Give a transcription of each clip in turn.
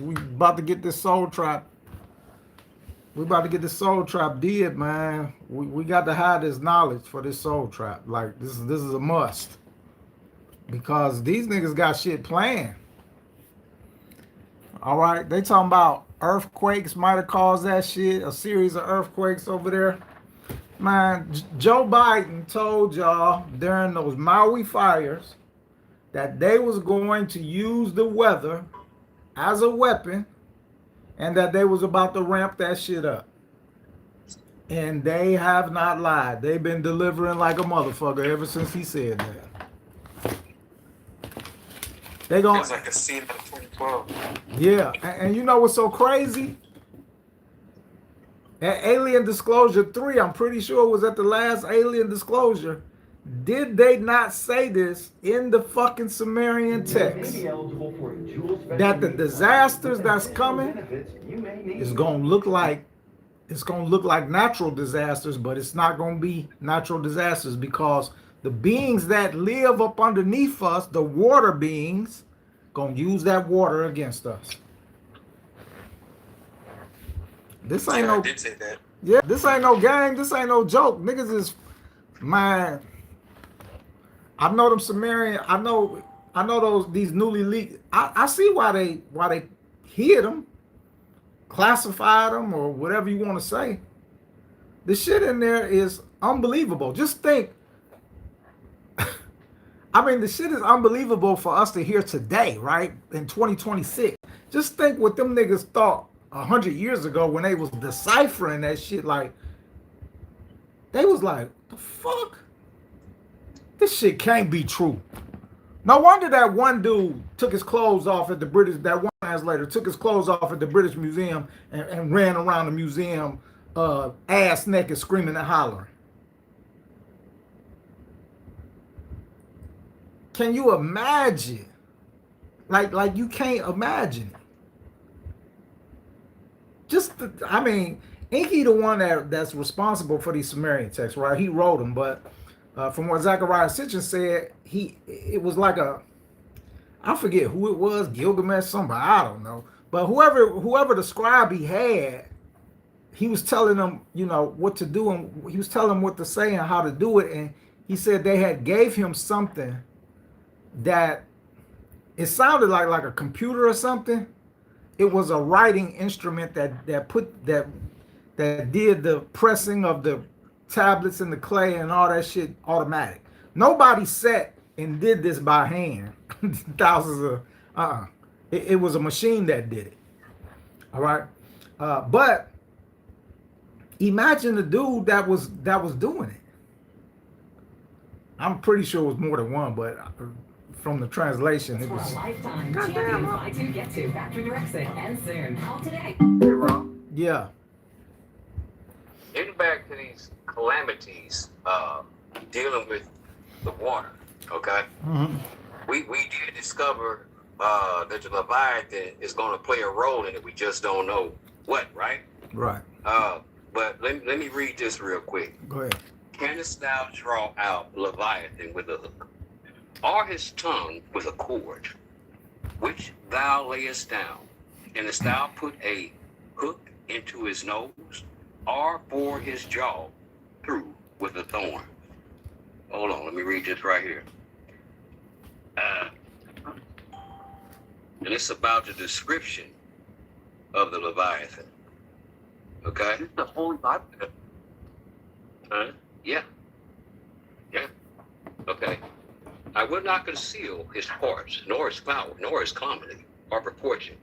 we about to get this soul trap. We about to get this soul trap did, man. We got to have this knowledge for this soul trap. Like this is a must. Because these niggas got shit planned. All right. They talking about earthquakes might have caused that shit. A series of earthquakes over there. Man, Joe Biden told y'all during those Maui fires that they was going to use the weather as a weapon and that they was about to ramp that shit up. And they have not lied. They've been delivering like a motherfucker ever since he said that. They gonna, it's like a scene of 2012. Yeah, and you know what's so crazy? At Alien Disclosure 3, I'm pretty sure it was at the last Alien Disclosure. Did they not say this in the fucking Sumerian text? That the disasters that's coming is gonna look like natural disasters, but it's not gonna be natural disasters because the beings that live up underneath us, the water beings, gonna use that water against us. This ain't I no. did say that. Yeah, this ain't no game. This ain't no joke. Niggas is, man. I know them Sumerian. I know these newly leaked. I see why they hid them, classified them, or whatever you want to say. The shit in there is unbelievable. Just think. I mean, the shit is unbelievable for us to hear today, right? In 2026. Just think what them niggas thought 100 years ago when they was deciphering that shit. Like, they was like, the fuck? This shit can't be true. No wonder that one dude took his clothes off at the British, that one translator took his clothes off at the British Museum and ran around the museum ass naked screaming and hollering. Can you imagine? Like you can't imagine it. I mean, Inky the one that's responsible for these Sumerian texts, right? He wrote them, but from what Zechariah Sitchin said, it was like I forget who it was, Gilgamesh, somebody, I don't know. But whoever the scribe he had, he was telling them, what to do, and he was telling them what to say and how to do it. And he said they had gave him something that it sounded like a computer or something. It was a writing instrument that did the pressing of the tablets in the clay and all that shit automatic. Nobody sat and did this by hand. Thousands of it was a machine that did it. All right, but imagine the dude that was doing it. I'm pretty sure it was more than one, but from the translation, it was. Goddamn, I do get to factory direct and soon. Call today. Hey, Rraw. Yeah. Getting back to these calamities, dealing with the water, okay? Mm-hmm. We did discover that the Leviathan is going to play a role in it. We just don't know what, right? Right. But let me read this real quick. Go ahead. Canst thou draw out Leviathan with a hook, or his tongue with a cord, which thou layest down, and dost thou put a hook into his nose, or bore his jaw through with a thorn? Hold on, let me read this right here. And it's about the description of the Leviathan. Okay? This is the Holy Bible. Huh? Yeah. Yeah. Okay. I will not conceal his parts, nor his power, nor his comedy, or proportion.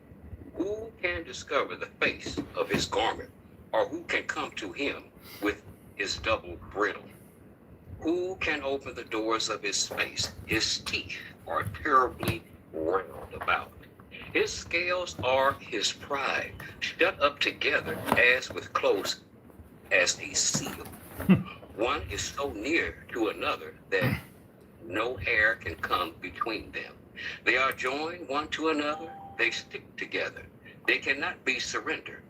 Who can discover the face of his garment, or who can come to him with his double bridle? Who can open the doors of his face? His teeth are terribly round about. His scales are his pride, shut up together as with close as a seal. One is so near to another that no air can come between them. They are joined one to another. They stick together. They cannot be surrendered.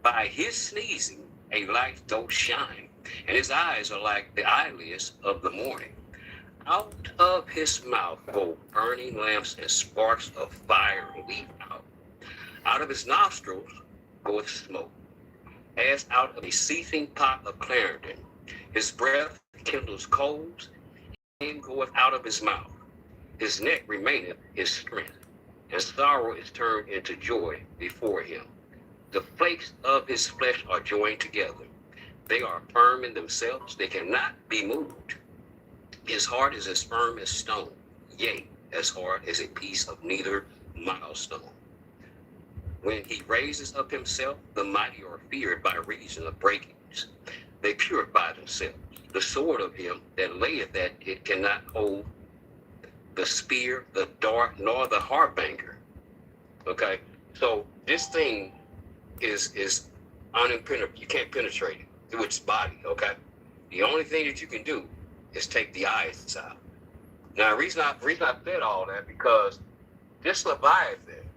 By his sneezing, a light doth shine, and his eyes are like the eyelids of the morning. Out of his mouth go burning lamps and sparks of fire leap out. Out of his nostrils goeth smoke, as out of a seething pot of clarendon. His breath kindles coals, and goeth out of his mouth. His neck remaineth his strength, and sorrow is turned into joy before him. The flakes of his flesh are joined together. They are firm in themselves, they cannot be moved. His heart is as firm as stone, yea, as hard as a piece of neither milestone. When he raises up himself, the mighty are feared by reason of breakings. They purify themselves. The sword of him that layeth at it cannot hold the spear, the dart, nor the harbinger. Okay, so this thing is unimpenetrable. You can't penetrate it through its body. Okay, the only thing that you can do is take the eyes out. Now, the reason I said all that because this Leviathan,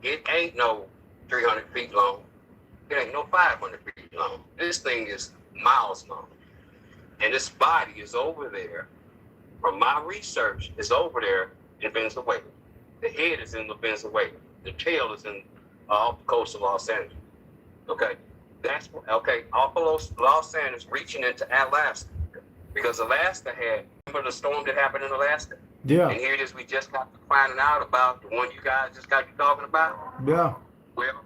it ain't no 300 feet long. It ain't no 500 feet long. This thing is miles long. And this body is over there. From my research, it's over there in Venezuela. The head is in Venezuela. The tail is in off the coast of Los Angeles. Okay, that's okay. Off of Los Angeles, reaching into Alaska, because Alaska had, remember the storm that happened in Alaska? Yeah. And here it is. We just got finding out about the one you guys just got you talking about. Yeah. Well,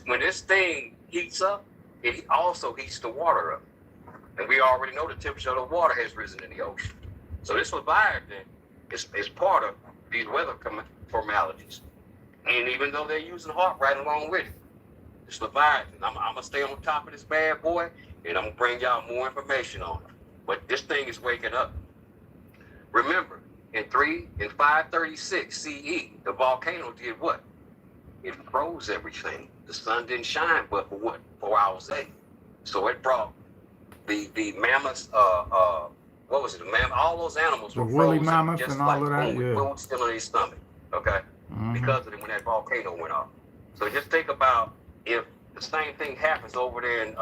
when this thing heats up, it also heats the water up, and we already know the temperature of the water has risen in the ocean. So this Leviathan is part of these weather formalities. And even though they're using HARP right along with it, this Leviathan, I'm gonna stay on top of this bad boy, and I'm gonna bring y'all more information on it. But this thing is waking up. Remember, in 536 CE, the volcano did what? It froze everything. The sun didn't shine but for what? 4 hours a day. So it brought the mammoths, what was it? The mammoth, all those animals The were woolly frozen, mammoth just and all like of that, with yeah. food still in his stomach. Okay, Mhm. because of it when that volcano went off. So just think about if the same thing happens over there in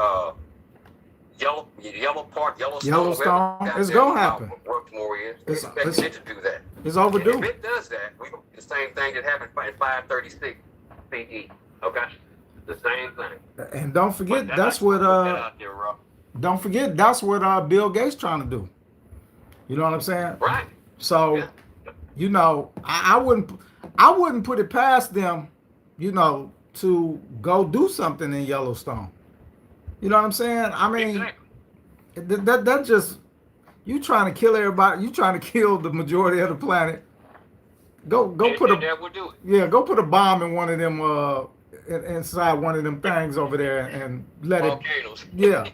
Yellowstone, Yellowstone, it's gonna happen. Baltimore is. It's- Expecting it to do that. It's And overdue. if it does that, we gonna do the same thing that happened in 536 CE. Okay, the same thing. And don't forget, But that's I what put that out there, Rraw. don't forget that's what Bill Gates trying to do. You know what I'm saying? Right. So, Yeah. you know, I wouldn't put it past them, you know, to go do something in Yellowstone. You know what I'm saying? I mean, Exactly. that just, you trying to kill everybody, you trying to kill the majority of the planet. Go put And a that will do it. go put a bomb in one of them inside one of them things over there and let it. Volcanoes. Yeah.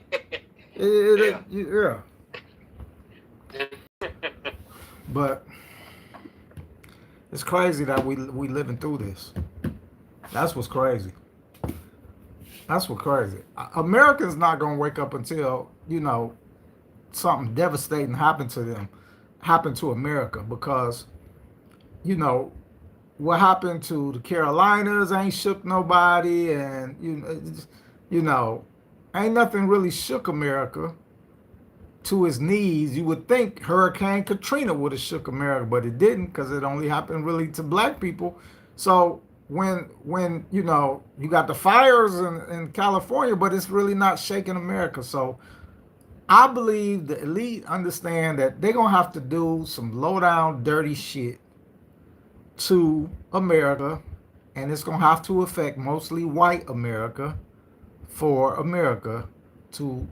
Yeah. Yeah. But it's crazy that we living through this. That's what's crazy. That's what's crazy. Americans not gonna wake up until, you know, something devastating happened to them, happened to America, because, you know, what happened to the Carolinas ain't shook nobody, and you know, ain't nothing really shook America to his knees. You would think Hurricane Katrina would have shook America, but it didn't, because it only happened really to black people. So when you know, you got the fires in California, but it's really not shaking America. So I believe the elite understand that they're gonna have to do some low down dirty shit to America, and it's gonna have to affect mostly white America for America to,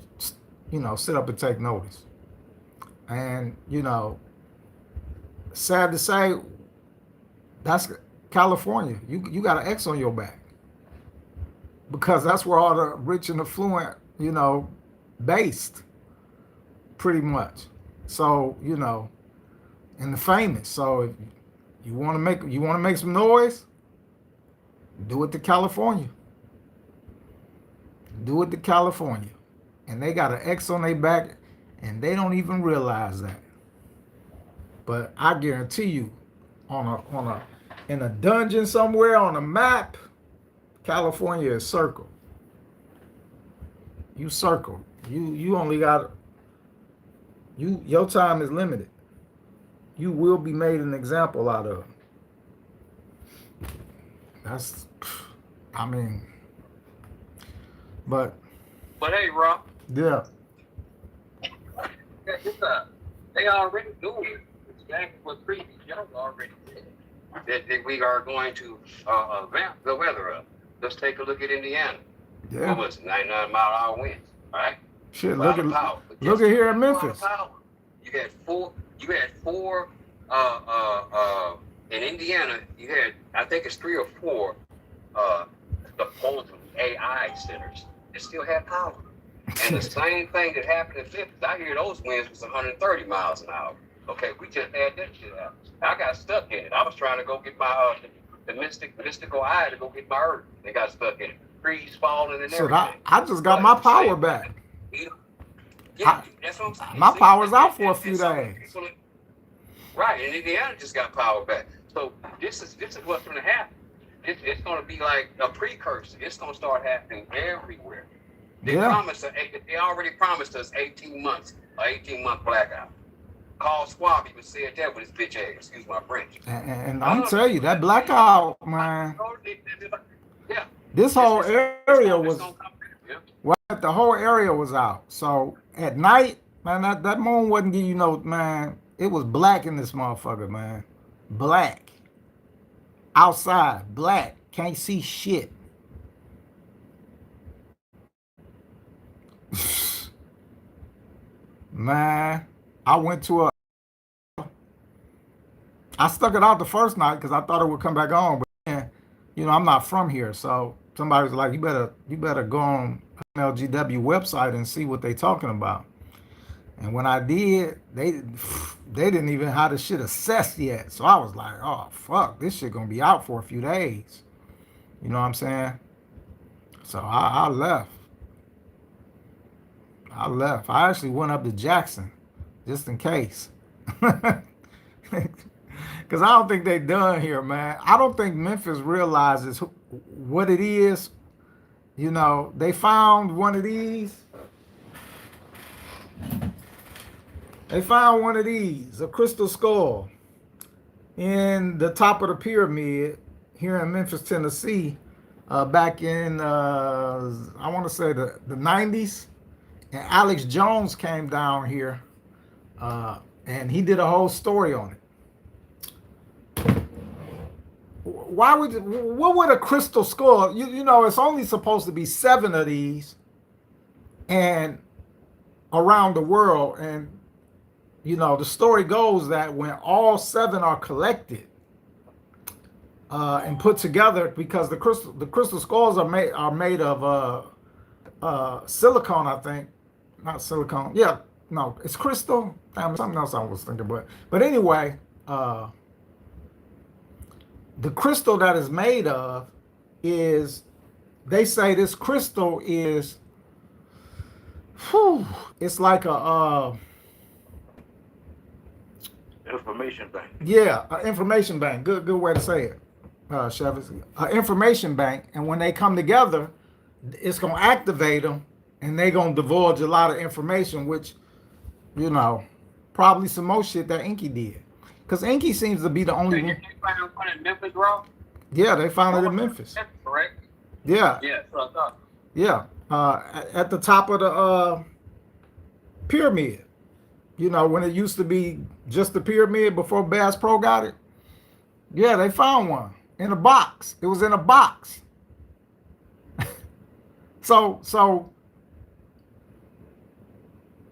you know, sit up and take notice. And, you know, sad to say, that's California. You got an X on your back, because that's where all the rich and affluent, you know, based, pretty much. So, you know, and the famous. So if you want to make some noise, do it to California. Do it to California. And they got an X on their back, and they don't even realize that. But I guarantee you, in a dungeon somewhere on a map, California is circled. You circled. You only got, your time is limited. You will be made an example out of. I mean, but hey, Rob, yeah, they already doing exactly what previous young already did. That we are going to vamp the weather up. Let's take a look at Indiana. yeah. What was it, 99-mile-an-hour winds, right? Shit, Lot of power. But look guess at here what? in A lot of Memphis. power. You had four in Indiana, you had, I think it's 3 or 4 supposed AI centers that still had power. And the same thing that happened in Memphis, I hear those winds was 130 miles an hour. Okay, we just had that shit happen. I got stuck in it. I was trying to go get my the mystical eye to go get my earth. They got stuck in it. Trees falling and Shit, everything. I just got my power back. Yeah, that's what I'm saying. My power's out for a few days. Right, and Indiana just got power back. So this is what's going to happen. It's going to be like a precursor. It's going to start happening everywhere. They already promised us 18 months, an 18-month blackout. Carl Schwab even said that with his bitch ass. Excuse my French. And I'm telling you, that blackout, man. Yeah. This whole area was, the whole area was out. So at night, man, that moon wasn't giving you no, man. It was black in this motherfucker, man. Black. Outside, black. Can't see shit. Man, I went to I stuck it out the first night because I thought it would come back on, but then, I'm not from here, so somebody was like, you better go on MLGW website and see what they talking about. And when I did, they didn't even have the shit assessed yet. So I was like, oh fuck, this shit gonna be out for a few days. You know what I'm saying? So I left. I actually went up to Jackson just in case. Because I don't think they done here, man. I don't think Memphis realizes what it is. They found one of these. A crystal skull, in the top of the pyramid here in Memphis, Tennessee, back in, I want to say the 90s. And Alex Jones came down here, and he did a whole story on it. What would a crystal skull, it's only supposed to be 7 of these and around the world. And, the story goes that when all 7 are collected and put together, because the crystal skulls are made of silicone, I think. Not silicone. Yeah, no, it's crystal. Something else I was thinking, but anyway, the crystal that is made of is, they say this crystal is, it's like a information bank. Yeah, an information bank. Good way to say it, Chevis. An information bank, and when they come together, it's gonna activate them, and they gonna divulge a lot of information, which, probably some more shit that Inky did. Because Inky seems to be the only one. You found one in Memphis, Rraw? Yeah, they found it in Memphis. That's correct. Yeah. Yeah, that's what I thought. Yeah. At the top of the pyramid. When it used to be just the pyramid before Bass Pro got it. Yeah, they found one in a box. It was in a box. So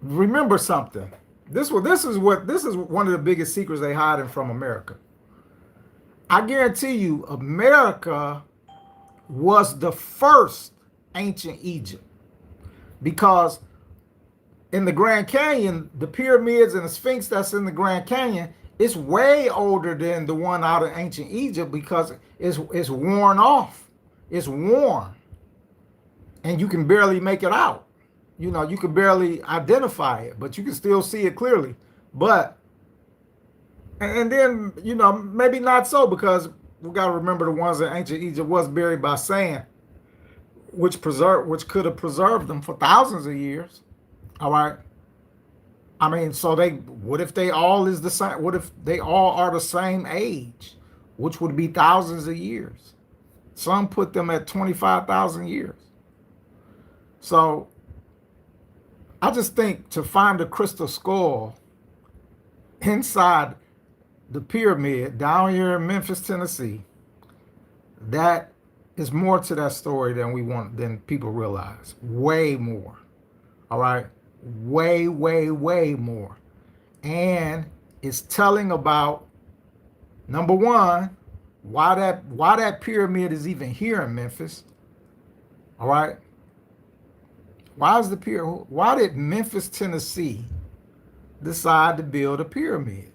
remember something. This is one of the biggest secrets they hiding from America. I guarantee you, America was the first ancient Egypt, because in the Grand Canyon, the pyramids and the Sphinx that's in the Grand Canyon, it's way older than the one out of ancient Egypt, because it's worn off. It's worn, and you can barely make it out. You can barely identify it, but you can still see it clearly. But, and then, maybe not so, because we got to remember the ones in ancient Egypt was buried by sand, which could have preserved them for thousands of years. All right. I mean, so what if they all is the same? What if they all are the same age, which would be thousands of years? Some put them at 25,000 years. So I just think to find a crystal skull inside the pyramid down here in Memphis, Tennessee, that is more to that story than people realize. Way more. All right? Way, way, way more. And it's telling about, number one, why that pyramid is even here in Memphis. All right? Why did Memphis, Tennessee decide to build a pyramid?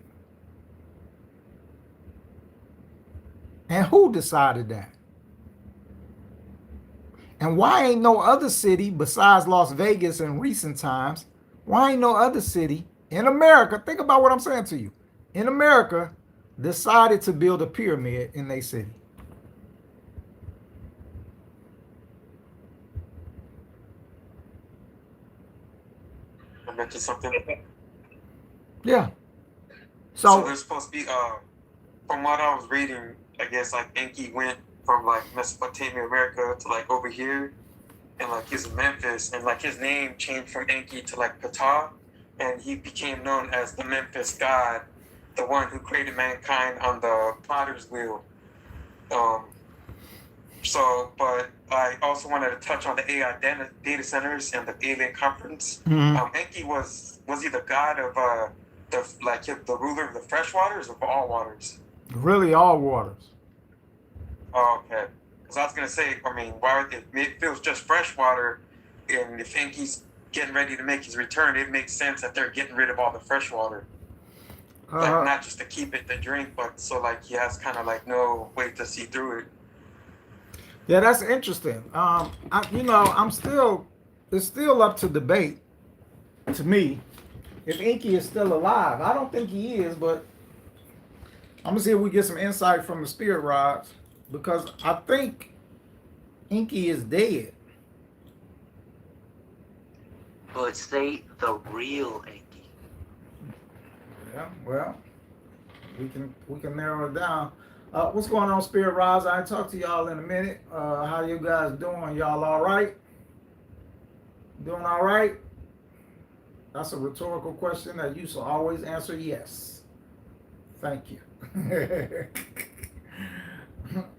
And who decided that? And why ain't no other city besides Las Vegas in recent times? Why ain't no other city in America, think about what I'm saying to you, in America decided to build a pyramid in their city? I mentioned something. Yeah. So So there's supposed to be, from what I was reading, I guess like Enki went from like Mesopotamia, America to like over here, and like he's in Memphis, and like his name changed from Enki to like Ptah, and he became known as the Memphis god, the one who created mankind on the potter's wheel. But I also wanted to touch on the AI data centers and the alien conference. Enki was he the god of the ruler of the fresh waters or all waters? really all waters. Oh, okay. Because I was gonna say, I mean, why if it feels just fresh water, and if Enki's getting ready to make his return, it makes sense that they're getting rid of all the fresh water. Like not just to keep it to drink, but so like he has kind of like no way to see through it. Yeah, that's interesting. It's still up to debate to me if Enki is still alive. I don't think he is, but I'm gonna see if we get some insight from the spirit rods, because I think Enki is dead. But say the real Enki. Yeah, well, we can narrow it down. What's going on, spirit rods? I'll talk to y'all in a minute. How you guys doing? Y'all all right? Doing all right? That's a rhetorical question that you should always answer yes. Thank you.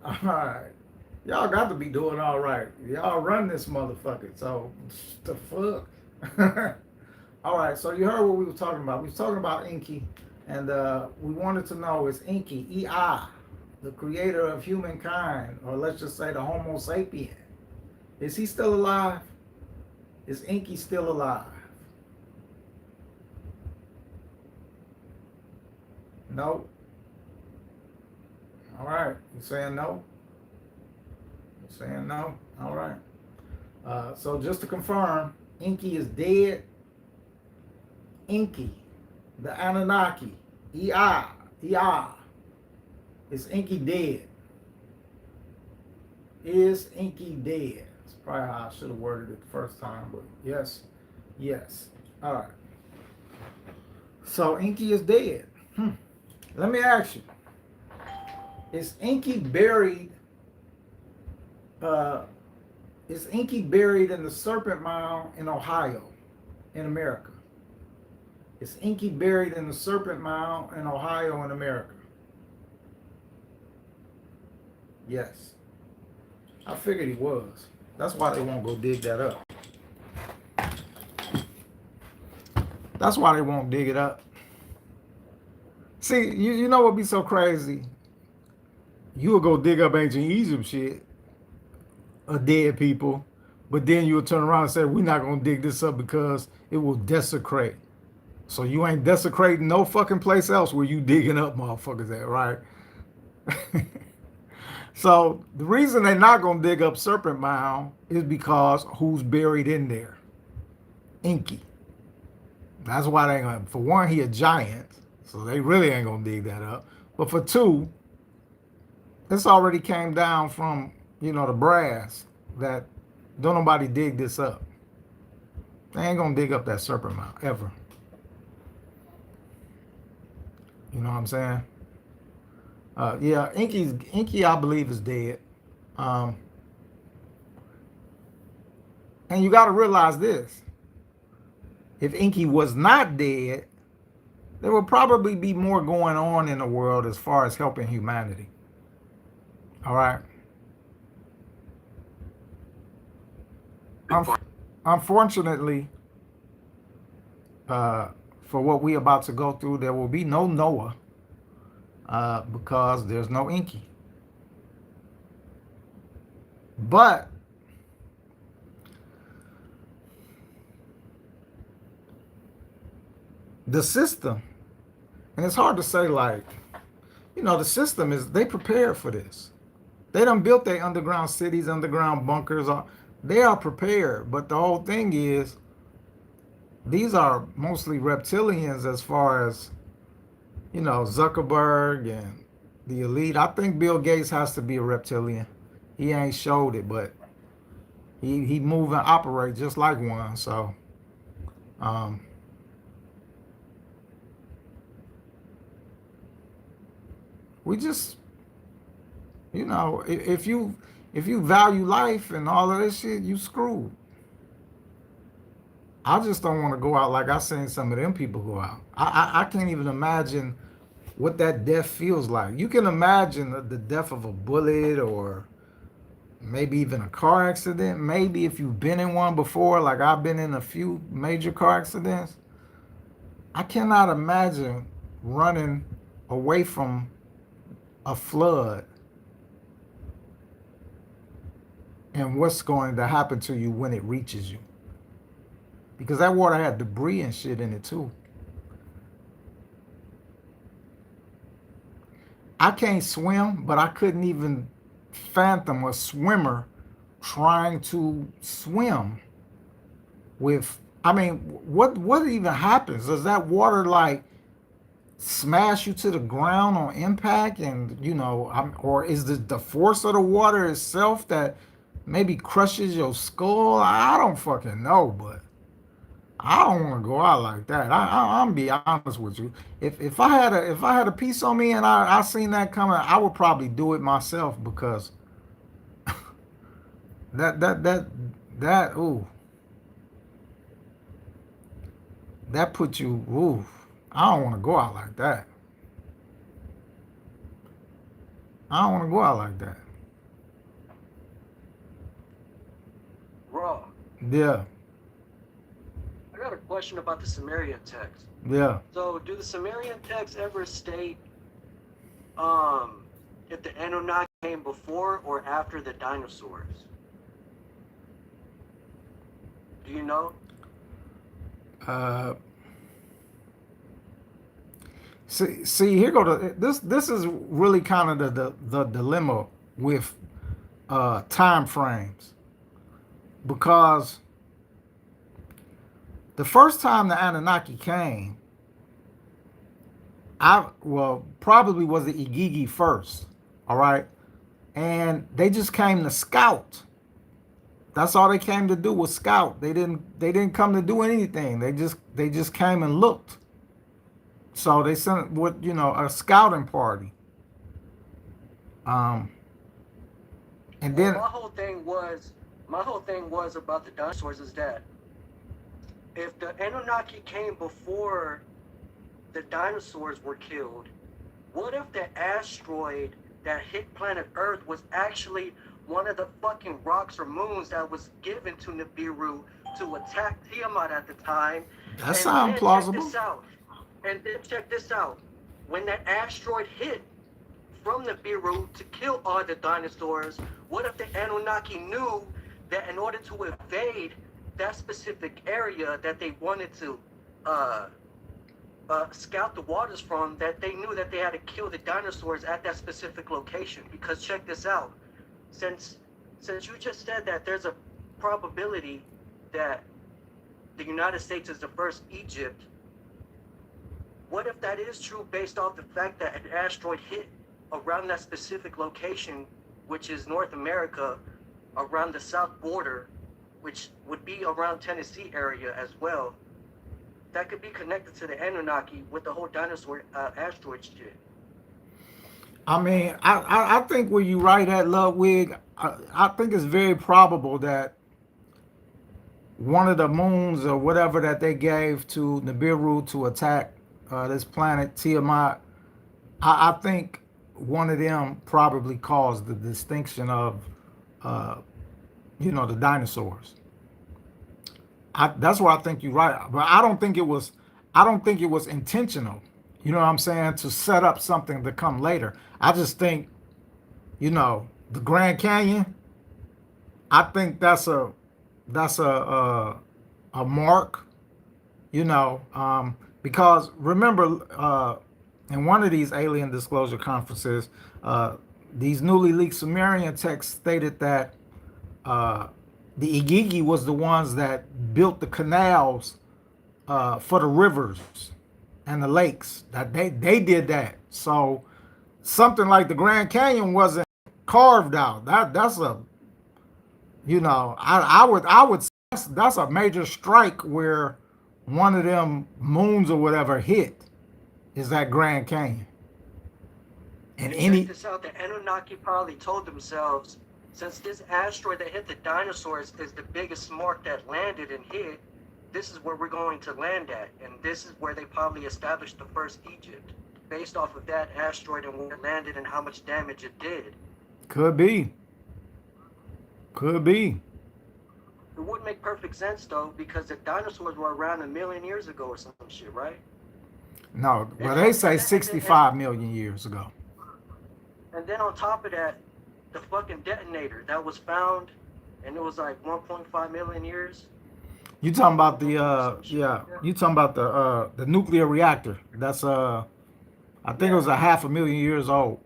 All right. Y'all got to be doing all right. Y'all run this motherfucker. So, the fuck? All right. So, you heard what we were talking about. We were talking about Enki. And we wanted to know, is Enki, E-I, the creator of humankind, or let's just say the Homo sapien, is he still alive? Is Enki still alive? No. All right. You saying no? You saying no? All right. So just to confirm, Enki is dead. Enki, the Anunnaki, E-I, is Enki dead? Is Enki dead? That's probably how I should have worded it the first time, but yes. All right. So Enki is dead. Let me ask you, is Enki buried in the Serpent Mound in Ohio, in America? Is Enki buried in the Serpent Mound in Ohio, in America? Yes. I figured he was. That's why they won't go dig that up. That's why they won't dig it up. See, you know what be so crazy? You will go dig up ancient Egypt shit, or dead people, but then you'll turn around and say, we're not going to dig this up because it will desecrate. So you ain't desecrating no fucking place else where you digging up motherfuckers at, right? So the reason they're not going to dig up Serpent Mound is because who's buried in there? Enki. That's why they going to, for one, he a giant, so they really ain't going to dig that up. But for two, this already came down from, the brass, that don't nobody dig this up. They ain't going to dig up that Serpent Mound, ever. You know what I'm saying? Yeah, Enki, I believe, is dead. Um, and you got to realize this: if Inky was not dead, there would probably be more going on in the world as far as helping humanity. All right. Good point. Unfortunately, for what we about to go through, there will be no Noah because there's no Inky. But the system, and it's hard to say, like, the system is, they prepared for this. They done built their underground cities, underground bunkers. They are prepared. But the whole thing is, these are mostly reptilians as far as, Zuckerberg and the elite. I think Bill Gates has to be a reptilian. He ain't showed it, but he move and operate just like one. So, we just, if you value life and all of this shit, you screwed. I just don't want to go out like I seen some of them people go out. I can't even imagine what that death feels like. You can imagine the death of a bullet or maybe even a car accident. Maybe if you've been in one before, like I've been in a few major car accidents. I cannot imagine running away from a flood and what's going to happen to you when it reaches you. Because that water had debris and shit in it too. I can't swim, but I couldn't even fathom a swimmer trying to swim with, what even happens? Does that water like smash you to the ground on impact? And, or is the force of the water itself that maybe crushes your skull? I don't fucking know, but I don't want to go out like that. I'm be honest with you. If I had a piece on me and I seen that coming, I would probably do it myself because ooh, that put you, ooh, I don't want to go out like that. I don't want to go out like that. Raw. Yeah, I got a question about the Sumerian text. yeah. So, do the Sumerian texts ever state if the Anunnaki came before or after the dinosaurs? Do you know? See, here go this is really kind of the dilemma with time frames, because the first time the Anunnaki came, probably was the Igigi first, all right, and they just came to scout. That's all they came to do was scout. They didn't come to do anything. They just came and looked. So they sent a scouting party. And then my whole thing was about the dinosaurs is that if the Anunnaki came before the dinosaurs were killed, what if the asteroid that hit planet Earth was actually one of the fucking rocks or moons that was given to Nibiru to attack Tiamat at the time? That sounds plausible. And then check this out. When that asteroid hit from Nibiru to kill all the dinosaurs, what if the Anunnaki knew that in order to evade that specific area that they wanted to scout the waters from, that they knew that they had to kill the dinosaurs at that specific location? Because check this out. Since you just said that there's a probability that the United States is the first Egypt, what if that is true based off the fact that an asteroid hit around that specific location, which is North America, around the south border, which would be around Tennessee area as well? That could be connected to the Anunnaki with the whole dinosaur asteroid shit. I mean, I think where you right at Ludwig, I think it's very probable that one of the moons or whatever that they gave to Nibiru to attack this planet Tiamat, I think one of them probably caused the distinction of, uh, the dinosaurs. That's where I think you're right, but I don't think it was. I don't think it was intentional. You know what I'm saying? To set up something to come later. I just think, the Grand Canyon. I think that's a mark. Because remember, in one of these alien disclosure conferences, these newly leaked Sumerian texts stated that the Igigi was the ones that built the canals for the rivers and the lakes. That they did that. So something like the Grand Canyon wasn't carved out. That's a I would that's a major strike where one of them moons or whatever hit is that Grand Canyon. And Check this out. The Anunnaki probably told themselves, since this asteroid that hit the dinosaurs is the biggest mark that landed and hit, this is where we're going to land at. And this is where they probably established the first Egypt, based off of that asteroid and where it landed and how much damage it did. Could be. It would make perfect sense, though, because the dinosaurs were around 1 million years ago or some shit, right? No, well, they say 65 million years ago. And then on top of that, the fucking detonator that was found, and it was like 1.5 million years. You talking about you talking about the nuclear reactor. That's I think it was 500,000 years old.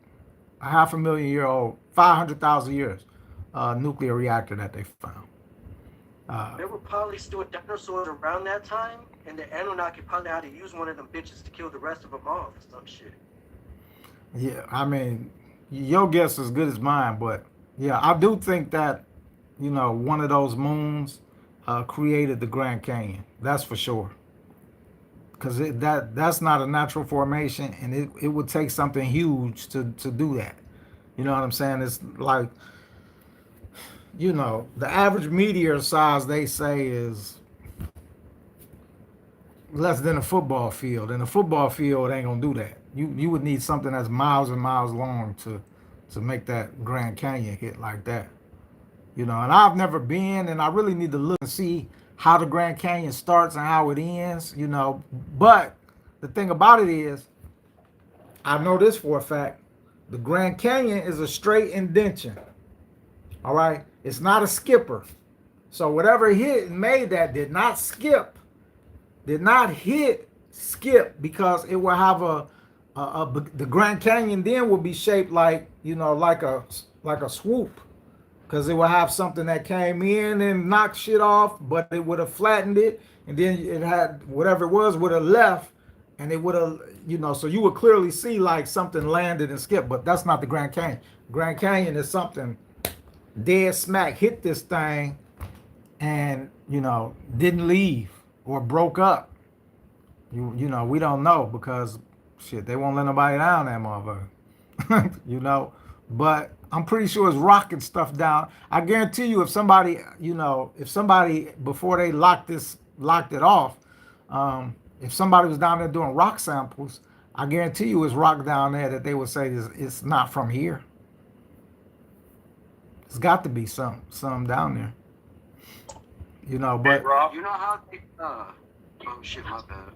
500,000 year old, 500,000 years nuclear reactor that they found. There were probably still dinosaurs around that time, and the Anunnaki probably had to use one of them bitches to kill the rest of them off or some shit. Yeah, I mean, your guess is as good as mine, but yeah, I do think that, one of those moons created the Grand Canyon. That's for sure. Because that's not a natural formation, and it would take something huge to do that. You know what I'm saying? It's like, the average meteor size they say is less than a football field, and a football field ain't gonna do that. You would need something that's miles and miles long to make that Grand Canyon hit like that. And I've never been, and I really need to look and see how the Grand Canyon starts and how it ends. But the thing about it is, I know this for a fact: the Grand Canyon is a straight indentation. All right, it's not a skipper. So whatever hit and made that did not skip, skip, because it will have the Grand Canyon then will be shaped like like a swoop, because it will have something that came in and knocked shit off, but it would have flattened it, and then it had whatever it was would have left, and it would have so you would clearly see like something landed and skipped, but that's not the Grand Canyon. Grand Canyon is something dead smack hit this thing and didn't leave or broke up. We don't know, because shit, they won't let nobody down that motherfucker. But I'm pretty sure it's rocking stuff down. I guarantee you, if somebody before they locked it off, if somebody was down there doing rock samples, I guarantee you it's rock down there that they would say it's not from here. It's got to be some down there. But Hey, Rob, You know how they, Oh shit, my bad.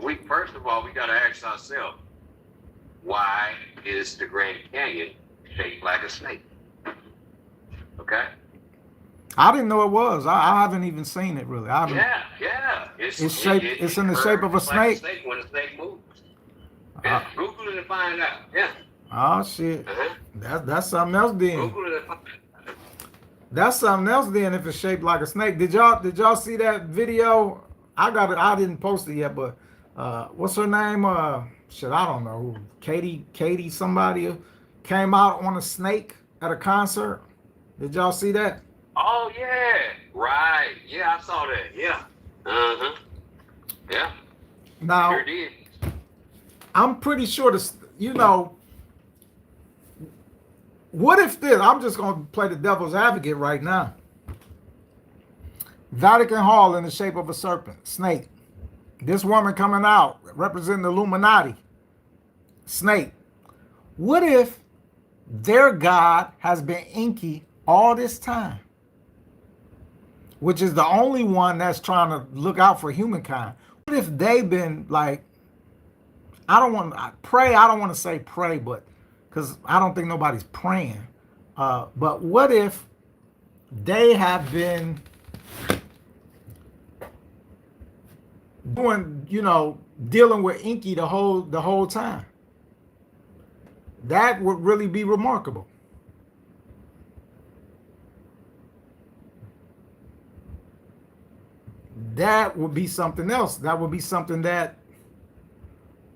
we first of all, we got to ask ourselves, why is the Grand Canyon shaped like a snake? Okay. I didn't know it was. I haven't even seen it really. I haven't. Yeah. It's shaped. It's in the shape of a snake. Like a snake when a snake moves. Yeah, Google it and find out. Yeah. Oh shit. Uh-huh. That's something else then. Google it and find out. That's something else then if it's shaped like a snake. Did y'all see that video? I got it. I didn't post it yet, but what's her name? Shit, I don't know. Katie somebody who came out on a snake at a concert. Did y'all see that? Oh yeah. Right. Yeah, I saw that. Yeah. Uh-huh. Yeah. Now, Sure did. I'm pretty sure this, you know, what if this, I'm just going to play the devil's advocate right now. Vatican Hall in the shape of a serpent, snake. This woman coming out representing the Illuminati, snake. What if their God has been Inky all this time, which is the only one that's trying to look out for humankind? What if they've been like, I don't want to pray, I don't want to say pray, but because I don't think nobody's praying. But what if they have been doing, you know, dealing with Inky the whole time? That would really be remarkable. That would be something else. That would be something that,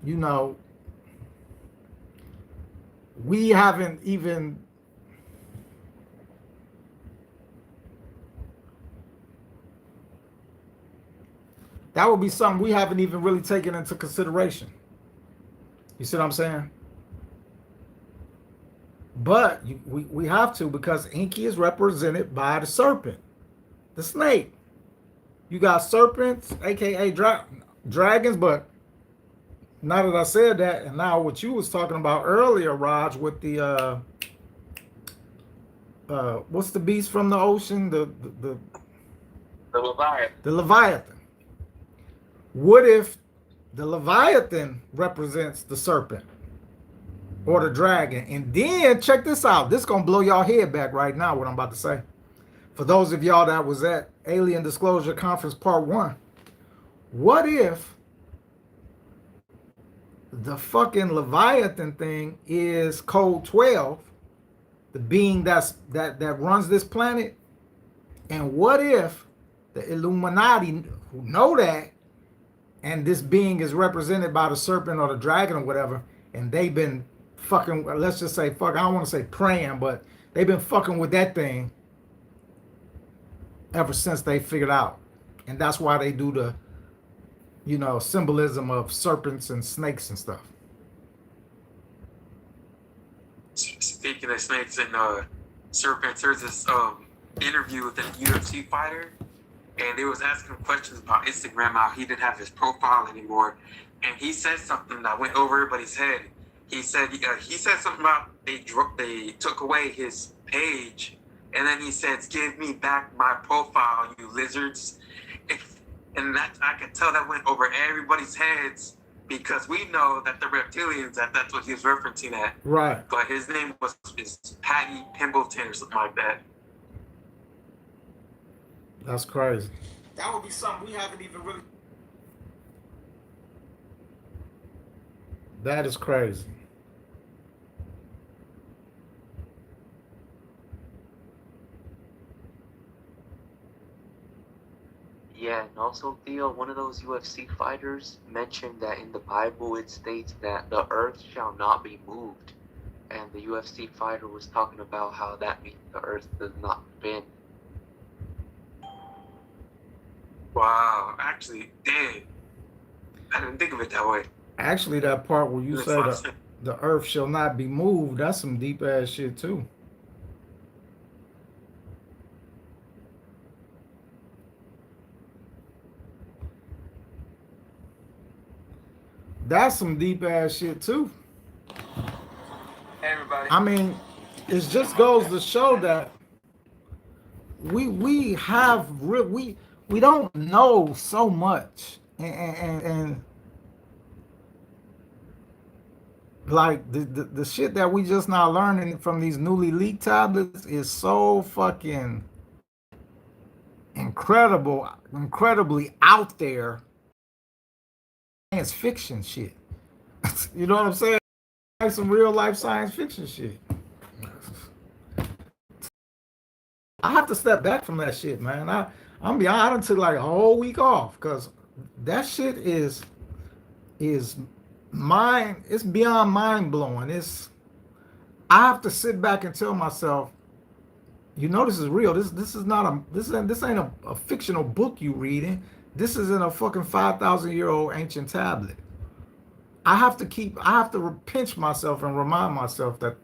you know, we haven't even that would be something we haven't even really taken into consideration. You see what I'm saying? But we have to, because Inky is represented by the serpent, the snake. You got serpents, aka dragons, but now that I said that, and now what you was talking about earlier, Raj, with the what's the beast from the ocean? The Leviathan. The Leviathan. What if the Leviathan represents the serpent or the dragon? And then check this out. This is gonna blow y'all head back right now, what I'm about to say. For those of y'all that was at Alien Disclosure Conference Part 1, what if the fucking Leviathan thing is Code 12, the being that runs this planet? And what if the Illuminati, who know that, and this being is represented by the serpent or the dragon or whatever, and they've been fucking, let's just say fuck, I don't want to say praying, but they've been fucking with that thing ever since they figured out. And that's why they do the, you know, symbolism of serpents and snakes and stuff. Speaking of snakes and serpents, there's this interview with a UFC fighter, and they was asking him questions about Instagram, how he didn't have his profile anymore, and he said something that went over everybody's head. He said something about they took away his page, and then he said, "Give me back my profile, you lizards." And that, I could tell that went over everybody's heads, because we know that the reptilians, that's what he was referencing at. Right. But his name is Patty Pimbleton or something like that. That's crazy. That would be something we haven't even really. That is crazy. Yeah, and also, Theo, one of those UFC fighters mentioned that in the Bible it states that the earth shall not be moved. And the UFC fighter was talking about how that means the earth does not bend. Wow, actually, dang. I didn't think of it that way. Actually, that part where you say the earth shall not be moved, that's some deep ass shit too. That's some deep ass shit too. Hey, everybody. I mean, it just goes to show that we don't know so much, and like the shit that we just now learning from these newly leaked tablets is so fucking incredibly out there. Science fiction shit. You know what I'm saying? Like some real life science fiction shit. I have to step back from that shit, man. I'm beyond. I done took like a whole week off because that shit is mind. It's beyond mind blowing. I have to sit back and tell myself, you know, this is real. This is not this ain't a fictional book you reading. This is in a fucking 5,000-year-old ancient tablet. I have to pinch myself and remind myself that,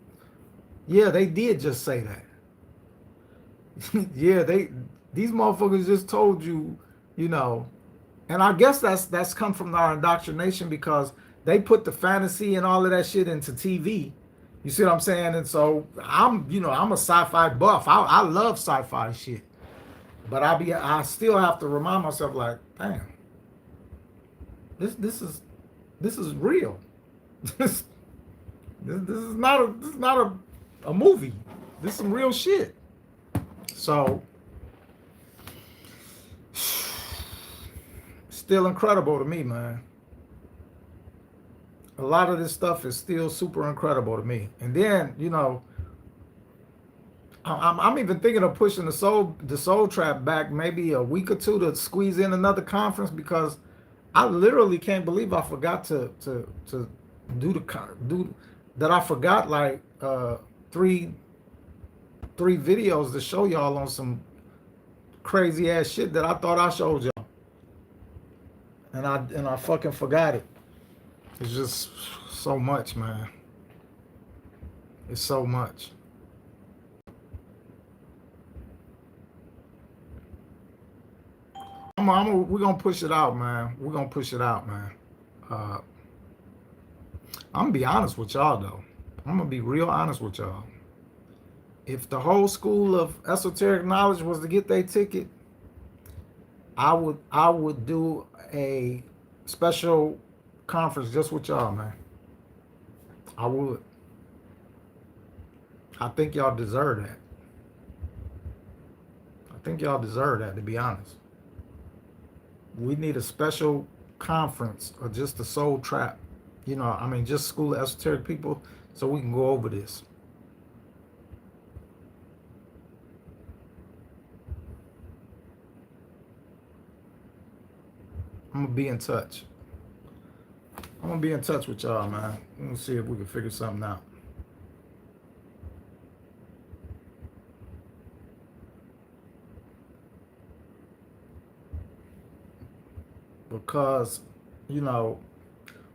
yeah, they did just say that. Yeah, these motherfuckers just told you, you know, and I guess that's come from our indoctrination because they put the fantasy and all of that shit into TV. You see what I'm saying? And so I'm a sci-fi buff. I love sci-fi shit. But I still have to remind myself like, damn, this is real. This is not a movie. This is some real shit. So still incredible to me, man. A lot of this stuff is still super incredible to me. And then, I'm even thinking of pushing the soul trap back maybe a week or two to squeeze in another conference because I literally can't believe I forgot to do that. I forgot like three videos to show y'all on some crazy ass shit that I thought I showed y'all, and I fucking forgot it. It's just so much, man. It's so much. We're gonna push it out, man. We're gonna push it out, man. I'm gonna be honest with y'all though. I'm gonna be real honest with y'all. If the whole school of esoteric knowledge was to get their ticket, I would do a special conference just with y'all, man. I would. I think y'all deserve that. I think y'all deserve that, to be honest. We need a special conference or just the soul trap. Just school of esoteric people so we can go over this. I'm gonna be in touch. I'm gonna be in touch with y'all, man. We're gonna see if we can figure something out. Because,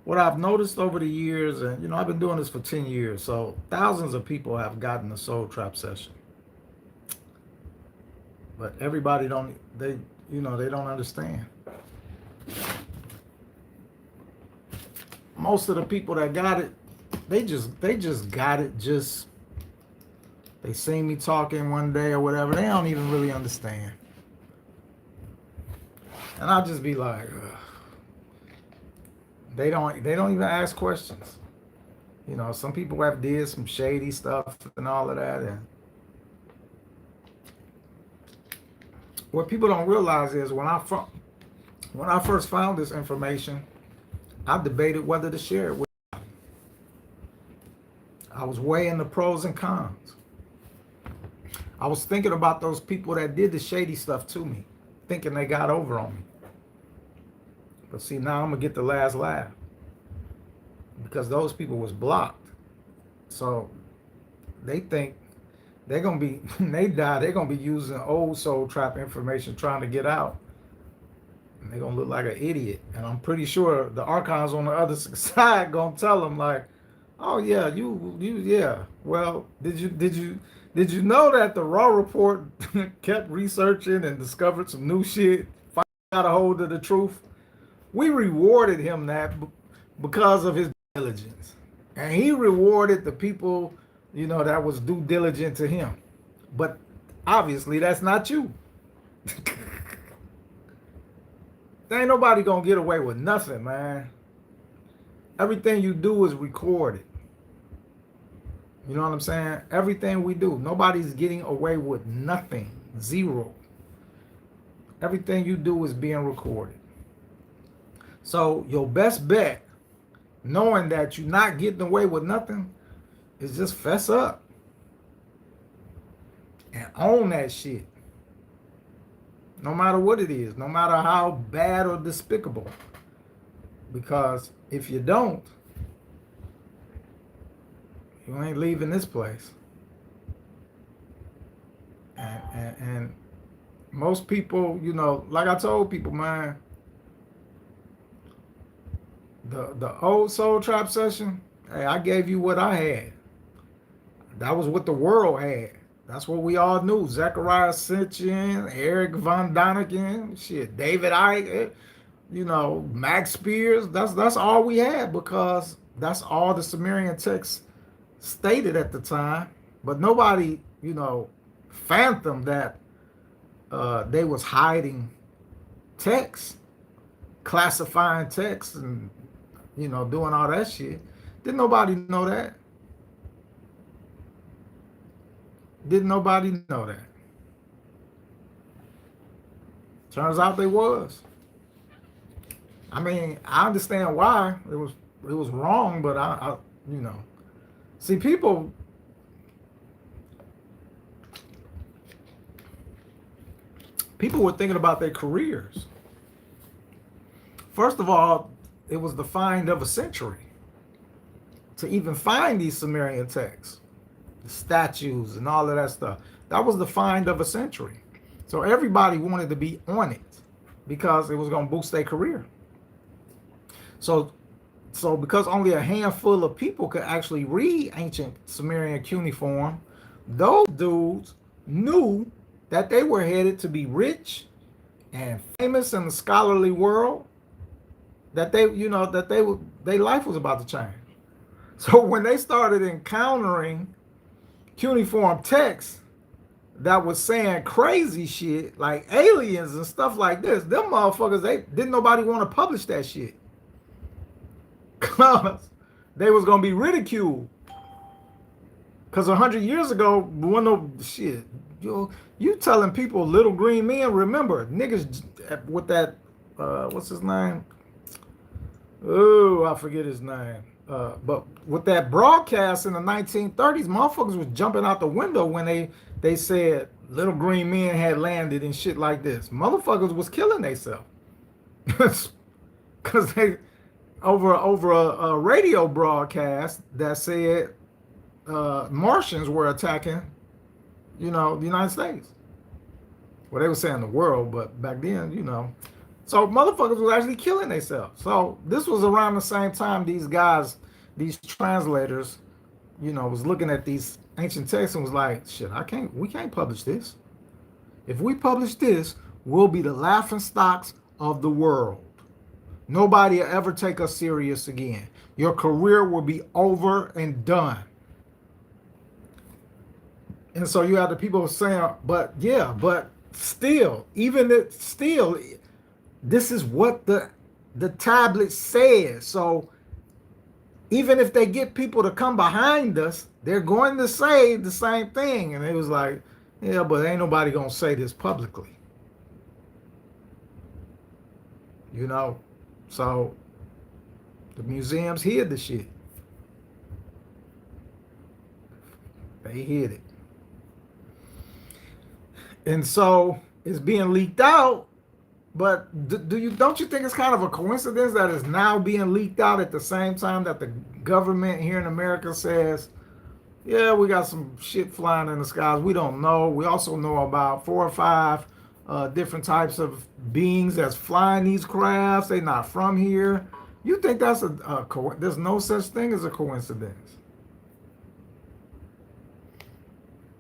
what I've noticed over the years, and I've been doing this for 10 years, so thousands of people have gotten a soul trap session. But everybody they don't understand. Most of the people that got it, they just got it. They see me talking one day or whatever. They don't even really understand. And I'll just be like, ugh. They don't even ask questions. Some people have did some shady stuff and all of that. And what people don't realize is when I first found this information, I debated whether to share it with you. I was weighing the pros and cons. I was thinking about those people that did the shady stuff to me, thinking they got over on me. But see, now I'm going to get the last laugh because those people was blocked. So they think they're going to be, when they die, they're going to be using old soul trap information trying to get out. And they're going to look like an idiot. And I'm pretty sure the archons on the other side going to tell them like, oh yeah, yeah. Well, did you know that the Rraw Report kept researching and discovered some new shit, got a hold of the truth? We rewarded him that because of his diligence. And he rewarded the people, that was due diligent to him. But obviously that's not you. There ain't nobody gonna get away with nothing, man. Everything you do is recorded. You know what I'm saying? Everything we do. Nobody's getting away with nothing. Zero. Everything you do is being recorded. So your best bet, knowing that you're not getting away with nothing, is just fess up. And own that shit. No matter what it is. No matter how bad or despicable. Because if you don't, you ain't leaving this place. And most people, like I told people, man, the old Soul Trap session, hey, I gave you what I had. That was what the world had. That's what we all knew. Zechariah Sitchin, Eric Von Daniken, shit, David Icke, you know, Max Spears. That's all we had because that's all the Sumerian texts stated at the time. But nobody, you know, fathomed that they was hiding text, classifying text, and you know, doing all that shit. Didn't nobody know that? Didn't nobody know that? Turns out they was. I mean, I understand why it was wrong, but I you know, see people were thinking about their careers. First of all, it was the find of a century to even find these Sumerian texts, the statues and all of that stuff. That was the find of a century. So everybody wanted to be on it because it was going to boost their career. So because only a handful of people could actually read ancient Sumerian cuneiform, those dudes knew that they were headed to be rich and famous in the scholarly world, that they, you know, that their life was about to change. So when they started encountering cuneiform texts that was saying crazy shit like aliens and stuff like this, them motherfuckers, they didn't nobody want to publish that shit. Cause they was gonna be ridiculed. Cause 100 years ago, one of shit, you telling people little green men, remember niggas with that what's his name? Oh, I forget his name. But with that broadcast in the 1930s, motherfuckers was jumping out the window when they said little green men had landed and shit like this. Motherfuckers was killing themselves. Cause they over a radio broadcast that said Martians were attacking, you know, the United States. Well, they were saying the world, but back then, you know. So motherfuckers was actually killing themselves. So this was around the same time these guys, these translators, you know, was looking at these ancient texts and was like, shit, we can't publish this. If we publish this, we'll be the laughing stocks of the world. Nobody will ever take us serious again. Your career will be over and done. And so you have the people saying, but still, this is what the tablet says. So even if they get people to come behind us, they're going to say the same thing. And it was like, yeah, but ain't nobody gonna say this publicly. You know? So the museums hid the shit. They hid it. And so it's being leaked out. But don't you think it's kind of a coincidence that it's now being leaked out at the same time that the government here in America says, yeah, we got some shit flying in the skies. We don't know. We also know about 4 or 5 different types of beings that's flying these crafts. They're not from here. You think that's there's no such thing as a coincidence.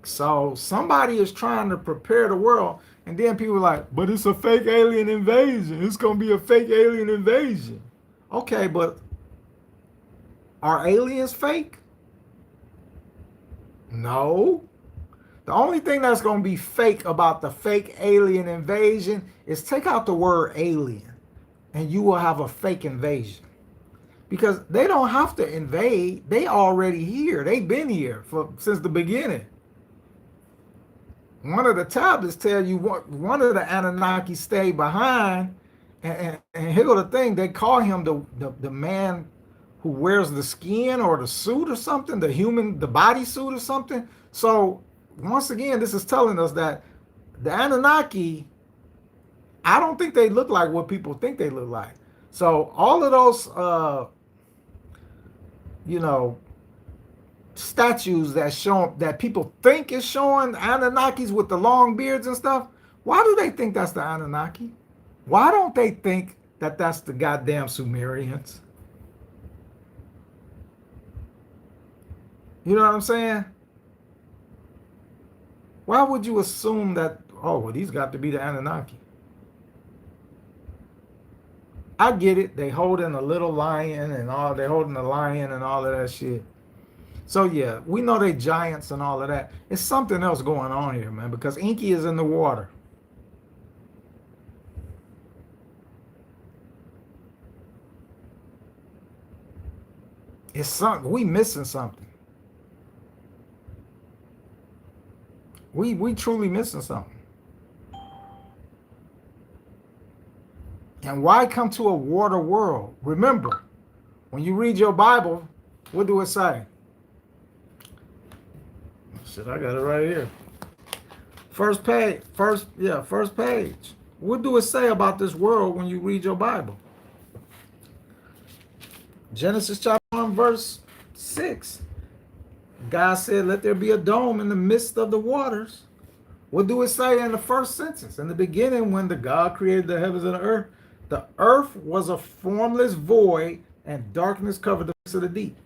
So somebody is trying to prepare the world. And then people are like, but it's a fake alien invasion. It's going to be a fake alien invasion. Okay, but are aliens fake? No. The only thing that's going to be fake about the fake alien invasion is take out the word alien and you will have a fake invasion. Because they don't have to invade. They already here. They've been here since the beginning. One of the tablets tell you one of the Anunnaki stayed behind, and here go the thing, they call him the man who wears the skin or the suit or something, the body suit or something. So once again, this is telling us that the Anunnaki, I don't think they look like what people think they look like. So all of those you know, statues that people think is showing Anunnakis with the long beards and stuff, why do they think that's the Anunnaki? Why don't they think that that's the goddamn Sumerians? You know what I'm saying? Why would you assume that, oh, well, these got to be the Anunnaki? I get it. They holding a little lion and all. They holding a lion and all of that shit. So yeah, we know they giants and all of that. It's something else going on here, man, because Inky is in the water. It's something. We missing something. We truly missing something. And why come to a water world? Remember, when you read your Bible, what do it say? Shit, I got it right here. First page. First page. What do it say about this world when you read your Bible? Genesis chapter 1, verse 6. God said, let there be a dome in the midst of the waters. What do it say in the first sentence? In the beginning, when the God created the heavens and the earth was a formless void, and darkness covered the face of the deep.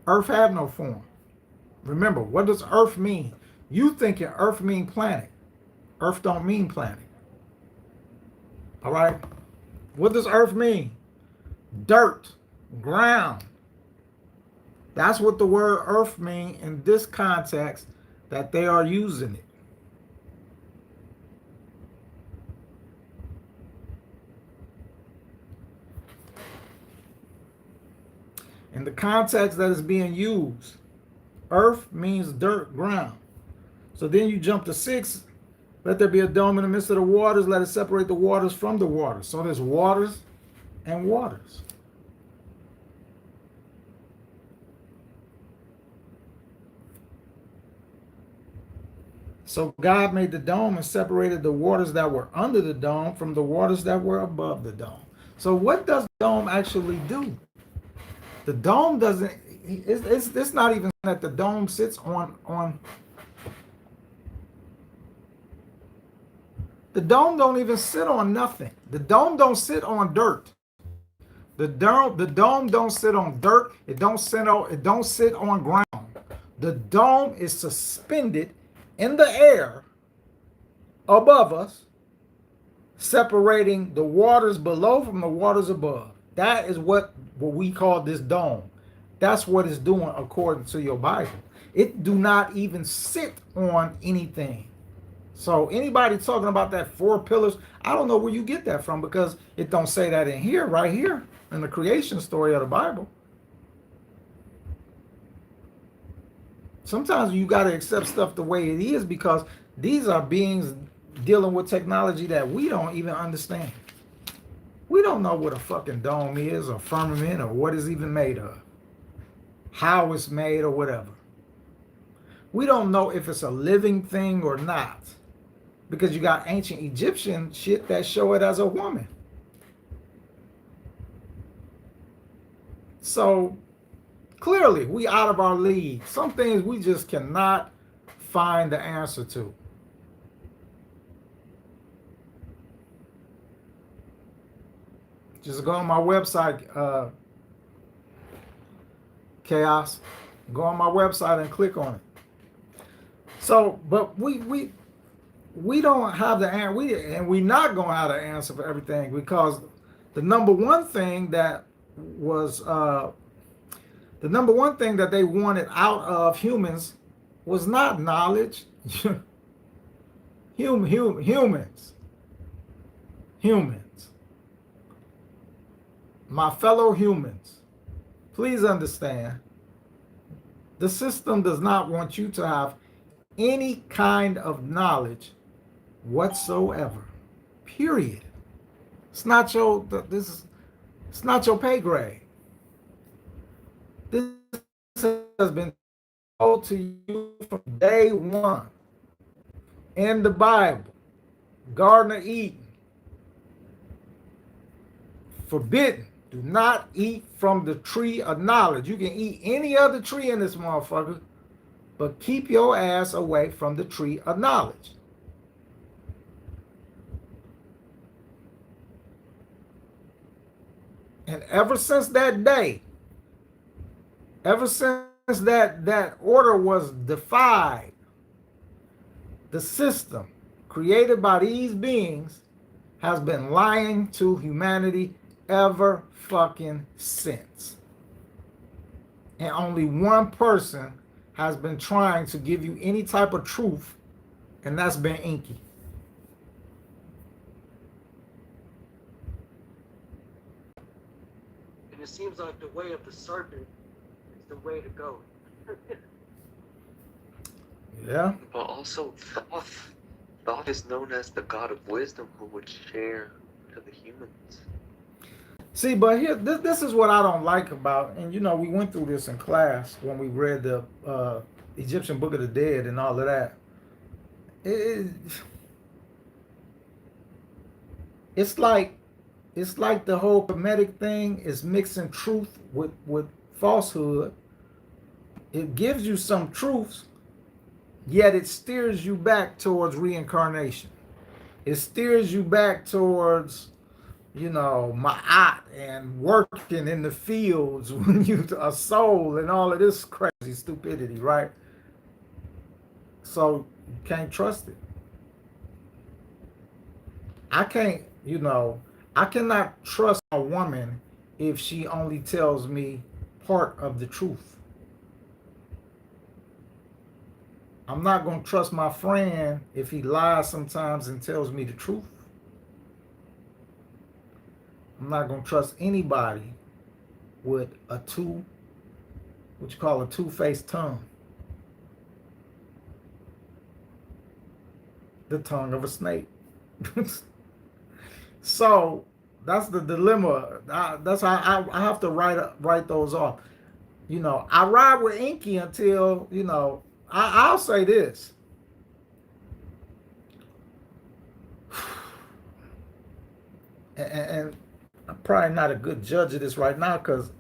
Earth had no form. Remember, what does earth mean? You thinking earth mean planet. Earth don't mean planet. All right? What does earth mean? Dirt, ground. That's what the word earth mean in this context that they are using it. In the context that is being used, earth means dirt, ground. So then you jump to 6, let there be a dome in the midst of the waters, let it separate the waters from the waters. So there's waters and waters. So God made the dome and separated the waters that were under the dome from the waters that were above the dome. So what does the dome actually do? The dome doesn't, it's not even that the dome sits on. The dome don't even sit on nothing. The dome don't sit on dirt. The dome don't sit on dirt. It don't sit on ground. The dome is suspended in the air above us, separating the waters below from the waters above. That is what we call this dome. That's what it's doing according to your Bible. It do not even sit on anything. So anybody talking about that 4 pillars, I don't know where you get that from, because it don't say that in here, right here in the creation story of the Bible. Sometimes you got to accept stuff the way it is, because these are beings dealing with technology that we don't even understand. We don't know what a fucking dome is, or firmament, or what it's even made of, how it's made, or whatever. We don't know if it's a living thing or not, because you got ancient Egyptian shit that show it as a woman. So clearly we out of our league. Some things we just cannot find the answer to. Just go on my website, Chaos. Go on my website and click on it. So, but we don't have the answer, and we're not gonna have the answer for everything, because the number one thing that was the number one thing that they wanted out of humans was not knowledge. Humans. My fellow humans, please understand, the system does not want you to have any kind of knowledge whatsoever. Period. It's not your it's not your pay grade. This has been told to you from day one in the Bible. Garden of Eden. Forbidden. Do not eat from the tree of knowledge. You can eat any other tree in this motherfucker, but keep your ass away from the tree of knowledge. And ever since that day, Ever since that order was defied, the system created by these beings has been lying to humanity ever fucking since. And only one person has been trying to give you any type of truth, and that's been Inky. And it seems like the way of the serpent is the way to go. Yeah. But also, Thoth is known as the god of wisdom who would share to the humans. See, but here, this is what I don't like about, and you know, we went through this in class when we read the Egyptian Book of the Dead and all of that. It's like the whole Kemetic thing is mixing truth with falsehood. It gives you some truths, yet it steers you back towards reincarnation. It steers you back towards, you know, ma'at and working in the fields when you a soul and all of this crazy stupidity, right? So you can't trust it. I can't, you know, I cannot trust a woman if she only tells me part of the truth. I'm not going to trust my friend if he lies sometimes and tells me the truth. I'm not going to trust anybody with what you call a two-faced tongue. The tongue of a snake. So that's the dilemma. That's how I have to write those off. You know, I ride with Inky until, you know, I'll say this. And I'm probably not a good judge of this right now because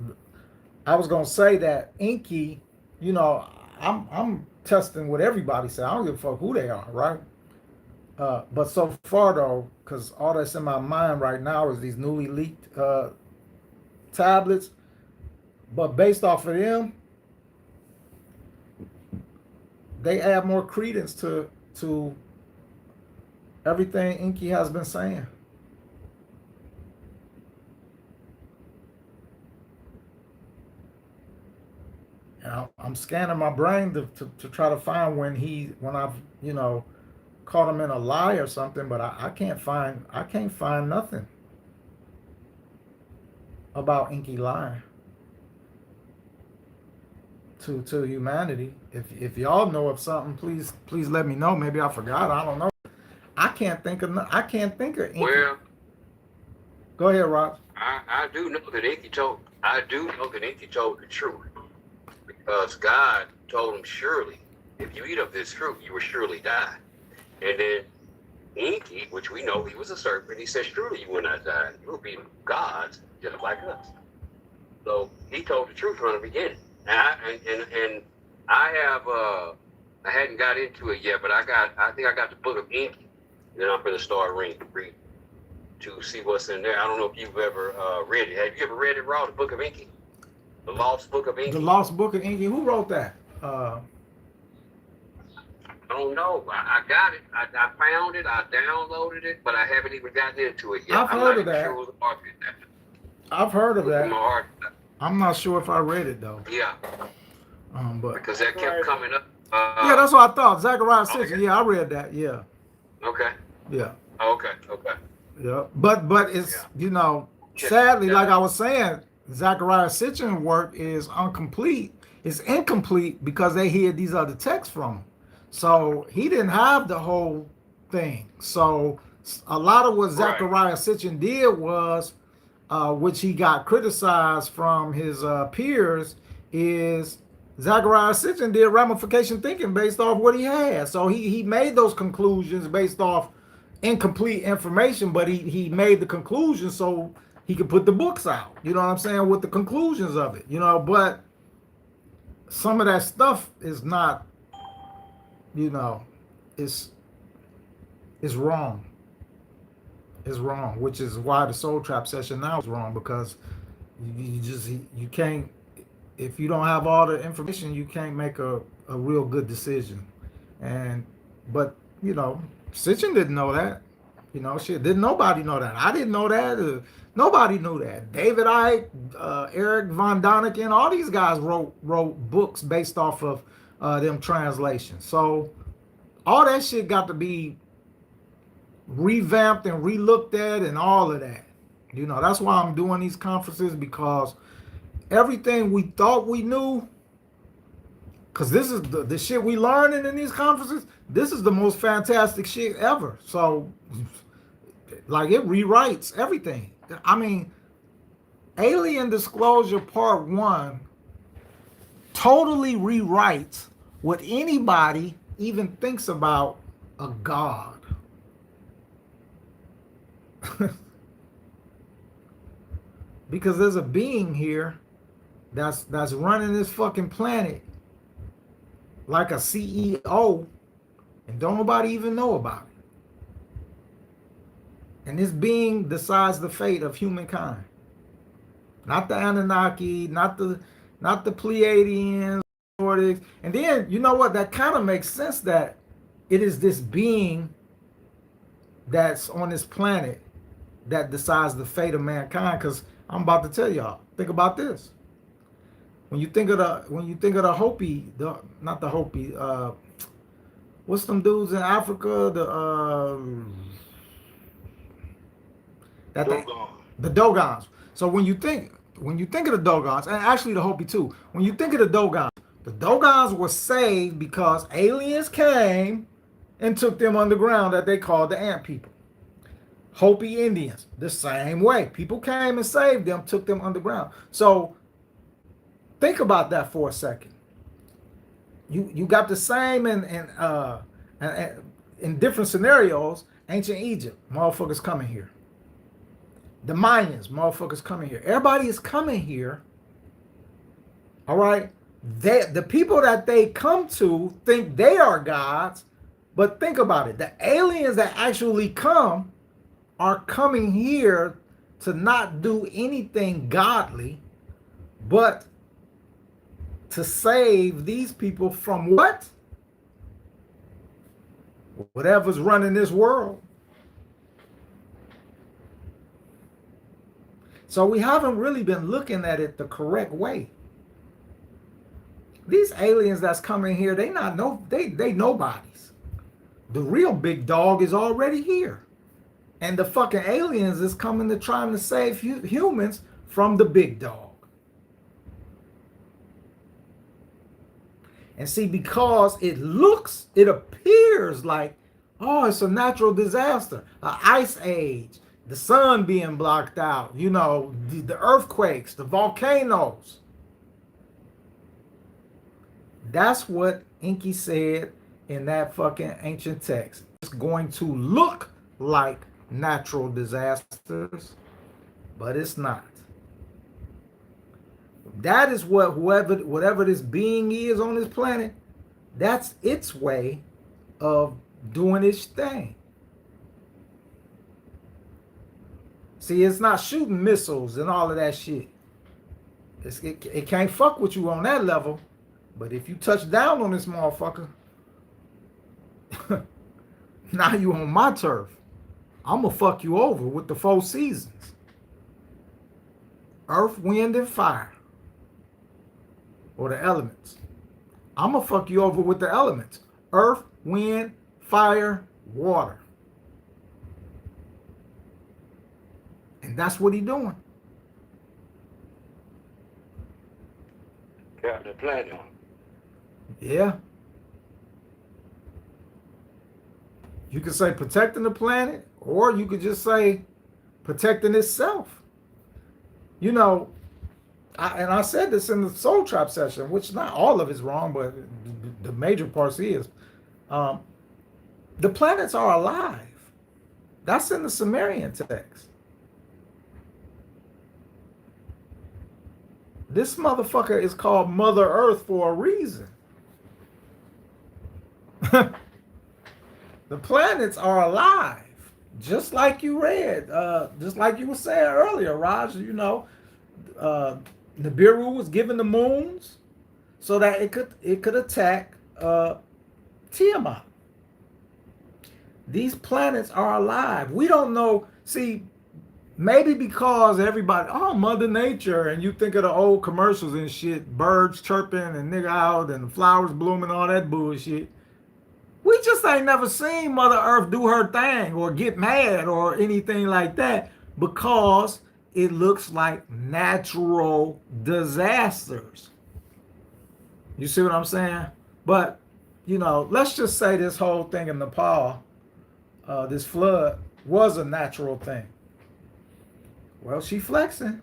I was gonna say that Inky, you know, I'm testing what everybody said. I don't give a fuck who they are, right? But so far though, because all that's in my mind right now is these newly leaked tablets. But based off of them, they add more credence to everything Inky has been saying. And I'm scanning my brain to try to find when I've, you know, caught him in a lie or something, but I can't find nothing about Inky lying to humanity. If y'all know of something, please let me know. Maybe I forgot. I don't know. I can't think of Inky. Well, Go ahead, Rob. I do know that Inky told the truth because God told him, surely, if you eat of this fruit, you will surely die. And then Inky, which we know he was a serpent, he said, surely you will not die. You will be gods just like us. So he told the truth from the beginning. And I hadn't got into it yet, but I think I got the book of Inky. Then I'm going to start reading to see what's in there. I don't know if you've ever read it. Have you ever read it, Rraw, the book of Inky? The Lost Book of Inky? The Lost Book of Inky. Who wrote that? I don't know. I got it. I found it. I downloaded it, but I haven't even gotten into it yet. I've heard of that. I've heard of that. I'm not sure if I read it though. Yeah. But because that kept coming up. Yeah, that's what I thought. Zechariah 6. Okay. Yeah, I read that. Yeah. Okay. Yeah. Okay. Yeah, but it's you know, sadly, like I was saying, Zechariah Sitchin work is incomplete. It's incomplete because they hid these other texts from him. So he didn't have the whole thing. So a lot of what Zechariah Sitchin did was, which he got criticized from his peers, is Zechariah Sitchin did ramification thinking based off what he had. So he made those conclusions based off incomplete information, but he made the conclusion so he could put the books out. You know what I'm saying? With the conclusions of it, you know, but some of that stuff is not, you know, it's wrong. It's wrong, which is why the Soul Trap session now is wrong, because you can't, if you don't have all the information, you can't make a real good decision. And but you know, Sitchin didn't know that. You know, shit, didn't nobody know that? I didn't know that. Nobody knew that. David Icke, Eric Von Daniken, all these guys wrote books based off of them translations. So all that shit got to be revamped and relooked at and all of that. You know, that's why I'm doing these conferences, because everything we thought we knew, because this is the shit we learning in these conferences, this is the most fantastic shit ever. So, like, it rewrites everything. I mean, Alien Disclosure Part 1 totally rewrites what anybody even thinks about a god. Because there's a being here that's running this fucking planet like a CEO, and don't nobody even know about it. And this being decides the fate of humankind. Not the Anunnaki, not the Pleiadians, Nordics. And then, you know what? That kind of makes sense that it is this being that's on this planet that decides the fate of mankind. Because I'm about to tell y'all, think about this. When you think of the Hopi, not the Hopi, what's them dudes in Africa? The Dogons. So when you think of the Dogons, and actually the Hopi too, when you think of the Dogons were saved because aliens came and took them underground, that they called the Ant People. Hopi Indians, the same way. People came and saved them, took them underground. So think about that for a second. You got the same in different scenarios. Ancient Egypt, motherfuckers coming here. The Mayans, motherfuckers coming here. Everybody is coming here. All right. The people that they come to think they are gods, but think about it. The aliens that actually come are coming here to not do anything godly, but to save these people from what? Whatever's running this world. So we haven't really been looking at it the correct way. These aliens that's coming here, they nobodies. The real big dog is already here. And the fucking aliens is coming to trying to save humans from the big dog. And see, because it appears like, oh, it's a natural disaster, an ice age, the sun being blocked out, you know, the earthquakes, the volcanoes. That's what Enki said in that fucking ancient text. It's going to look like natural disasters, but it's not. That is what whatever this being is on this planet, that's its way of doing its thing. See, it's not shooting missiles and all of that shit. It can't fuck with you on that level. But if you touch down on this motherfucker, now you on my turf. I'm going to fuck you over with the 4 seasons. Earth, wind, and fire. Or the elements. I'm going to fuck you over with the elements. Earth, wind, fire, water. And that's what he's doing. Got the planet. Yeah. You could say protecting the planet, or you could just say protecting itself. You know, I said this in the Soul Trap session, which not all of it's wrong, but the major parts is. The planets are alive. That's in the Sumerian text. This motherfucker is called Mother Earth for a reason. The planets are alive, just like you read, just like you were saying earlier, Raj. You know, Nibiru was given the moons so that it could attack Tiamat. These planets are alive. We don't know. See, maybe because everybody, oh, Mother Nature, and you think of the old commercials and shit, birds chirping and nigga out and flowers blooming, all that bullshit. We just ain't never seen Mother Earth do her thing or get mad or anything like that because it looks like natural disasters. You see what I'm saying? But, you know, let's just say this whole thing in Nepal, this flood, was a natural thing. Well, she flexing.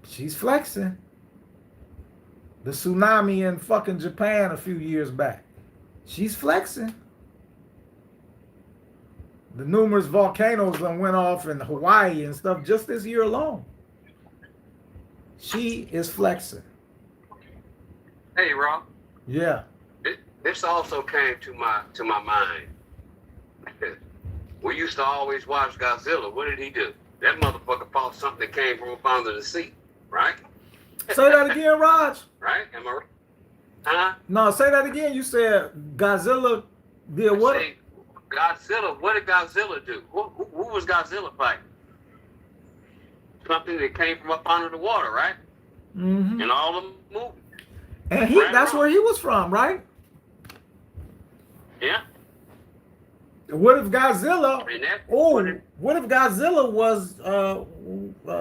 She's flexing. The tsunami in fucking Japan a few years back. She's flexing. The numerous volcanoes that went off in Hawaii and stuff just this year alone. She is flexing. Hey, Rob. Yeah. This also came to my mind. We used to always watch Godzilla. What did he do? That motherfucker fought something that came from up under the sea, right? Say that again, Raj. Right? Am I right? Huh? No, say that again. You said Godzilla did what? Say, Godzilla. What did Godzilla do? Who was Godzilla fighting? Something that came from up under the water, right? Mm-hmm. In all the movies. And Right, that's Rob? where he was from, right? Yeah. What if Godzilla? And that, What if Godzilla was?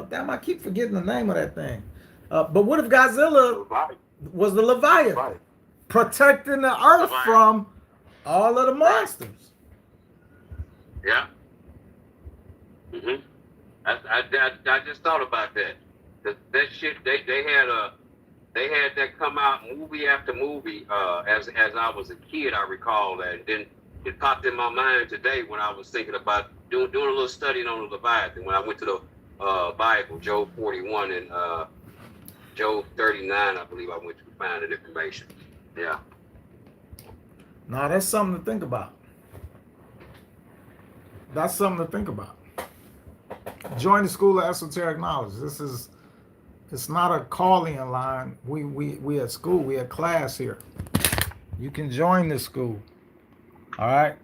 Damn, I keep forgetting the name of that thing. But what if Godzilla was the Leviathan, protecting the earth from all of the monsters? Yeah. Mhm. I just thought about that. That shit they had that come out movie after movie. As I was a kid, I recall that. And then it popped in my mind today when I was thinking about doing a little studying on the Leviathan. When I went to the Bible, Job 41 and Job 39, I believe I went to find that information. Yeah. Now that's something to think about. That's something to think about. Join the School of Esoteric Knowledge. It's not a call-in line. We at school, we at class here. You can join this school. All right.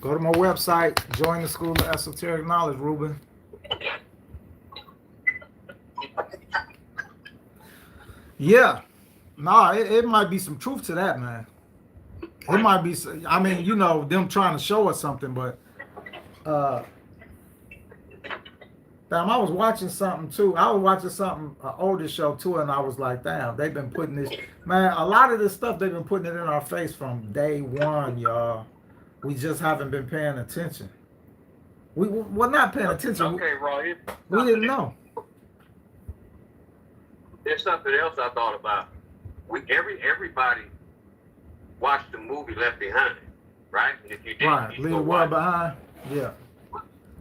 Go to my website, join the School of Esoteric Knowledge, Ruben. Yeah. Nah, it might be some truth to that, man. It might be, I mean, you know, them trying to show us something, but damn, I was watching something too. I was watching something, an older show too, and I was like, damn, they've been putting this, man, a lot of this stuff, they've been putting it in our face from day one, y'all. We just haven't been paying attention. We're not paying attention. Okay, Raw. We didn't know. There's something else I thought about. Everybody watched the movie Left Behind, right? And if you didn't, Right, you leave go the watch world behind. Yeah.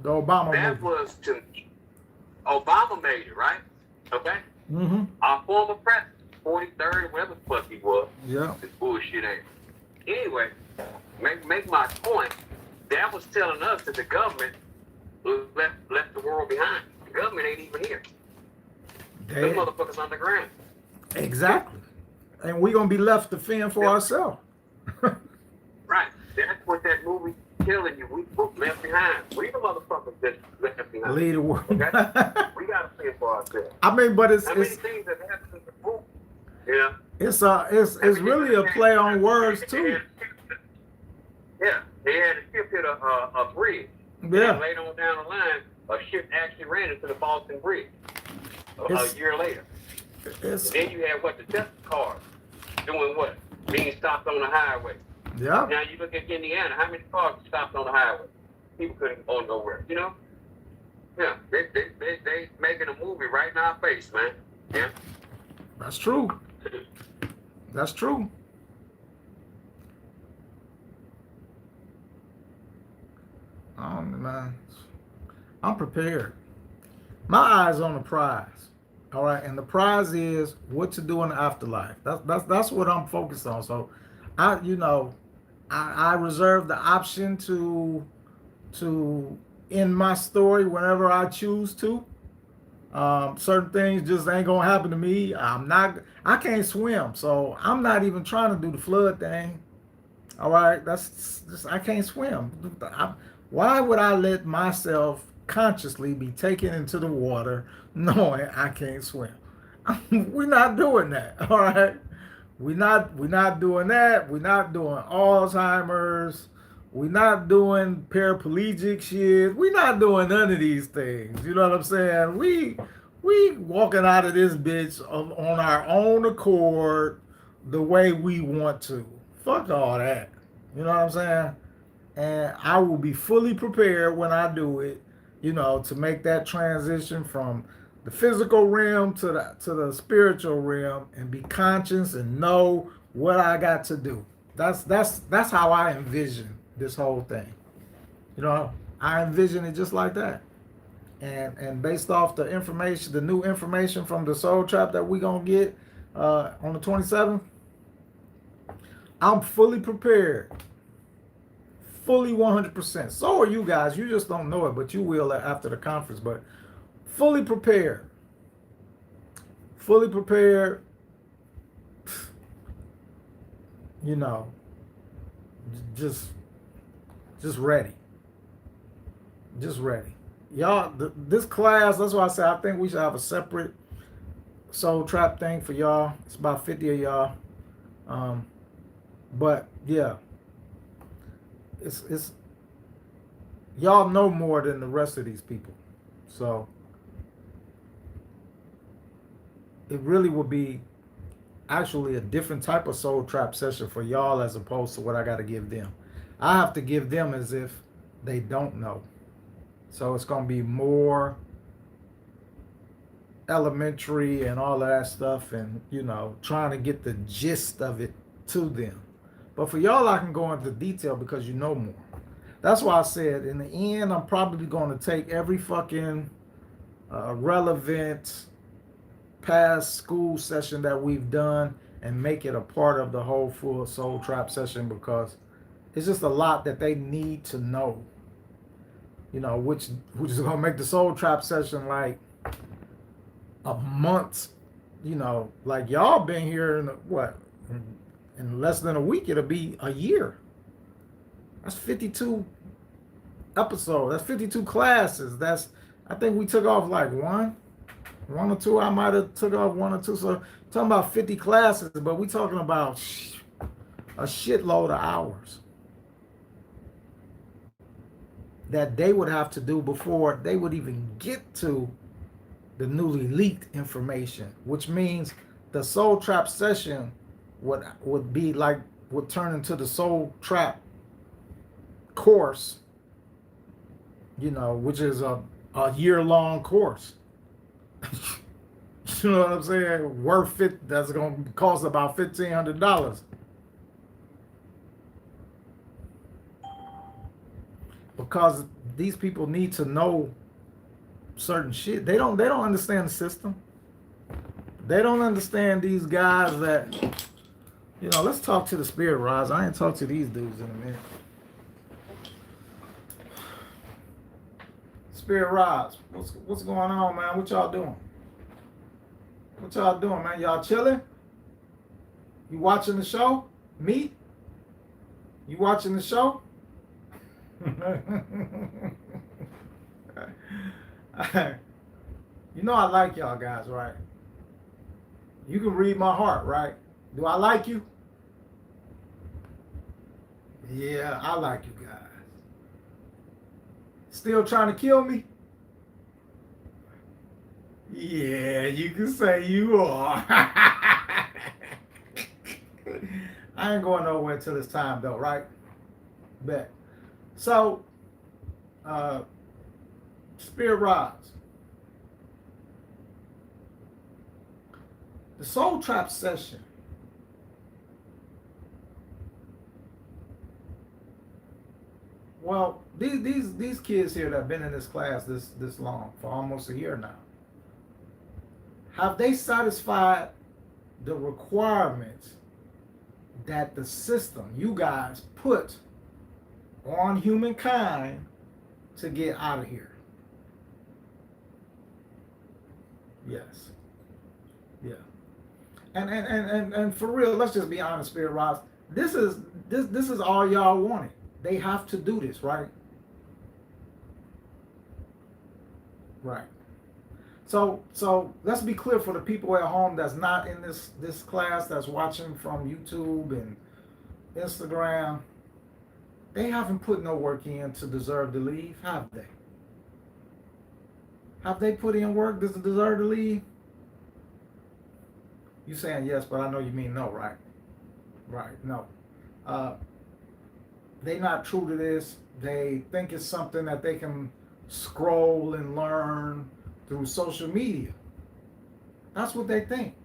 The Obama that movie. was to me. Obama made it, right? Okay? Mm-hmm. Our former president, 43rd, whatever the fuck he was. Yeah. This bullshit ass. Anyway, make my point. That was telling us that the government left the world behind. The government ain't even here. Them motherfuckers underground. Exactly. And we're going to be left to fend for ourselves. Right. That's what that movie telling you. We left behind. We the motherfuckers that left behind. Lead the world. Okay? We got to fend for ourselves. I mean, but How many things have happened in the movie? Yeah. It's really a play on words too. Yeah. They had a ship hit a bridge. Yeah. And later on down the line, a ship actually ran into the Boston Bridge a year later. And then you had the Tesla cars doing what? Being stopped on the highway. Yeah. Now you look at Indiana, how many cars stopped on the highway? People couldn't go nowhere, you know? Yeah, they making a movie right in our face, man. Yeah. That's true. That's true. Man, I'm prepared. My eyes on the prize. All right, and the prize is what to do in the afterlife. That's what I'm focused on. So, I reserve the option to in my story whenever I choose to. Certain things just ain't gonna happen to me. I can't swim, so I'm not even trying to do the flood thing. All right, that's just I can't swim. Why would I let myself consciously be taken into the water knowing I can't swim? We're not doing that. All right, we're not doing that. We're not doing Alzheimer's. We're not doing paraplegic shit. We're not doing none of these things. You know what I'm saying? We walking out of this bitch on our own accord, the way we want to. Fuck all that. You know what I'm saying? And I will be fully prepared when I do it, to make that transition from the physical realm to the spiritual realm and be conscious and know what I got to do. That's how I envision this whole thing. I envision it just like that. And based off the information, the new information from the Soul Trap that we gonna get on the 27th, I'm fully prepared, fully 100%. So are you guys. You just don't know it, but you will after the conference. But fully prepared, fully prepared. Just ready, just ready. Y'all, this class, that's why I say I think we should have a separate Soul Trap thing for y'all. It's about 50 of y'all. But yeah, it's y'all know more than the rest of these people. So it really would be actually a different type of Soul Trap session for y'all as opposed to what I got to give them. I have to give them as if they don't know. So it's going to be more elementary and all of that stuff and, trying to get the gist of it to them. But for y'all, I can go into detail because you know more. That's why I said in the end, I'm probably going to take every fucking relevant past school session that we've done and make it a part of the whole full Soul Trap session because it's just a lot that they need to know. Which is gonna make the Soul Trap session like a month. Like y'all been here in less than a week. It'll be a year. That's 52 episodes. That's 52 classes. I think we took off like one or two. I might have took off one or two. So talking about 50 classes, but we talking about a shitload of hours that they would have to do before they would even get to the newly leaked information, which means the Soul Trap session would be like, would turn into the Soul Trap course, which is a year-long course. You know what I'm saying? Worth it. That's going to cost about $1,500. Because these people need to know certain shit. They don't understand the system. They don't understand these guys that, let's talk to the spirit rise. I ain't talked to these dudes in a minute. Spirit rise. What's going on, man? What y'all doing? What y'all doing, man? Y'all chilling? You watching the show? Me? You watching the show? I like y'all guys, right? You can read my heart, right? Do I like you? Yeah, I like you guys. Still trying to kill me? Yeah, you can say you are. I ain't going nowhere till it's time though, right? Bet. So, Spirit Rise. The Soul Trap session. Well, these kids here that have been in this class this long, for almost a year now, have they satisfied the requirements that the system, you guys, put on humankind to get out of here. Yes. Yeah. And for real, let's just be honest, Spirit Rise. This is all y'all wanted. They have to do this, right? Right. So let's be clear for the people at home that's not in this class, that's watching from YouTube and Instagram. They haven't put no work in to deserve to leave, have they? Have they put in work to deserve to leave? You saying yes, but I know you mean no, right? Right, no. They not true to this. They think it's something that they can scroll and learn through social media. That's what they think.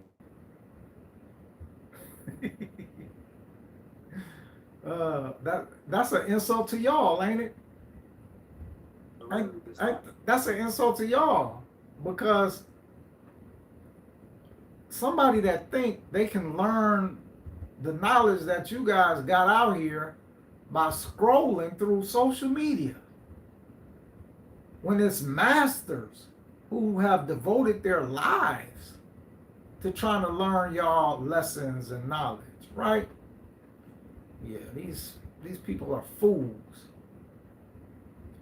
That's an insult to y'all, ain't it? That's an insult to y'all, because somebody that think they can learn the knowledge that you guys got out here by scrolling through social media, when it's masters who have devoted their lives to trying to learn y'all lessons and knowledge, right? Yeah, these people are fools.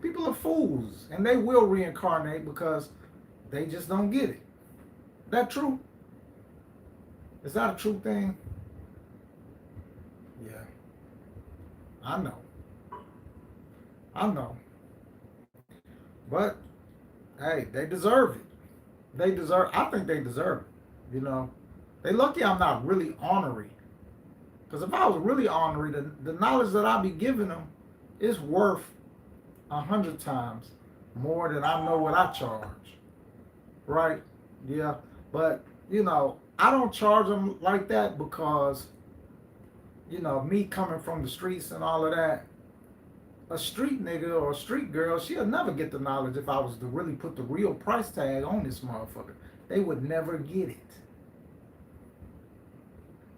People are fools, and they will reincarnate because they just don't get it. That true? Is that a true thing? Yeah. I know. But hey, they deserve it. I think they deserve it. You know, they lucky I'm not really ornery. Because if I was really ornery, the knowledge that I'll be giving them is worth 100 times more than I know what I charge. Right? Yeah. But, you know, I don't charge them like that because, you know, me coming from the streets and all of that, a street nigga or a street girl, she'll never get the knowledge if I was to really put the real price tag on this motherfucker. They would never get it.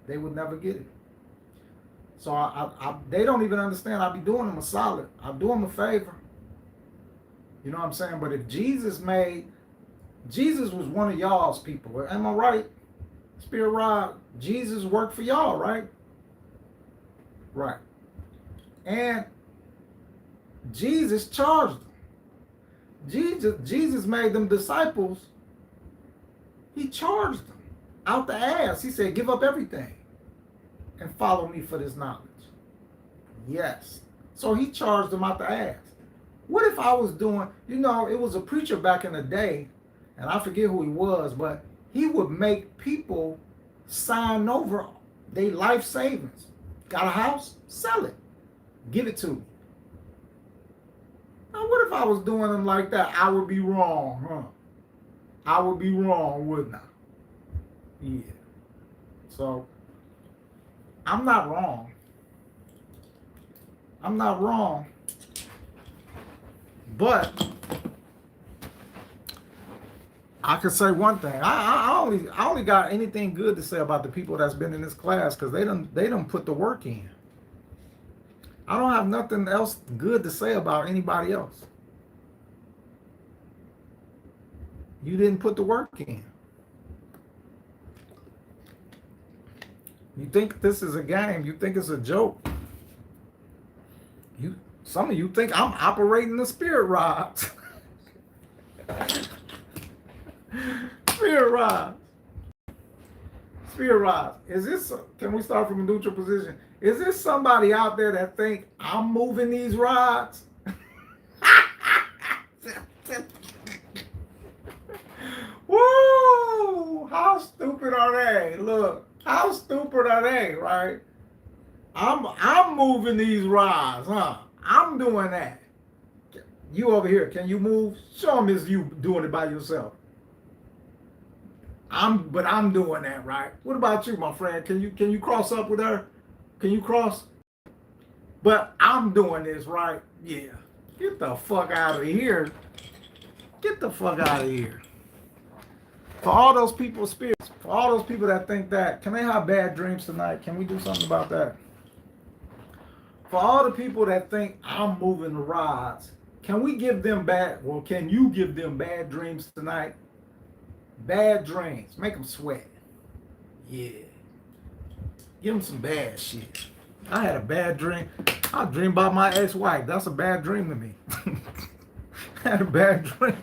They would never get it. So they don't even understand. I be doing them a solid. I do them a favor. You know what I'm saying? But if Jesus was one of y'all's people, am I right? Spirit Rod, Jesus worked for y'all, right? Right. And Jesus charged them. Jesus made them disciples. He charged them out the ass. He said, give up everything and follow me for this knowledge. Yes. So he charged them out the ass. What if I was doing, you know, it was a preacher back in the day, and I forget who he was, but he would make people sign over their life savings. Got a house? Sell it. Give it to me. Now, what if I was doing them like that? I would be wrong, huh? I would be wrong, wouldn't I? Yeah. So, I'm not wrong. I'm not wrong. But I could say one thing. I only got anything good to say about the people that's been in this class, because they done put the work in. I don't have nothing else good to say about anybody else. You didn't put the work in. You think this is a game. You think it's a joke. Some of you think I'm operating the spirit rods. Spirit rods. Spirit rods. Is this, can we start from a neutral position? Is there somebody out there that think I'm moving these rods? Woo! How stupid are they? Look, how stupid are they, right? I'm moving these rods, huh? I'm doing that. You over here, can you move? Show them it's you doing it by yourself. But I'm doing that, right? What about you, my friend? Can you cross up with her? Can you cross? But I'm doing this, right? Yeah. Get the fuck out of here. Get the fuck out of here. For all those people, spirits, for all those people that think that, can they have bad dreams tonight? Can we do something about that? For all the people that think I'm moving the rods, Can we give them bad? Well, can you give them bad dreams tonight? Bad dreams, make them sweat. Yeah, give them some bad shit. I had a bad dream. I dreamed about my ex-wife. That's a bad dream to me. I had a bad dream,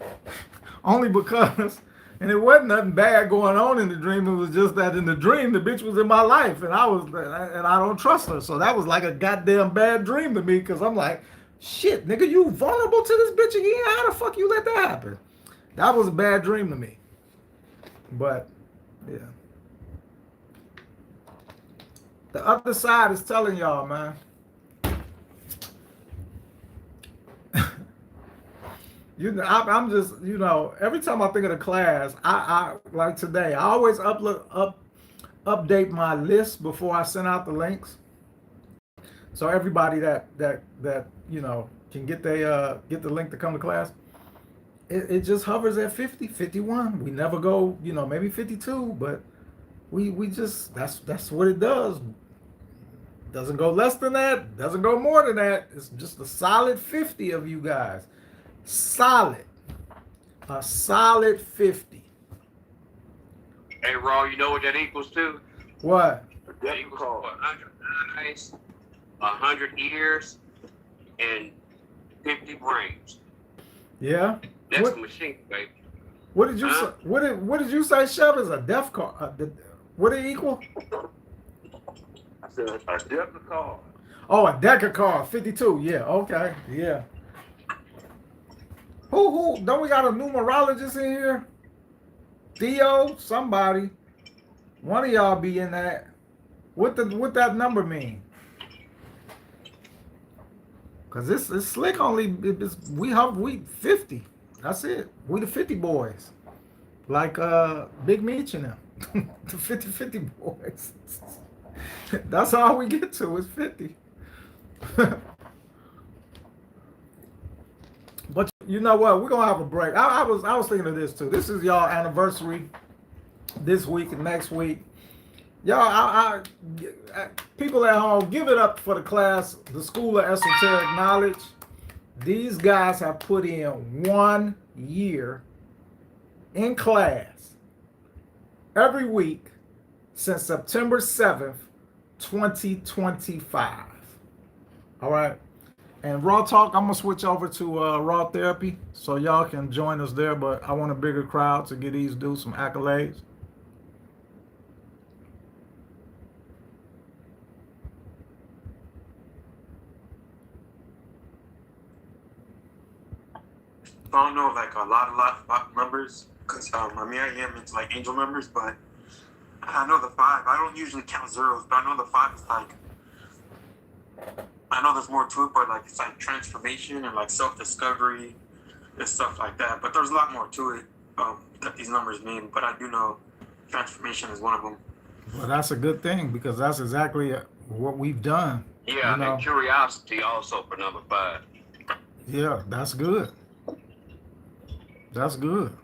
only because, and it wasn't nothing bad going on in the dream. It was just that in the dream, the bitch was in my life, and I don't trust her. So that was like a goddamn bad dream to me, because I'm like, shit, nigga, you vulnerable to this bitch again? How the fuck you let that happen? That was a bad dream to me. But yeah, the other side is telling y'all, man. You know, I'm just, you know, every time I think of the class, I like today, I always update my list before I send out the links, so everybody that you know can get the link to come to class. It just hovers at 50, 51. We never go, you know, maybe 52, but we just, that's what it does. Doesn't go less than that, doesn't go more than that. It's just a solid 50 of you guys. Solid. A solid 50. Hey, Raw, you know what that equals to? What? That equals to 100 eyes, 100 ears, and 50 brains. Yeah. That's the machine, baby. What did you say? What did you say, Chef? Is a death card? What did it equal? I said a deck card. Oh, a deck of cards. 52. Yeah. Okay. Yeah. Who? Don't we got a numerologist in here? Theo, somebody. One of y'all be in that. What that number mean? Cause it's slick. Only we 50. That's it. We the 50 boys. Like Big Meech and them. The 50 boys. That's all we get to is 50. But you know what? We're gonna have a break. I was thinking of this too. This is y'all anniversary this week and next week. Y'all, people at home, give it up for the class, the School of Esoteric Knowledge. These guys have put in 1 year in class every week since September 7th, 2025. All right. And Raw Talk, I'm going to switch over to Raw Therapy so y'all can join us there, but I want a bigger crowd to get these dudes some accolades. I don't know like a lot of numbers because I mean I am into like angel numbers, but I know the 5. I don't usually count zeros, but I know the 5 is like, I know there's more to it, but like it's like transformation and like self-discovery and stuff like that. But there's a lot more to it that these numbers mean. But I do know transformation is one of them. Well, that's a good thing because that's exactly what we've done. Yeah, you know? and curiosity also for number 5. Yeah, that's good. That's good.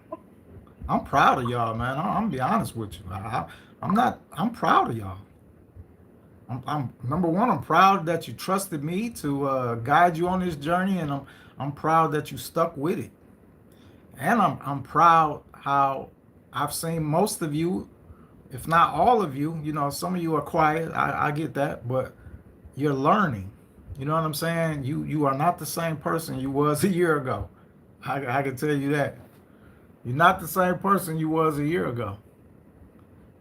I'm proud of y'all, man. I'm gonna be honest with you. I'm proud of y'all. I'm number one, I'm proud that you trusted me to guide you on this journey, and I'm proud that you stuck with it. And I'm proud how I've seen most of you, if not all of you, you know, some of you are quiet. I get that, but you're learning. You know what I'm saying? You are not the same person you was a year ago. I can tell you that. You're not the same person you was a year ago.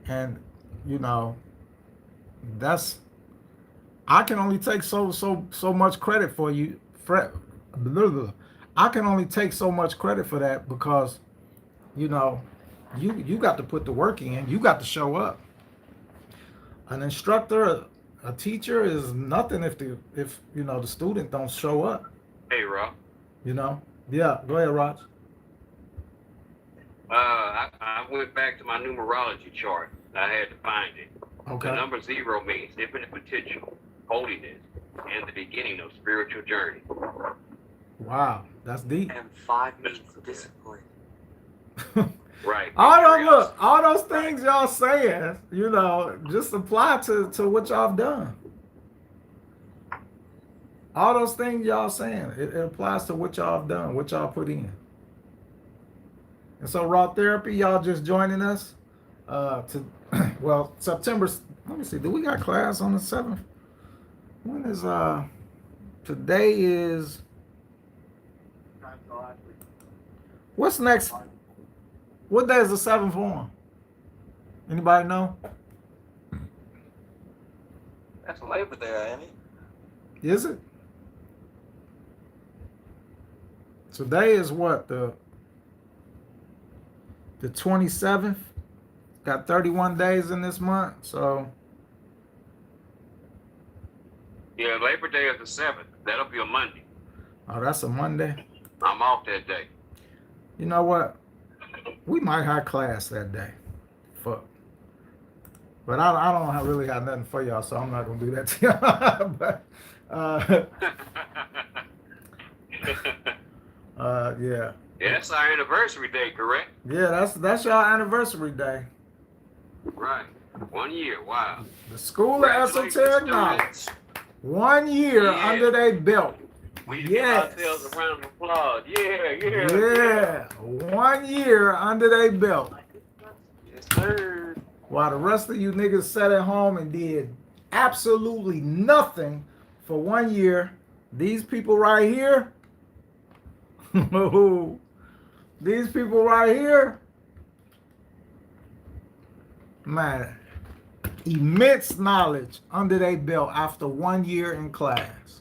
And, you know, I can only take so much credit for you. I can only take so much credit for that because, you know, you got to put the work in. You got to show up. An instructor, a teacher is nothing if you know the student don't show up. Hey, Raw. You know? Yeah, go ahead, Raj. I went back to my numerology chart. I had to find it. Okay. The number 0 means infinite potential, holiness, and the beginning of spiritual journey. Wow, that's deep. And 5 means discipline. Right. All those things y'all saying, you know, just apply to what y'all have done. All those things y'all saying, it applies to what y'all have done, what y'all put in. And so Raw Therapy, y'all just joining us. Well, September, let me see, do we got class on the 7th? When is today is, what's next? What day is the 7th on? Anybody know? That's Labor Day, ain't it? Is it? Today is what, the 27th? Got 31 days in this month, so Yeah, Labor Day is the 7th. That'll be a Monday. oh, that's a Monday. I'm off that day. You know what? We might have class that day. Fuck. But I don't really have nothing for y'all, so I'm not gonna do that to y'all. But yeah. Yeah, that's our anniversary day, correct? Yeah, that's y'all anniversary day. Right. 1 year. Wow. The School of Congratulations, Esoteric Knowledge. students. 1 year Yeah. under their belt. We need Yes. to give ourselves a round of applause. Yeah. Yeah. 1 year under their belt. Yes, sir. While the rest of you niggas sat at home and did absolutely nothing for 1 year, these people right here, these people right here, man, immense knowledge under their belt after 1 year in class.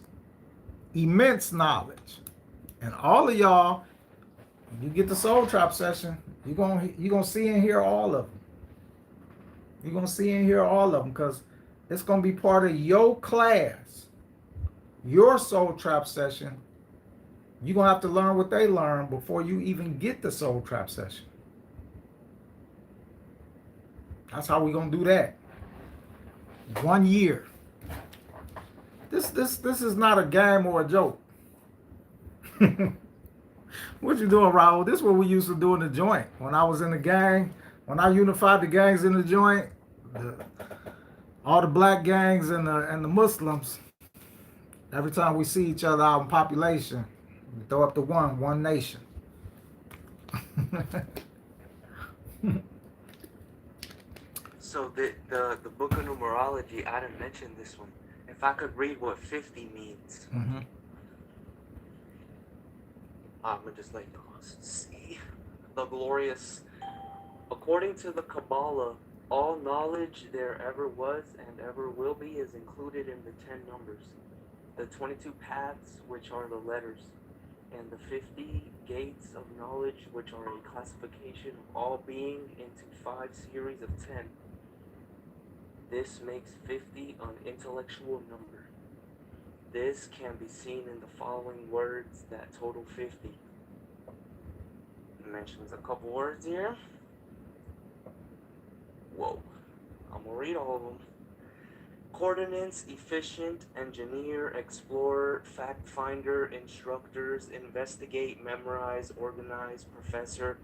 Immense knowledge. And all of y'all, you get the Soul Trap session, you're gonna see and hear all of them. You're going to see and hear all of them because it's going to be part of your class, your Soul Trap session. You're going to have to learn what they learn before you even get the Soul Trap session. That's how we're going to do that. 1 year. This is not a game or a joke. What you doing, Raul? This is what we used to do in the joint. When I was in the gang, when I unified the gangs in the joint, all the black gangs and the Muslims, every time we see each other out in population, we throw up the one nation. So the book of numerology, I didn't mention this one. If I could read what 50 means, Mm-hmm. I'm gonna just let you see. The glorious. According to the Kabbalah, all knowledge there ever was and ever will be is included in the 10 numbers, the 22 paths, which are the letters, and the 50 gates of knowledge, which are a classification of all being into 5 series of 10. This makes 50 an intellectual number. This can be seen in the following words that total 50. It mentions a couple words here. Whoa. I'm gonna read all of them. Coordinates, efficient, engineer, explorer, fact finder, instructors, investigate, memorize, organize, professor,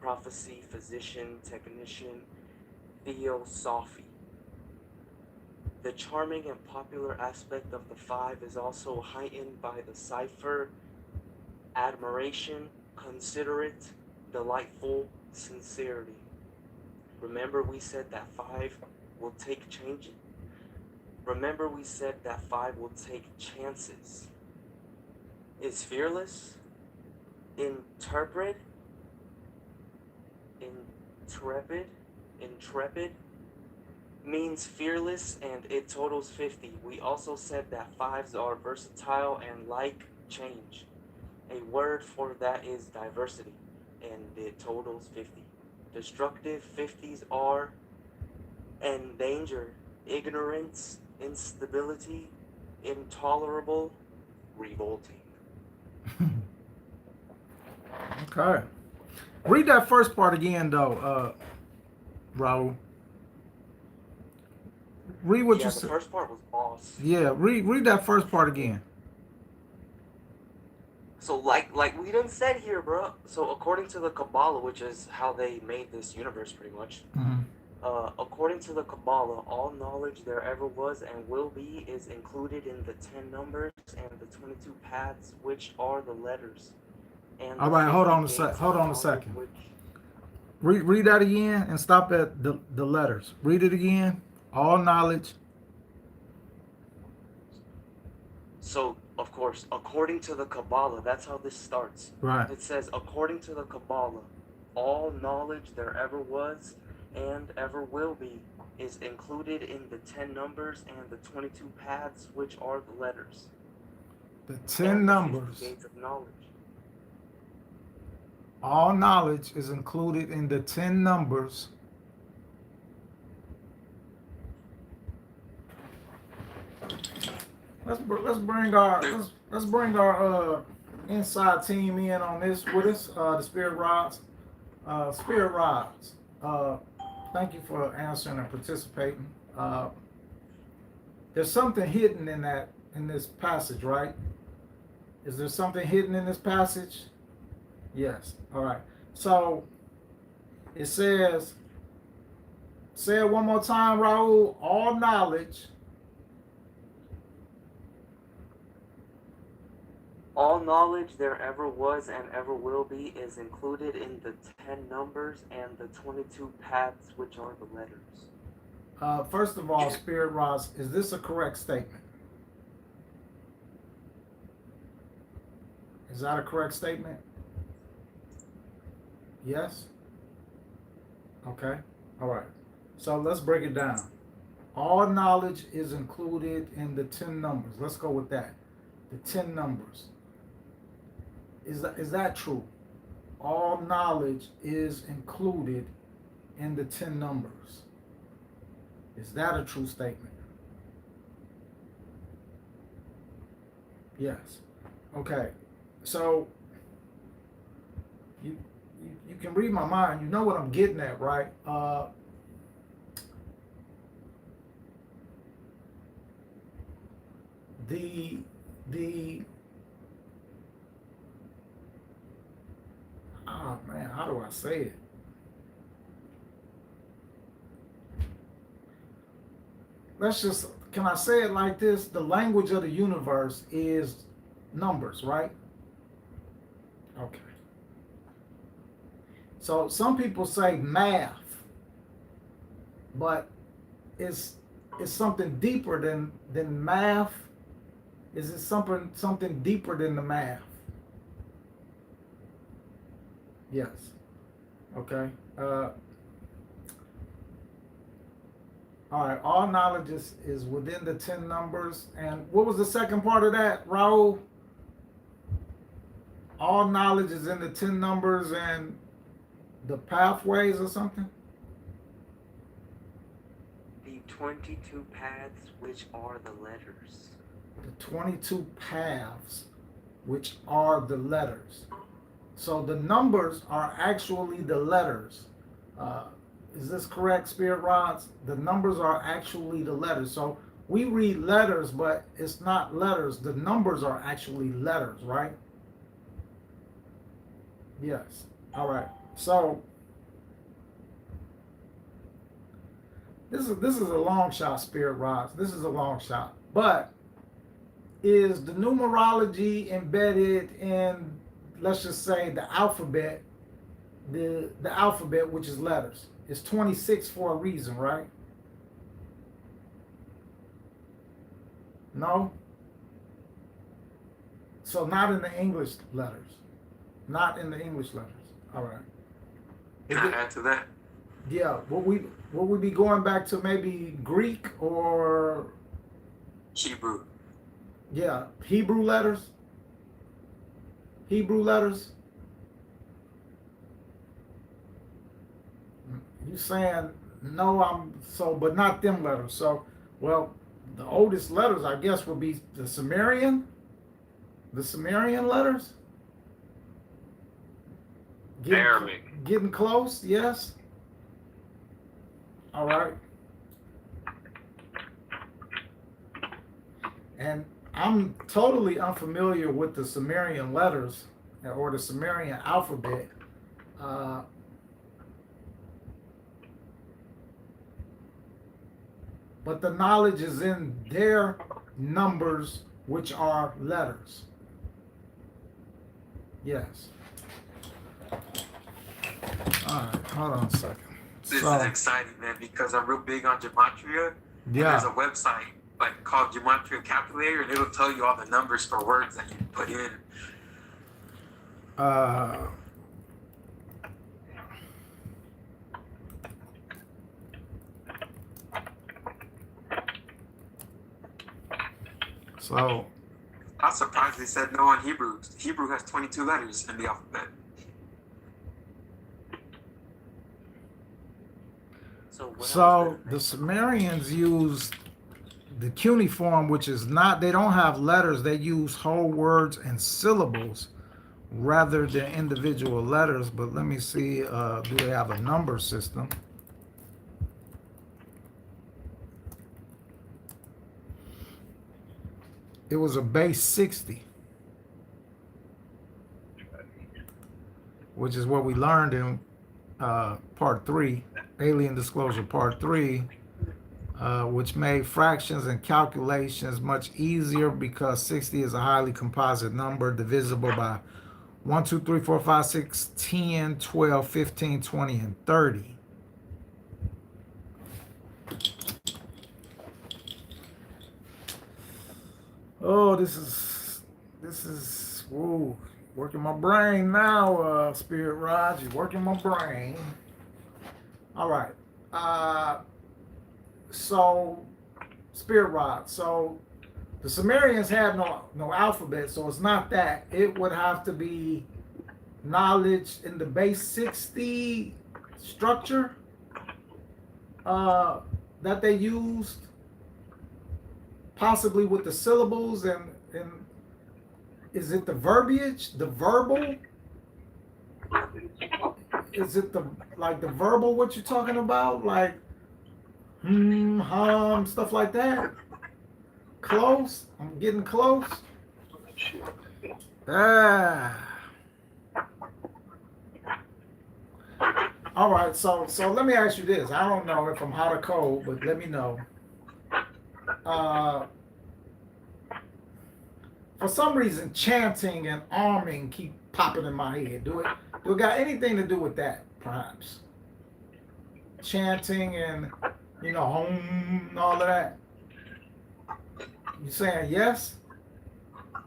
prophecy, physician, technician, theosophy. The charming and popular aspect of the 5 is also heightened by the cipher, admiration, considerate, delightful, sincerity. Remember we said that 5 will take changes. Remember we said that 5 will take chances. Is fearless, intrepid, means fearless, and it totals 50. We also said that 5s are versatile and like change. A word for that is diversity, and it totals 50. Destructive 50s are endanger, ignorance, instability, intolerable, revolting. Okay. Read that first part again, though, Raul. Read what Yeah, you the said. first part was boss. Yeah, read that first part again. So like we done said here, bro. So according to the Kabbalah, which is how they made this universe pretty much, Mm-hmm. According to the Kabbalah, all knowledge there ever was and will be is included in the 10 numbers and the 22 paths, which are the letters. And All the right, hold 50 on a gates sec. of Hold on a knowledge, second. which Read that again and stop at the letters. Read it again. All knowledge. So, of course, according to the Kabbalah, that's how this starts. Right. It says, according to the Kabbalah, all knowledge there ever was and ever will be is included in the 10 numbers and the 22 paths, which are the letters. The And 10 the 50 numbers. gates of knowledge. All knowledge is included in the 10 numbers. Let's bring our inside team in on this with us. The Spirit Rods. Spirit Rods. Thank you for answering and participating. There's something hidden in this passage, right? Is there something hidden in this passage? Yes. All right. So it says, say it one more time, Raul. All knowledge. All knowledge there ever was and ever will be is included in the 10 numbers and the 22 paths, which are the letters. First of all, Spirit Rods, is this a correct statement? Is that a correct statement? Yes? Okay. All right. So let's break it down. All knowledge is included in the 10 numbers. Let's go with that. The 10 numbers. Is that true? All knowledge is included in the 10 numbers. Is that a true statement? Yes. Okay. So you can read my mind. You know what I'm getting at, right? Oh man, how do I say it? Can I say it like this? The language of the universe is numbers, right? Okay. So some people say math, but it's something deeper than math. Is it something deeper than the math? Yes. Okay. All right. All knowledge is within the 10 numbers. And what was the second part of that, Raul? All knowledge is in the 10 numbers and the pathways or something? The 22 paths, which are the letters. The 22 paths, which are the letters. So the numbers are actually the letters. Is this correct, Spirit Rods? The numbers are actually the letters. So we read letters, but it's not letters. The numbers are actually letters, right? Yes. All right. So this is a long shot, Spirit Rods. This is a long shot. But is the numerology embedded in, let's just say, the alphabet, the alphabet, which is letters? It's 26 for a reason, right? No? So not in the English letters. Not in the English letters. All right. Can I add to that? Yeah. Will we be going back to maybe Greek or Hebrew. yeah, Hebrew letters? Hebrew letters? You saying no, but not them letters. So, well, the oldest letters, I guess, would be the Sumerian letters. Aramaic. Getting close, yes. All right. And I'm totally unfamiliar with the Sumerian letters or the Sumerian alphabet. but the knowledge is in their numbers, which are letters. Yes. All right, hold on a second. This is exciting, man, because I'm real big on gematria. And there's a website like called Gematria Calculator, and it'll tell you all the numbers for words that you put in. So I'm surprised they said no on Hebrew. Hebrew has 22 letters in the alphabet. So the Sumerians used the cuneiform, which is not, they don't have letters, they use whole words and syllables rather than individual letters. But let me see, do they have a number system? It was a base 60, which is what we learned in part 3, Alien Disclosure part 3, which made fractions and calculations much easier because 60 is a highly composite number divisible by 1, 2, 3, 4, 5, 6, 10, 12, 15, 20, and 30. Oh, this is whoa, working my brain now, Spirit Rod. You're working my brain. All right. So Spirit Rod. So the Sumerians had no alphabet, so it's not that. It would have to be knowledge in the base 60 structure that they used, possibly with the syllables and is it the verbiage, the verbal? Is it the verbal what you're talking about? Like hum, stuff like that? Close? I'm getting close. All right, so let me ask you this. I don't know if I'm hot or cold, but let me know. For some reason, chanting and arming keep popping in my head. Do it got anything to do with that, perhaps? Chanting and, home and all of that. You saying yes?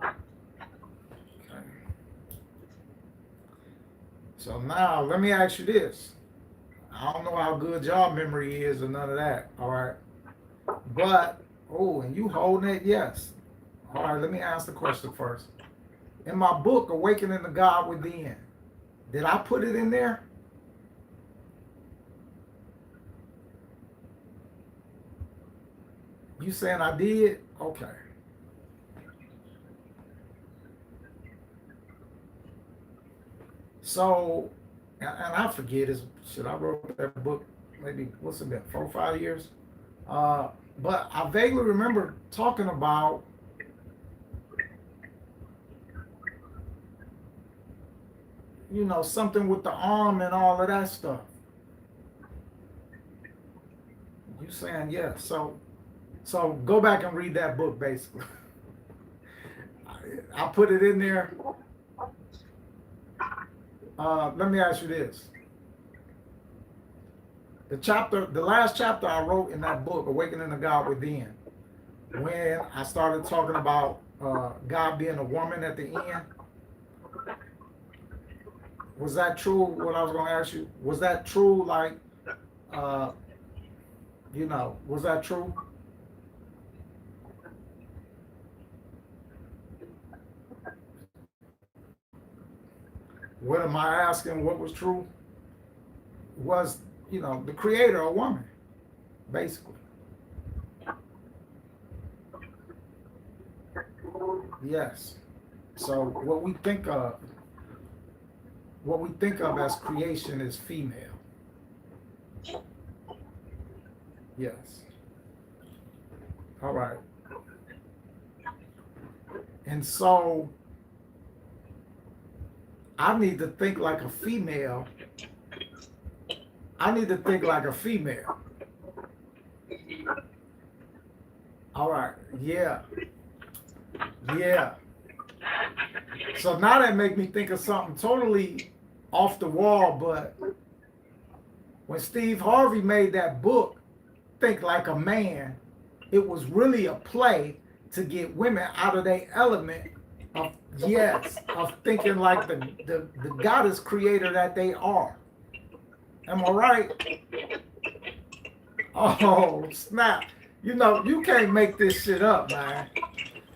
Okay. So now, let me ask you this. I don't know how good your memory is or none of that, all right? But, and you holding it, yes. All right, let me ask the question first. In my book, Awakening the God Within, did I put it in there? You saying I did? Okay. So, and I forget, I wrote that book maybe, what's it been, 4 or 5 years? But I vaguely remember talking about something with the arm and all of that stuff. You saying yes. So go back and read that book, basically. I put it in there. Let me ask you this. The last chapter I wrote in that book, Awakening the God Within, when I started talking about God being a woman at the end, was that true? What I was going to ask you, was that true? Like, was that true? What am I asking? What was true? Was, the creator a woman, basically? Yes. So what we think of as creation is female. Yes. All right. And so I need to think like a female. All right. Yeah. Yeah. So now that make me think of something totally off the wall, but when Steve Harvey made that book, Think Like a Man, it was really a play to get women out of their element of, yes, of thinking like the goddess creator that they are. Am I right? Oh, snap. You know, you can't make this shit up, man.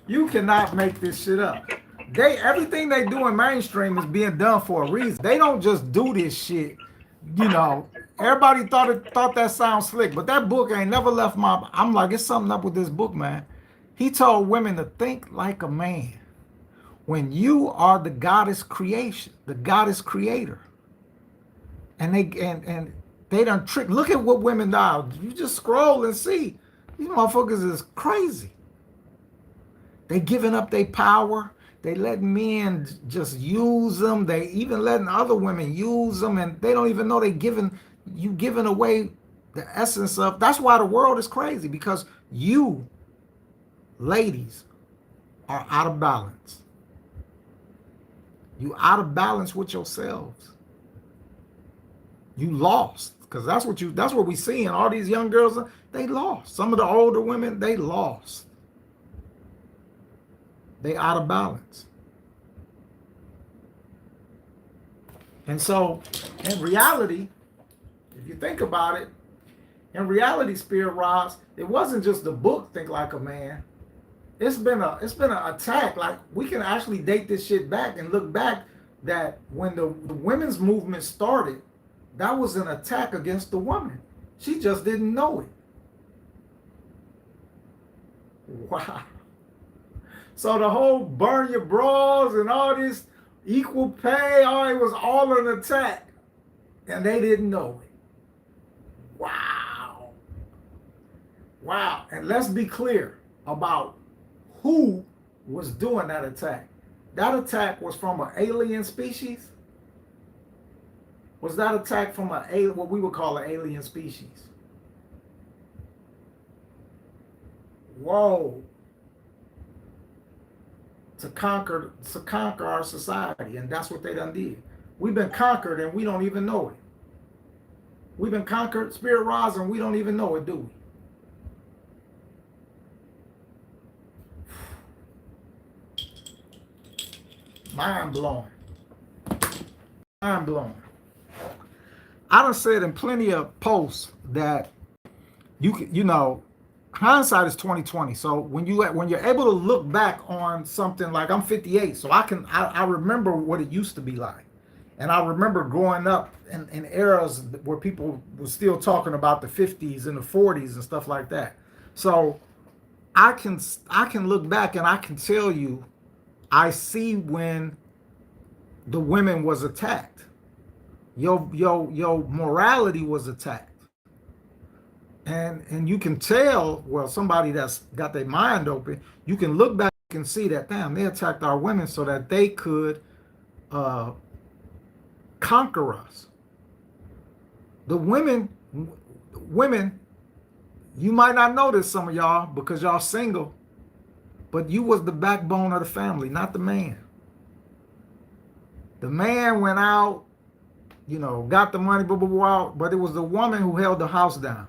You cannot make this shit up. Everything they do in mainstream is being done for a reason. They don't just do this shit, you know. Everybody thought that sounds slick, but that book ain't never left my. I'm like, it's something up with this book, man. He told women to think like a man. When you are the goddess creation, the goddess creator, and they done trick. Look at what women now. You just scroll and see these motherfuckers is crazy. They giving up their power. They letting men just use them. They even letting other women use them, and they don't even know they giving away the essence of. That's why the world is crazy, because you, ladies, are out of balance. You out of balance with yourselves. You lost, because that's what we see. And all these young girls, they lost. Some of the older women, they lost. They out of balance. And so, in reality, if you think about it, in reality, Spirit Rods, it wasn't just the book Think Like a Man. It's been an attack. Like, we can actually date this shit back and look back that when the women's movement started, that was an attack against the woman. She just didn't know it. Wow. So the whole burn your bras and all this equal pay, it was all an attack. And they didn't know it. Wow. Wow. And let's be clear about who was doing that attack. That attack was from an alien species? Was that attack from what we would call an alien species? Whoa. To conquer our society, and that's what they done did. We've been conquered and we don't even know it. We've been conquered, Spirit Rods, and we don't even know it, do we? Mind blowing. Mind blowing. I done said in plenty of posts that you know, hindsight is 2020. So when you're able to look back on something, like I'm 58, so I remember what it used to be like. And I remember growing up in eras where people were still talking about the 50s and the 40s and stuff like that. So I can look back and I can tell you, I see when the women was attacked. Your morality was attacked. And you can tell, well, somebody that's got their mind open, you can look back and see that, damn, they attacked our women so that they could conquer us. The women, you might not know this, some of y'all, because y'all single, but you was the backbone of the family, not the man. The man went out, got the money, blah, blah, blah, but it was the woman who held the house down.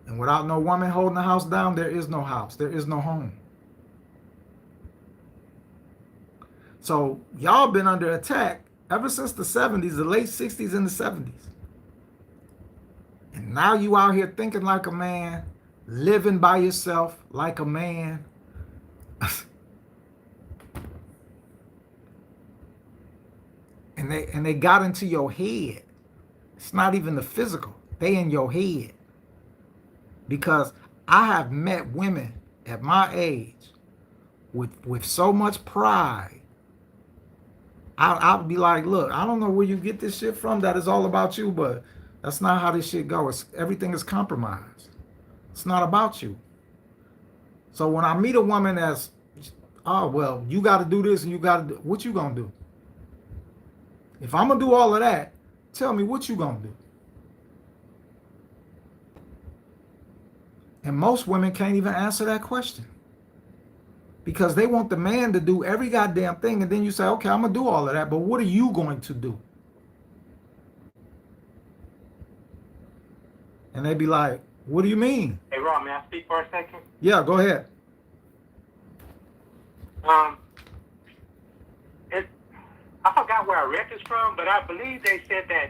And without no woman holding the house down, there is no house. There is no home. So y'all been under attack ever since the 70s, the late 60s and the 70s. And now you out here thinking like a man, living by yourself like a man. And they got into your head. It's not even the physical. They in your head. Because I have met women at my age with so much pride. I'll be like, look, I don't know where you get this shit from that is all about you, but that's not how this shit goes. Everything is compromised. It's not about you. So when I meet a woman that's, oh, well, you got to do this and you got to do, what you going to do? If I'm going to do all of that, tell me what you going to do. And most women can't even answer that question because they want the man to do every goddamn thing. And then you say, okay, I'm going to do all of that. But what are you going to do? And they be like, what do you mean? Hey, Rraw, may I speak for a second? Yeah, go ahead. I forgot where I read this from, but I believe they said that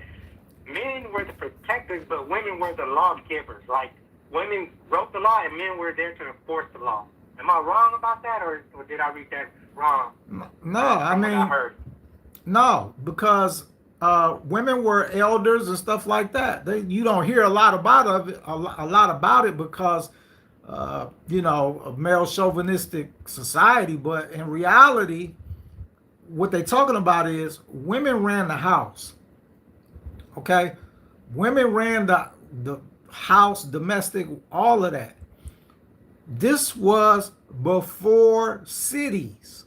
men were the protectors, but women were the lawgivers. Like, women wrote the law and men were there to enforce the law. Am I wrong about that, or did I read that wrong? No, I mean, no, because women were elders and stuff like that. You don't hear a lot about it because you know, a male chauvinistic society. But in reality, what they're talking about is women ran the house. Okay, women ran the house, domestic, all of that. This was before cities.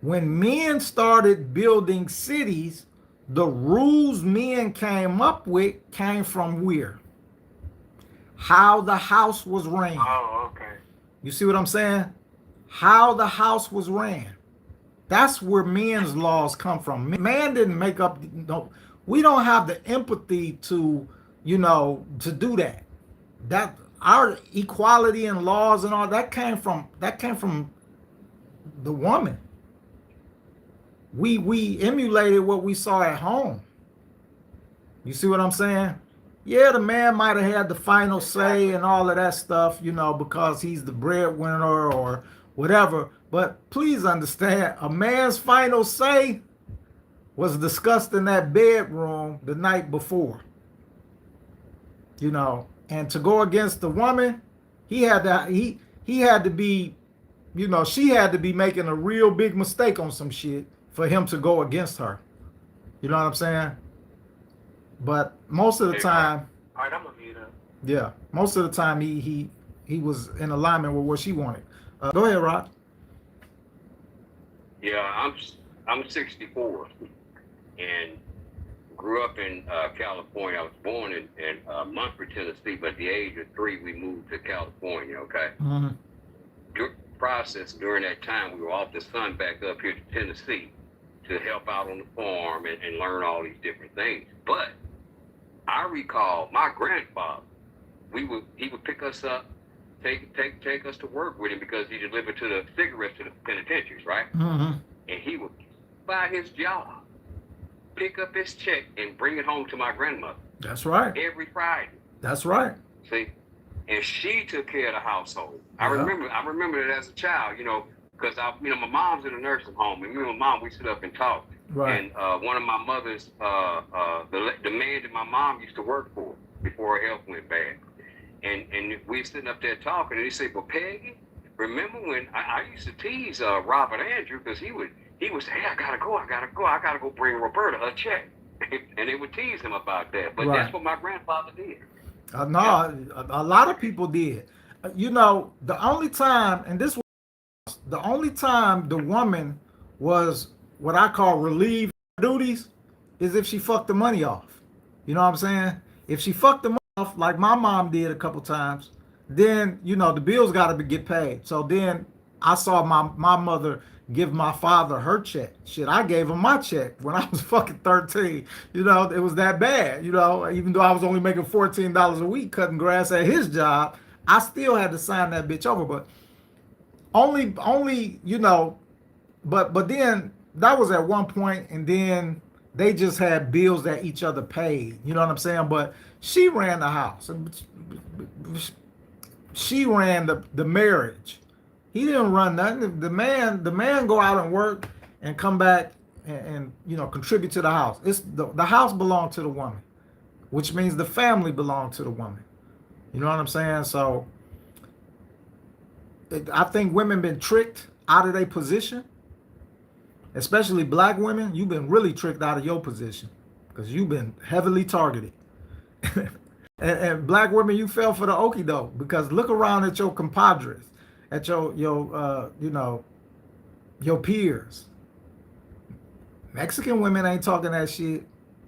When men started building cities, the rules men came up with came from where? How the house was ran. Oh, okay. You see what I'm saying? How the house was ran. That's where men's laws come from. Man didn't make up, no, we don't have the empathy to, you know, to do that. That our equality and laws and all that came from the woman. We emulated what we saw at home. You see what I'm saying? Yeah, the man might have had the final say and all of that stuff, you know, because he's the breadwinner or whatever. But please understand, a man's final say was discussed in that bedroom the night before. You know, and to go against the woman, he had to be, you know, she had to be making a real big mistake on some shit for him to go against her. You know what I'm saying? But most of the time, all right, I'm gonna mute up. Yeah, most of the time he was in alignment with what she wanted. Go ahead, Rod. Yeah, I'm 64 and grew up in California. I was born in Montford, Tennessee, but at the age of 3, we moved to California. Okay. Mm-hmm. During the process, during that time, we were off the sun back up here to Tennessee to help out on the farm and learn all these different things. But I recall my grandfather. He would pick us up, take us to work with him because he delivered to the cigarettes to the penitentiaries, right? Mm-hmm. And he would buy his job, pick up his check, and bring it home to my grandmother. That's right. Every Friday. That's right. See, and she took care of the household. Yeah. I remember it as a child, you know, because my mom's in a nursing home, and me and my mom, we sit up and talk. Right. And one of my mother's, the man that my mom used to work for before her health went bad, and we sitting up there talking, and he said, "Well, Peggy, remember when I used to tease Robert Andrew because he would say, hey, I gotta go bring Roberta her check," and they would tease him about that. But Right. That's what my grandfather did. No, a lot of people did. You know, the only time the woman was what I call relieved duties is if she fucked the money off. You know what I'm saying? If she fucked the money off, like my mom did a couple times, then, you know, the bills got to get paid. So then I saw my mother give my father her check. Shit, I gave him my check when I was fucking 13. You know, it was that bad. You know, even though I was only making $14 a week cutting grass at his job, I still had to sign that bitch over. But only, you know, but then that was at one point, and then they just had bills that each other paid. You know what I'm saying? But she ran the house. She ran the marriage. He didn't run nothing. The man go out and work and come back and you know, contribute to the house. It's the house belonged to the woman, which means the family belonged to the woman. You know what I'm saying? So I think women been tricked out of their position, especially black women. You've been really tricked out of your position because you've been heavily targeted. and black women, you fell for the okie doke because look around at your compadres, at your you know, your peers. Mexican women ain't talking that shit.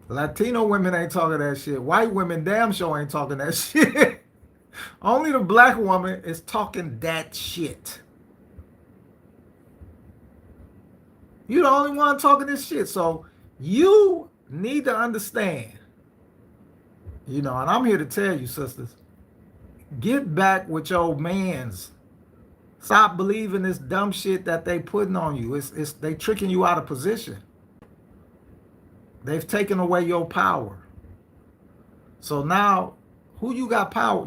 Latino women ain't talking that shit. White women damn sure ain't talking that shit. Only the black woman is talking that shit. You the only one talking this shit. So you need to understand, and I'm here to tell you, sisters, get back with your mans. Stop believing this dumb shit that they putting on you. It's they tricking you out of position. They've taken away your power. So now, who you got power?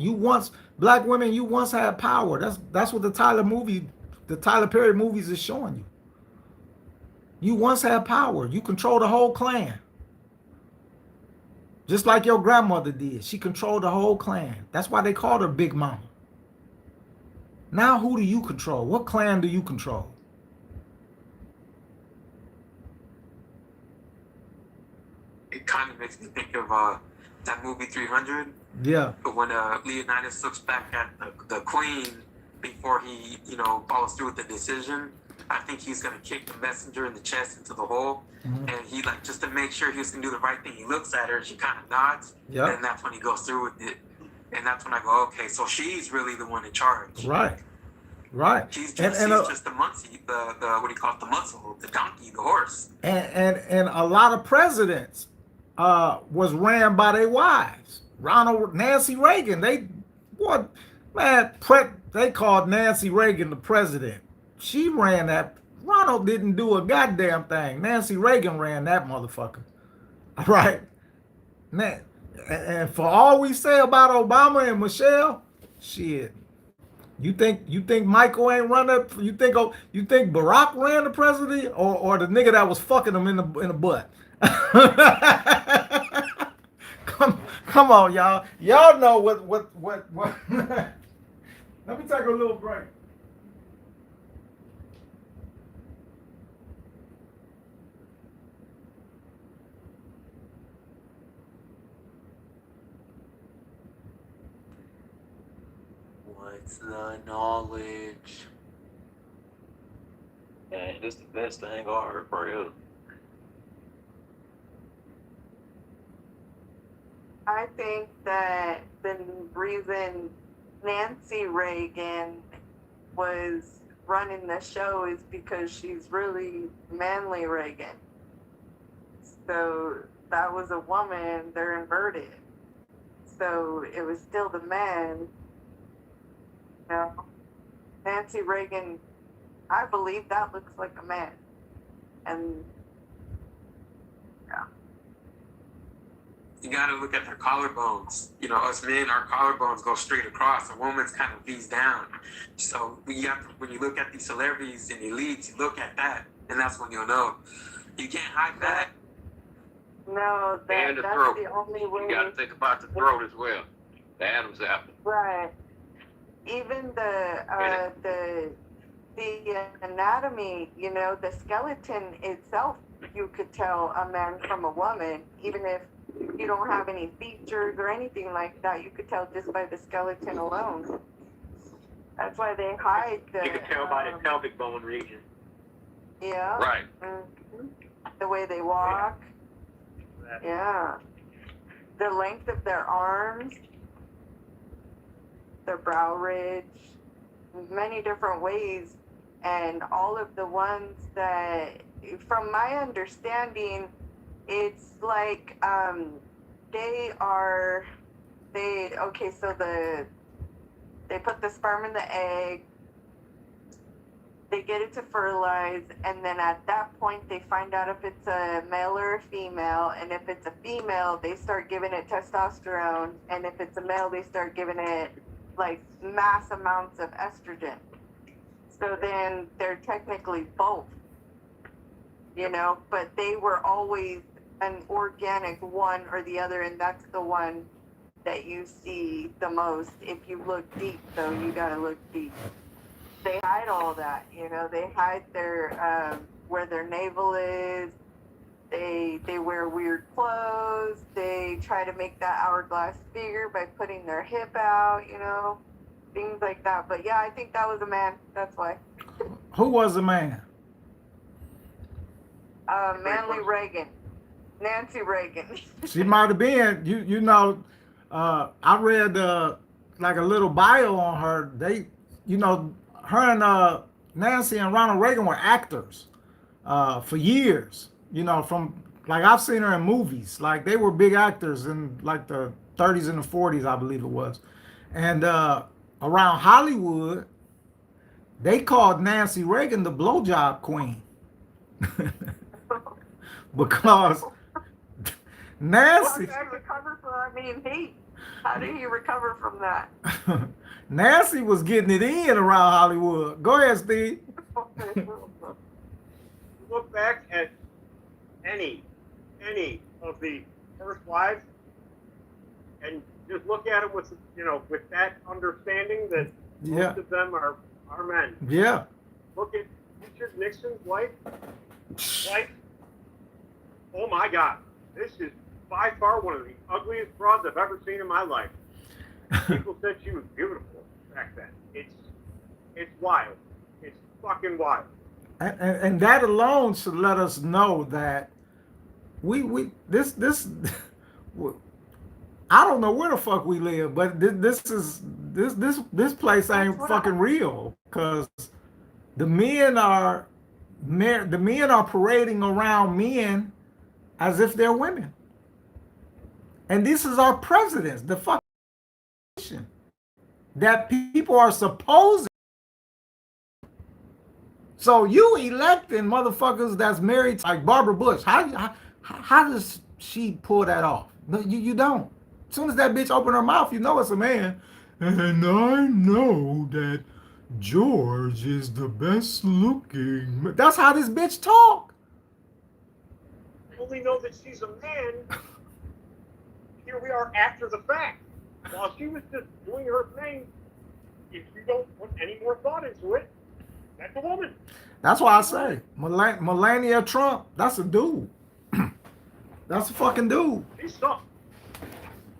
Black women, you once had power. That's what the Tyler Perry movies is showing you. You once had power. You control the whole clan. Just like your grandmother did. She controlled the whole clan. That's why they called her Big Mama. Now who do you control? What clan do you control? It kind of makes me think of that movie 300. Yeah. But when Leonidas looks back at the queen before he, follows through with the decision, I think he's gonna kick the messenger in the chest into the hole, and he just to make sure he's gonna do the right thing. He looks at her and she kind of nods, and that's when he goes through with it. And that's when I go, okay, so she's really the one in charge. Right. She's just the muncie, the what do you call it, the muscle, the donkey, the horse. And a lot of presidents was ran by their wives. Nancy Reagan, they called Nancy Reagan the president. She ran that. Ronald didn't do a goddamn thing. Nancy Reagan ran that motherfucker. All right. And for all we say about Obama and Michelle, shit. You think Michael ain't run that? You think Barack ran the president or the nigga that was fucking him in the butt? Come on, y'all. Y'all know what. Let me take a little break. What's the knowledge? Man, this the best thing I heard for you. I think that the reason Nancy Reagan was running the show is because she's really manly Reagan. So that was a woman, they're inverted. So it was still the man. Nancy Reagan, I believe that looks like a man. And you gotta look at their collarbones. Us men, our collarbones go straight across. A woman's kind of V's down. So when you look at these celebrities and elites, you look at that, and that's when you'll know. You can't hide that. No, And the that's throat. the only way. You got to think about the throat as well. The Adam's apple. Right. Even the anatomy, the skeleton itself, you could tell a man from a woman, even if you don't have any features or anything like that. You could tell just by the skeleton alone. That's why they hide the. You can tell by the pelvic bone region. Yeah. Right. Mm-hmm. The way they walk. Yeah. The length of their arms, their brow ridge, many different ways. And all of the ones that, from my understanding, it's like they put the sperm in the egg, they get it to fertilize, and then at that point they find out if it's a male or a female, and if it's a female they start giving it testosterone, and if it's a male they start giving it like mass amounts of estrogen. So then they're technically both, but they were always an organic one or the other, and that's the one that you see the most. If you look deep, though, you gotta look deep. They hide all that, they hide their where their navel is. They wear weird clothes. They try to make that hourglass figure by putting their hip out, things like that. But yeah, I think that was a man. That's why. Who was the man? Manly Reagan. Nancy Reagan. She might have been. I read like a little bio on her. They, you know, her and Nancy and Ronald Reagan were actors for years. You know, from like I've seen her in movies. Like they were big actors in like the 30s and the 40s, I believe it was. And around Hollywood, they called Nancy Reagan the blowjob queen because Nancy. Well, recover from, I mean, how did he recover from that? Nancy was getting it in around Hollywood. Go ahead, Steve. Look back at any of the first wives, and just look at them with, you know, with that understanding that most of them are men. Yeah. Look at Richard Nixon's wife. Oh my God, this is by far one of the ugliest broads I've ever seen in my life. People said she was beautiful back then. It's wild. It's fucking wild. And that alone should let us know that this I don't know where the fuck we live, but this place ain't fucking real, because the men are parading around men as if they're women. And this is our presidents, the fucking that people are supposing. So you electing motherfuckers that's married to, like Barbara Bush. How does she pull that off? No, you don't. As soon as that bitch open her mouth, you know it's a man. And I know that George is the best looking. That's how this bitch talk. I only know that she's a man. Here we are after the fact. While she was just doing her thing, if you don't put any more thought into it, that's a woman. That's why I say Melania Trump, that's a dude. That's a fucking dude. She's something.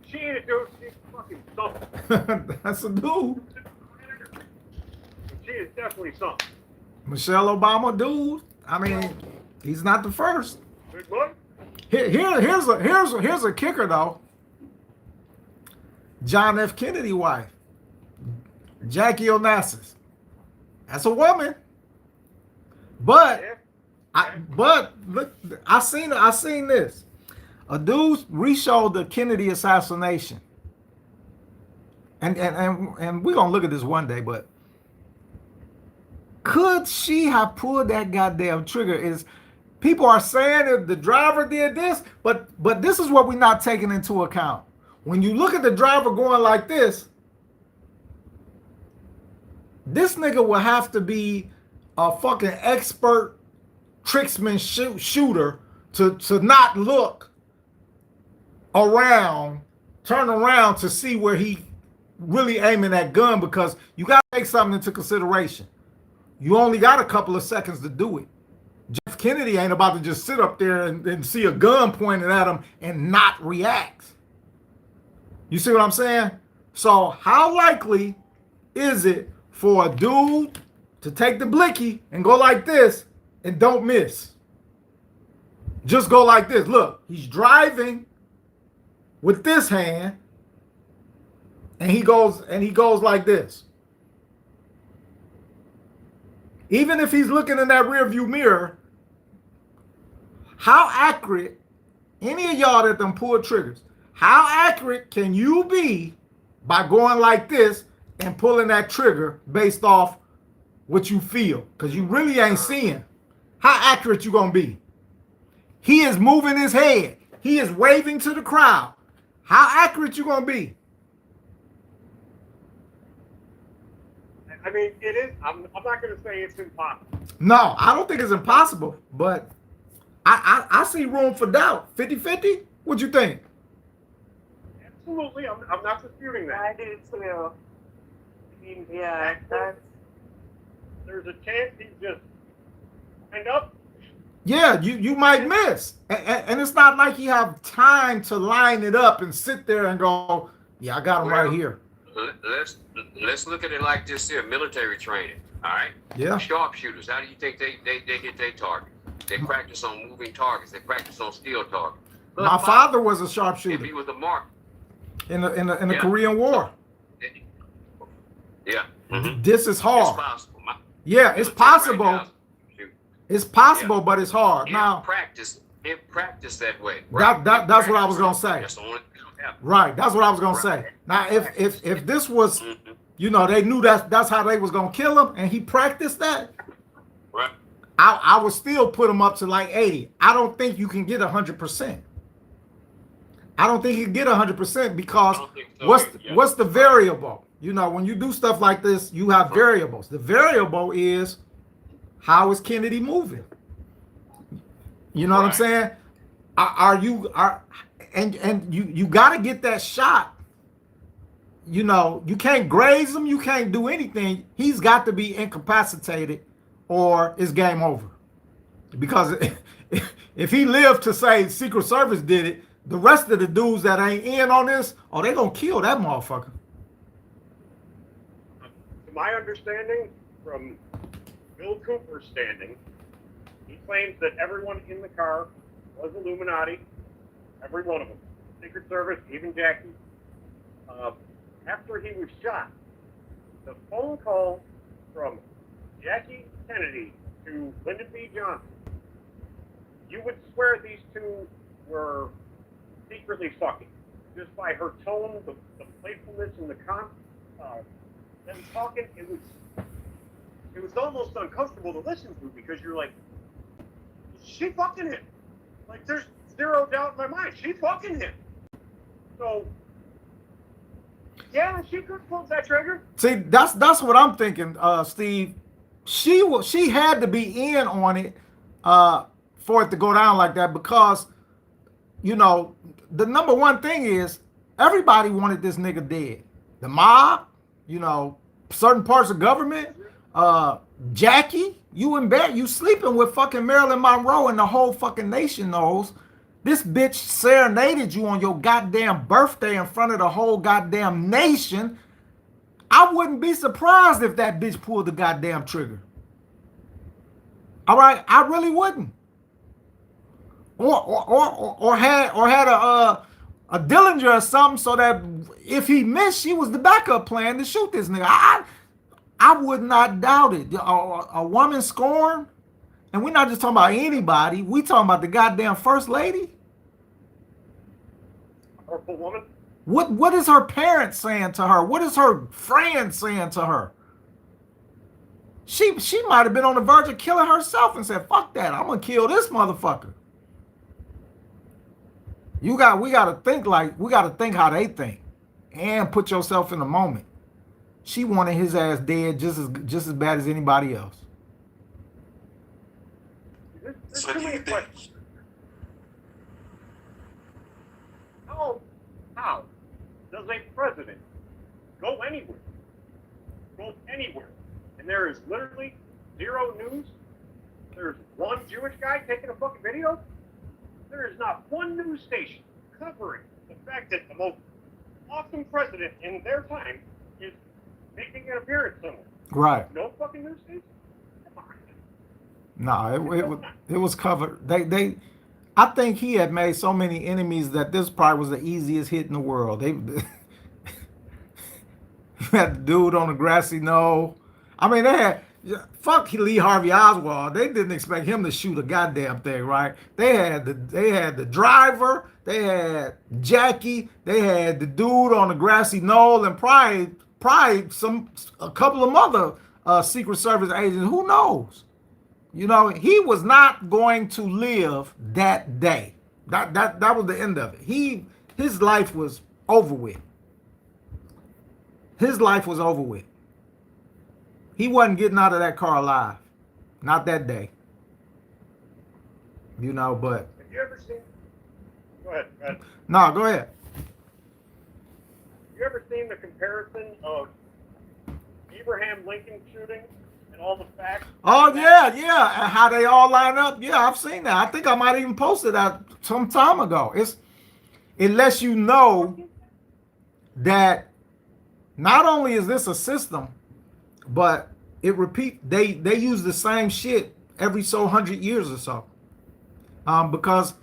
She ain't a dude, she's fucking something. That's a dude. She is definitely something. Michelle Obama, dude. I mean, he's not the first. Good boy. Here's a kicker though. John F. Kennedy wife, Jackie Onassis. That's a woman. But look, I seen this. A dude re-showed the Kennedy assassination. And we're gonna look at this one day, but could she have pulled that goddamn trigger? Is people are saying that the driver did this, but this is what we're not taking into account. When you look at the driver going like this nigga will have to be a fucking expert tricksman shooter to not look around, turn around to see where he really aiming that gun, because you got to take something into consideration. You only got a couple of seconds to do it. Jeff Kennedy ain't about to just sit up there and see a gun pointed at him and not react. You see what I'm saying? So how likely is it for a dude to take the blicky and go like this and don't miss? Just go like this. Look, he's driving with this hand and he goes like this. Even if he's looking in that rear view mirror, how accurate, any of y'all that done pulled triggers, how accurate can you be by going like this and pulling that trigger based off what you feel? Because you really ain't seeing. How accurate you gonna be? He is moving his head. He is waving to the crowd. How accurate you gonna be? I mean, it is. I'm not going to say it's impossible. No, I don't think it's impossible, but I see room for doubt. 50-50? What you think? Absolutely. I'm not disputing that. I do too. I mean, Yeah, that's there's a chance he just end up. Yeah, you might miss. And it's not like you have time to line it up and sit there and go, yeah, I got him right here. Let's look at it like this here: military training. All right. Yeah. Sharpshooters. How do you think they hit their target? They practice on moving targets. They practice on steel targets. My father was a If sharpshooter he was a mark in the Korean War. Yeah. Mm-hmm. This is It's hard. possible. Yeah, it's possible. Right now, shoot. It's possible, Yeah. but it's hard. Now, In practice that way. Right? that's what I was gonna say. That's the only thing that'll happen. Right, that's what I was gonna say. Now, if this was, you know, they knew that's how they was gonna kill him, and he practiced that, Right. I would still put him up to like 80. I don't think you can get 100%. I don't think you can get 100% because what's the variable? You know, when you do stuff like this, you have variables. The variable is how is Kennedy moving? You know what I'm saying? And you got to get that shot. You know, you can't graze him, you can't do anything. He's got to be incapacitated or it's game over. Because if he lived to say Secret Service did it, the rest of the dudes that ain't in on this, they gonna kill that motherfucker. To my understanding, from Bill Cooper's standing, he claims that everyone in the car was Illuminati, every one of them, Secret Service, even Jackie. After he was shot, the phone call from Jackie Kennedy to Lyndon B. Johnson, you would swear these two were secretly fucking, just by her tone, the playfulness, and the them talking. It was almost uncomfortable to listen to because you're like, she fucking him. Like there's zero doubt in my mind, she fucking him. So yeah, she could pull that trigger. See, that's what I'm thinking, Steve. She had to be in on it for it to go down like that because, you know, the number one thing is everybody wanted this nigga dead. The mob, you know, certain parts of government, Jackie, you in bed, you sleeping with fucking Marilyn Monroe, and the whole fucking nation knows. This bitch serenaded you on your goddamn birthday in front of the whole goddamn nation. I wouldn't be surprised if that bitch pulled the goddamn trigger. All right, I really wouldn't. Or had a Dillinger or something so that if he missed, she was the backup plan to shoot this nigga. I would not doubt it. A woman scorned, and we're not just talking about anybody. We talking about the goddamn first lady. Powerful woman. What is her parents saying to her? What is her friend saying to her? She might have been on the verge of killing herself and said, "Fuck that! I'm gonna kill this motherfucker." We gotta think how they think, and put yourself in the moment. She wanted his ass dead just as bad as anybody else. There's too many questions. How does a president go anywhere? And there is literally zero news? There's one Jewish guy taking a fucking video? There is not one news station covering the fact that the most awesome president in their time is making an appearance somewhere. Right. No fucking news station? Come on. No, it was covered. I think he had made so many enemies that this probably was the easiest hit in the world. They had the dude on the grassy knoll. I mean, they had fuck Lee Harvey Oswald. They didn't expect him to shoot a goddamn thing, right? They had the driver, they had Jackie, they had the dude on the grassy knoll, and probably a couple of other Secret Service agents. Who knows? You know, he was not going to live that day. That was the end of it. His life was over with. His life was over with. He wasn't getting out of that car alive. Not that day. You know, but... Have you ever seen... Go ahead. No, go ahead. Have you ever seen the comparison of Abraham Lincoln shooting and all the facts? Oh, yeah. And how they all line up. Yeah, I've seen that. I think I might even posted that some time ago. It lets you know that not only is this a system, but they use the same shit every so 100 years or so. Because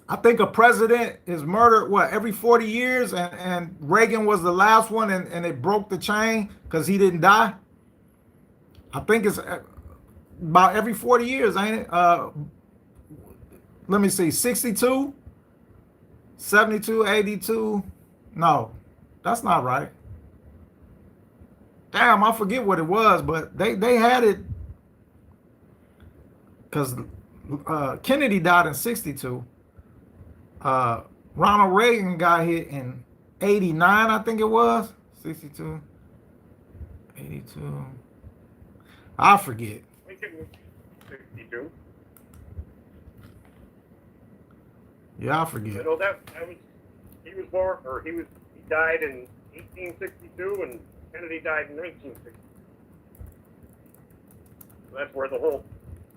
I think a president is murdered, what, every 40 years? And Reagan was the last one, and it broke the chain because he didn't die. I think it's about every 40 years, ain't it? Let me see, 62, 72, 82. No, that's not right. Damn, I forget what it was, but they had it because Kennedy died in 62. Ronald Reagan got hit in 89, I think it was. 62, 82. I forget. Lincoln was 62. Yeah, I forget. I know that was he was born, or he died in 1862, and Kennedy died in 1960. So that's where the whole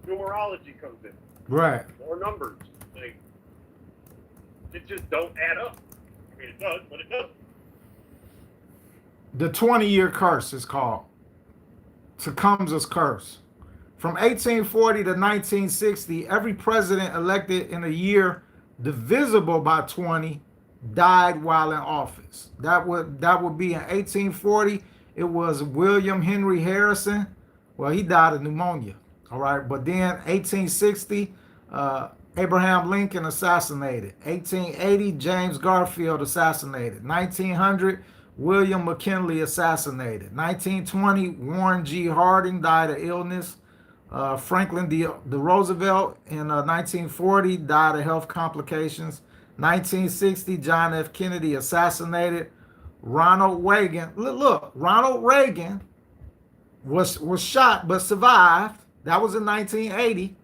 numerology comes in. Right. More numbers. It just don't add up. I mean, it does, but it doesn't. The 20-year curse is called Tecumseh's curse. From 1840 to 1960, every president elected in a year divisible by 20 died while in office. That would be in 1840. It was William Henry Harrison. Well, he died of pneumonia. All right, but then 1860, Abraham Lincoln assassinated. 1880, James Garfield assassinated. 1900, William McKinley assassinated. 1920, Warren G. Harding died of illness. Franklin D. Roosevelt in 1940 died of health complications. 1960, John F. Kennedy assassinated. Ronald Reagan, look, Ronald Reagan was shot but survived. That was in 1980.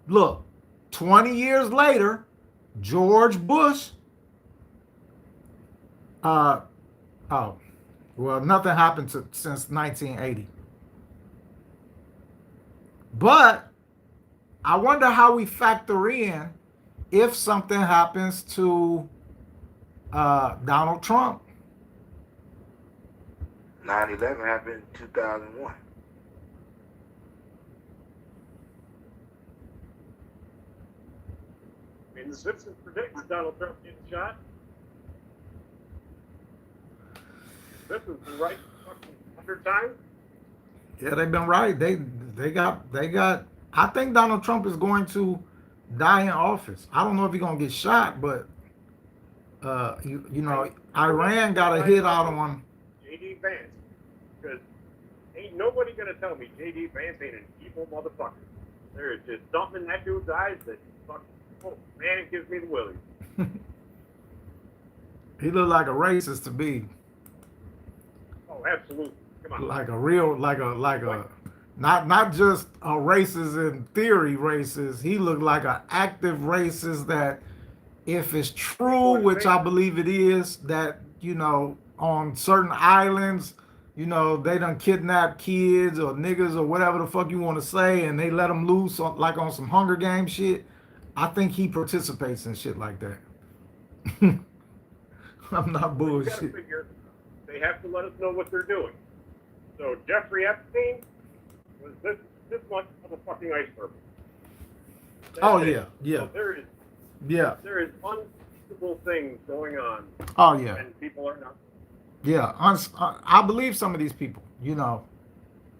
Look, 20 years later, George Bush. Well, nothing happened since 1980. But I wonder how we factor in if something happens to Donald Trump. 9/11 happened in 2001. I mean, the Simpsons predicted Donald Trump getting shot. This has been right fucking 100 times. Yeah, they've been right. They got. I think Donald Trump is going to die in office. I don't know if he's gonna get shot, but you know, Iran got a hit out on J.D. Vance, because ain't nobody gonna tell me J.D. Vance ain't an evil motherfucker. There is just something in that dude's eyes that fucking, oh man, it gives me the willies. He looked like a racist to me. Oh, absolutely. Come on. Like a real, like a, not just a racist in theory racist. He looked like an active racist that, if it's true, which I believe it is, that, you know, on certain islands, you know, they done kidnap kids or niggas or whatever the fuck you want to say, and they let them loose on, like on some Hunger Games shit. I think he participates in shit like that. I'm not bullshit. They have to let us know what they're doing. So Jeffrey Epstein was this much of a fucking iceberg. Oh yeah, yeah. So there is unspeakable things going on. Oh yeah. And people are not. Yeah, I believe some of these people. You know,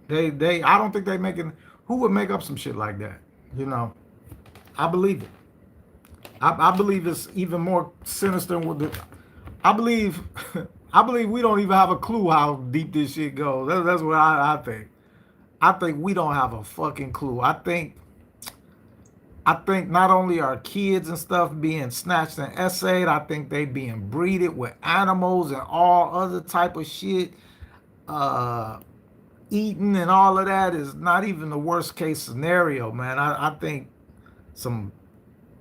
they. I don't think they making. Who would make up some shit like that? You know, I believe it. I believe it's even more sinister with the. I believe we don't even have a clue how deep this shit goes. That's what I think. I think we don't have a fucking clue. I think not only are kids and stuff being snatched and essayed, I think they being breeded with animals and all other type of shit. Eating and all of that is not even the worst case scenario, man. I think some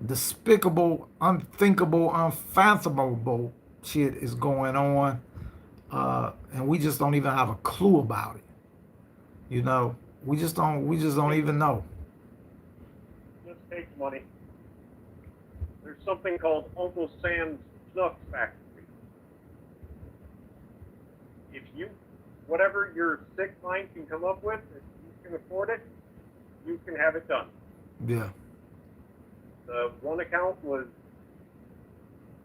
despicable, unthinkable, unfathomable shit is going on, and we just don't even have a clue about it. You know, we just don't even know. Just takes money. There's something called Uncle Sam's Snuff Factory. If you, whatever your sick mind can come up with, if you can afford it, you can have it done. Yeah. The one account was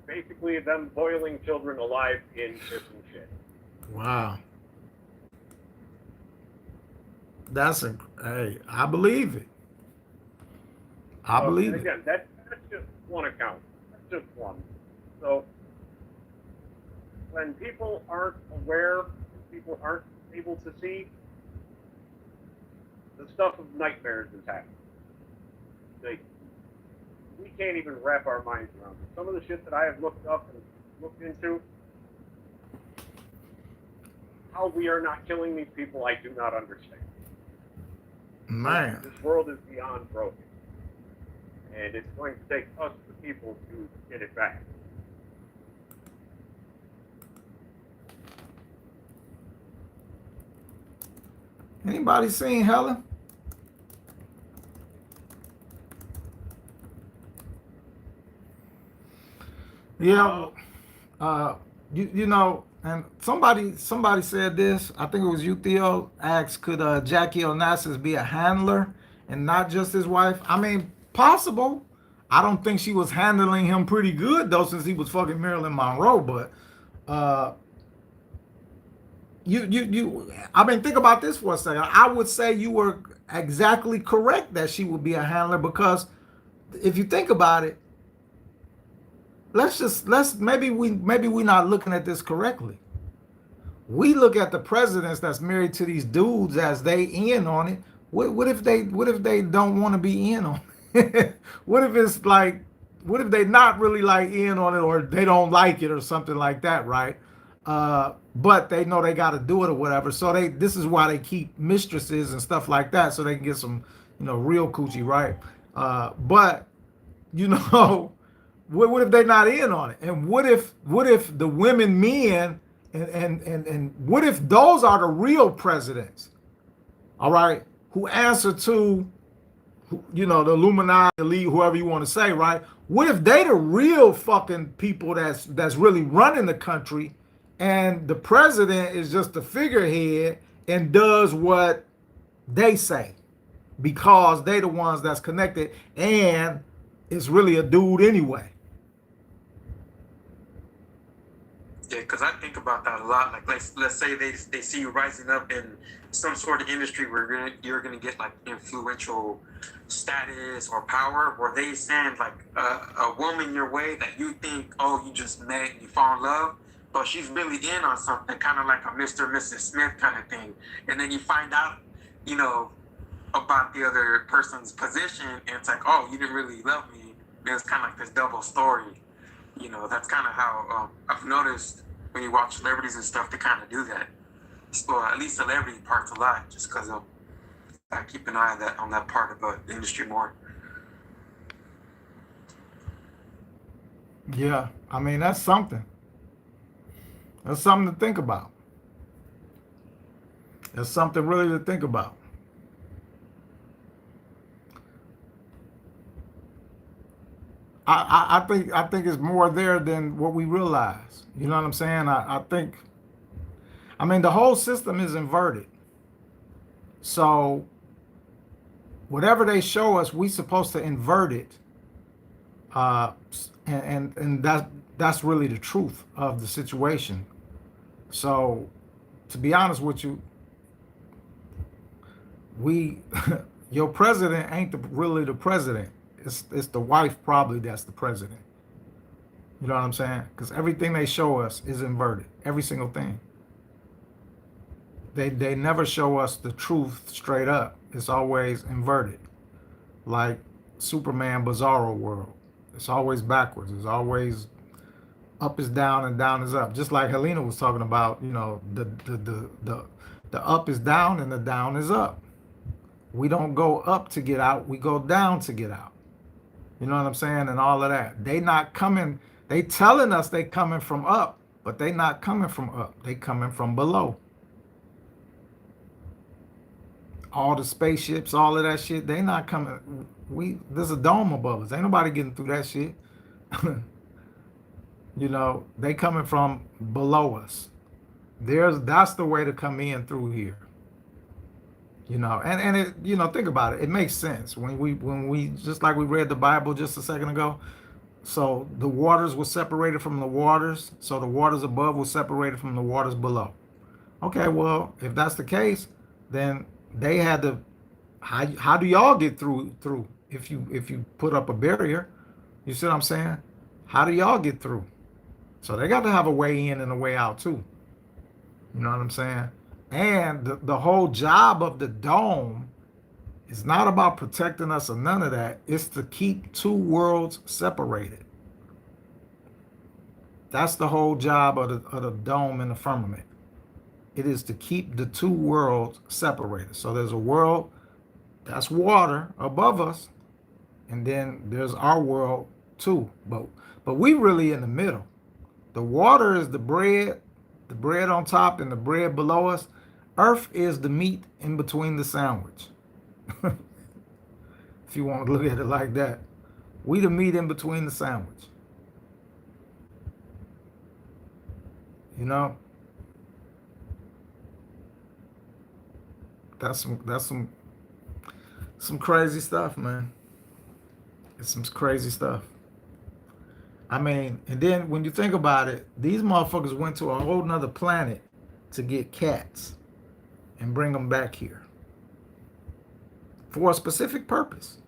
basically them boiling children alive in piss and shit. Wow. That's a hey, I believe it. I believe And it. again, that's just one account. That's just one. So when people aren't aware, people aren't able to see, the stuff of nightmares is happening. Like, we can't even wrap our minds around it. Some of the shit that I have looked up and looked into, how we are not killing these people, I do not understand. Man. This world is beyond broken. And it's going to take us, the people, to get it back. Anybody seen Helen? Yeah. You know, and somebody said this. I think it was you, Theo. Asked, could Jackie Onassis be a handler and not just his wife? I mean, possible. I don't think she was handling him pretty good though, since he was fucking Marilyn Monroe. But I mean, think about this for a second. I would say you were exactly correct that she would be a handler, because if you think about it, maybe we're not looking at this correctly. We look at the presidents that's married to these dudes as they in on it. What if they don't want to be in on it? What if they not really like in on it, or they don't like it or something like that, right? But they know they got to do it or whatever. So this is why they keep mistresses and stuff like that, so they can get some, real coochie, right? But what if they're not in on it? And what if the women, men, and what if those are the real presidents? All right, who answer to, the Illuminati, elite, whoever you want to say, right? What if they the real fucking people that's really running the country, and the president is just the figurehead and does what they say because they the ones that's connected, and it's really a dude anyway? Yeah, because I think about that a lot. Like, let's say they see you rising up in some sort of industry where you're gonna get like influential status or power, where they send like a woman your way that you think, oh, you just met, you fall in love, but she's really in on something, kind of like a Mr. and Mrs. Smith kind of thing. And then you find out, about the other person's position, and it's like, oh, you didn't really love me. And it's kind of like this double story. That's kind of how I've noticed when you watch celebrities and stuff, they kind of do that. Well, at least celebrity parts a lot, just because I keep an eye on that part of the industry more. Yeah, I mean, that's something. That's something to think about. That's something really to think about. I think it's more there than what we realize. You know what I'm saying? I think, the whole system is inverted. So whatever they show us, we supposed to invert it. And that's really the truth of the situation. So to be honest with you, your president ain't really the president. It's the wife probably that's the president. You know what I'm saying? Because everything they show us is inverted. Every single thing. They never show us the truth straight up. It's always inverted. Like Superman Bizarro world. It's always backwards. It's always up is down and down is up. Just like Helena was talking about, the up is down and the down is up. We don't go up to get out. We go down to get out. You know what I'm saying? And all of that. They not coming. They telling us they coming from up, but they not coming from up. They coming from below. All the spaceships, all of that shit, they not coming. There's a dome above us. Ain't nobody getting through that shit. They coming from below us. That's the way to come in through here. And it, think about it. It makes sense when we just like we read the Bible just a second ago. So the waters were separated from the waters. So the waters above were separated from the waters below. Okay, well, if that's the case, then they had to. How do y'all get through if you put up a barrier? You see what I'm saying? How do y'all get through? So they got to have a way in and a way out too. You know what I'm saying? And the whole job of the dome is not about protecting us or none of that. It's to keep two worlds separated. That's the whole job of the dome in the firmament. It is to keep the two worlds separated. So there's a world that's water above us, and then there's our world too. But we really in the middle. The water is the bread on top and the bread below us. Earth is the meat in between the sandwich. If you want to look at it like that. We the meat in between the sandwich. You know? That's some crazy stuff, man. It's some crazy stuff. I mean, and then when you think about it, these motherfuckers went to a whole nother planet to get cats and bring them back here for a specific purpose.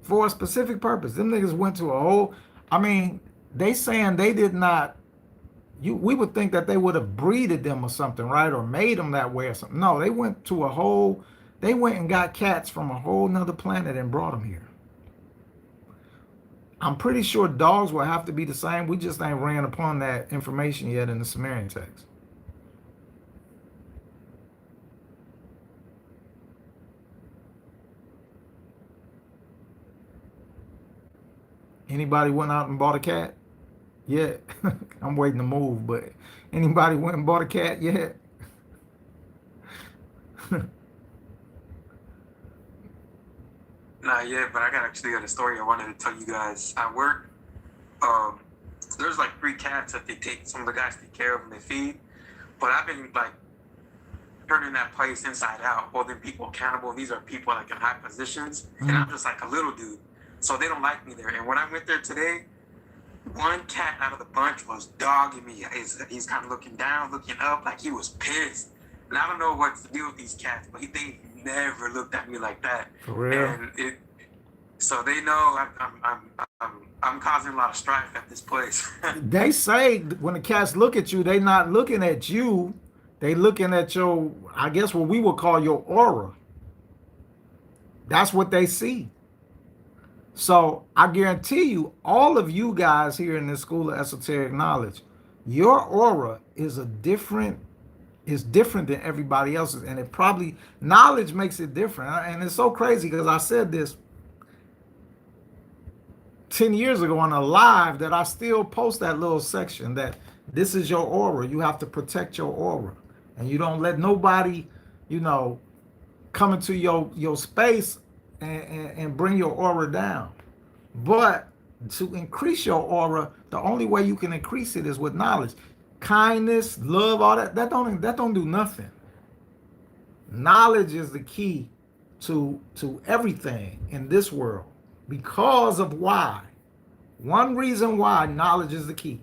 For a specific purpose. Them niggas went to a whole, I mean, they saying they did not, we would think that they would have breeded them or something, right? Or made them that way or something. No, they went and got cats from a whole nother planet and brought them here. I'm pretty sure dogs will have to be the same. We just ain't ran upon that information yet in the Sumerian text. Anybody went out and bought a cat? Yeah. I'm waiting to move, but anybody went and bought a cat yet? Not yet, but I actually got a story I wanted to tell you guys. At work, there's like 3 cats that some of the guys take care of and they feed. But I've been like turning that place inside out, holding people accountable. These are people like in high positions, and I'm just like a little dude. So they don't like me there. And when I went there today, one cat out of the bunch was dogging me. He's kind of looking down, looking up, like he was pissed. And I don't know what to do with these cats, but they never looked at me like that. For real? And so they know I'm causing a lot of strife at this place. They say when the cats look at you, they not looking at you. They looking at your, I guess what we would call your aura. That's what they see. So I guarantee you, all of you guys here in this School of Esoteric Knowledge, your aura is different than everybody else's. And it probably, knowledge makes it different. And it's so crazy because I said this 10 years ago on a live that I still post that little section that this is your aura. You have to protect your aura. And you don't let nobody, come into your space and bring your aura down. But to increase your aura, the only way you can increase it is with knowledge. Kindness, love, all that don't do nothing. Knowledge is the key to everything in this world. Because of why? One reason why knowledge is the key.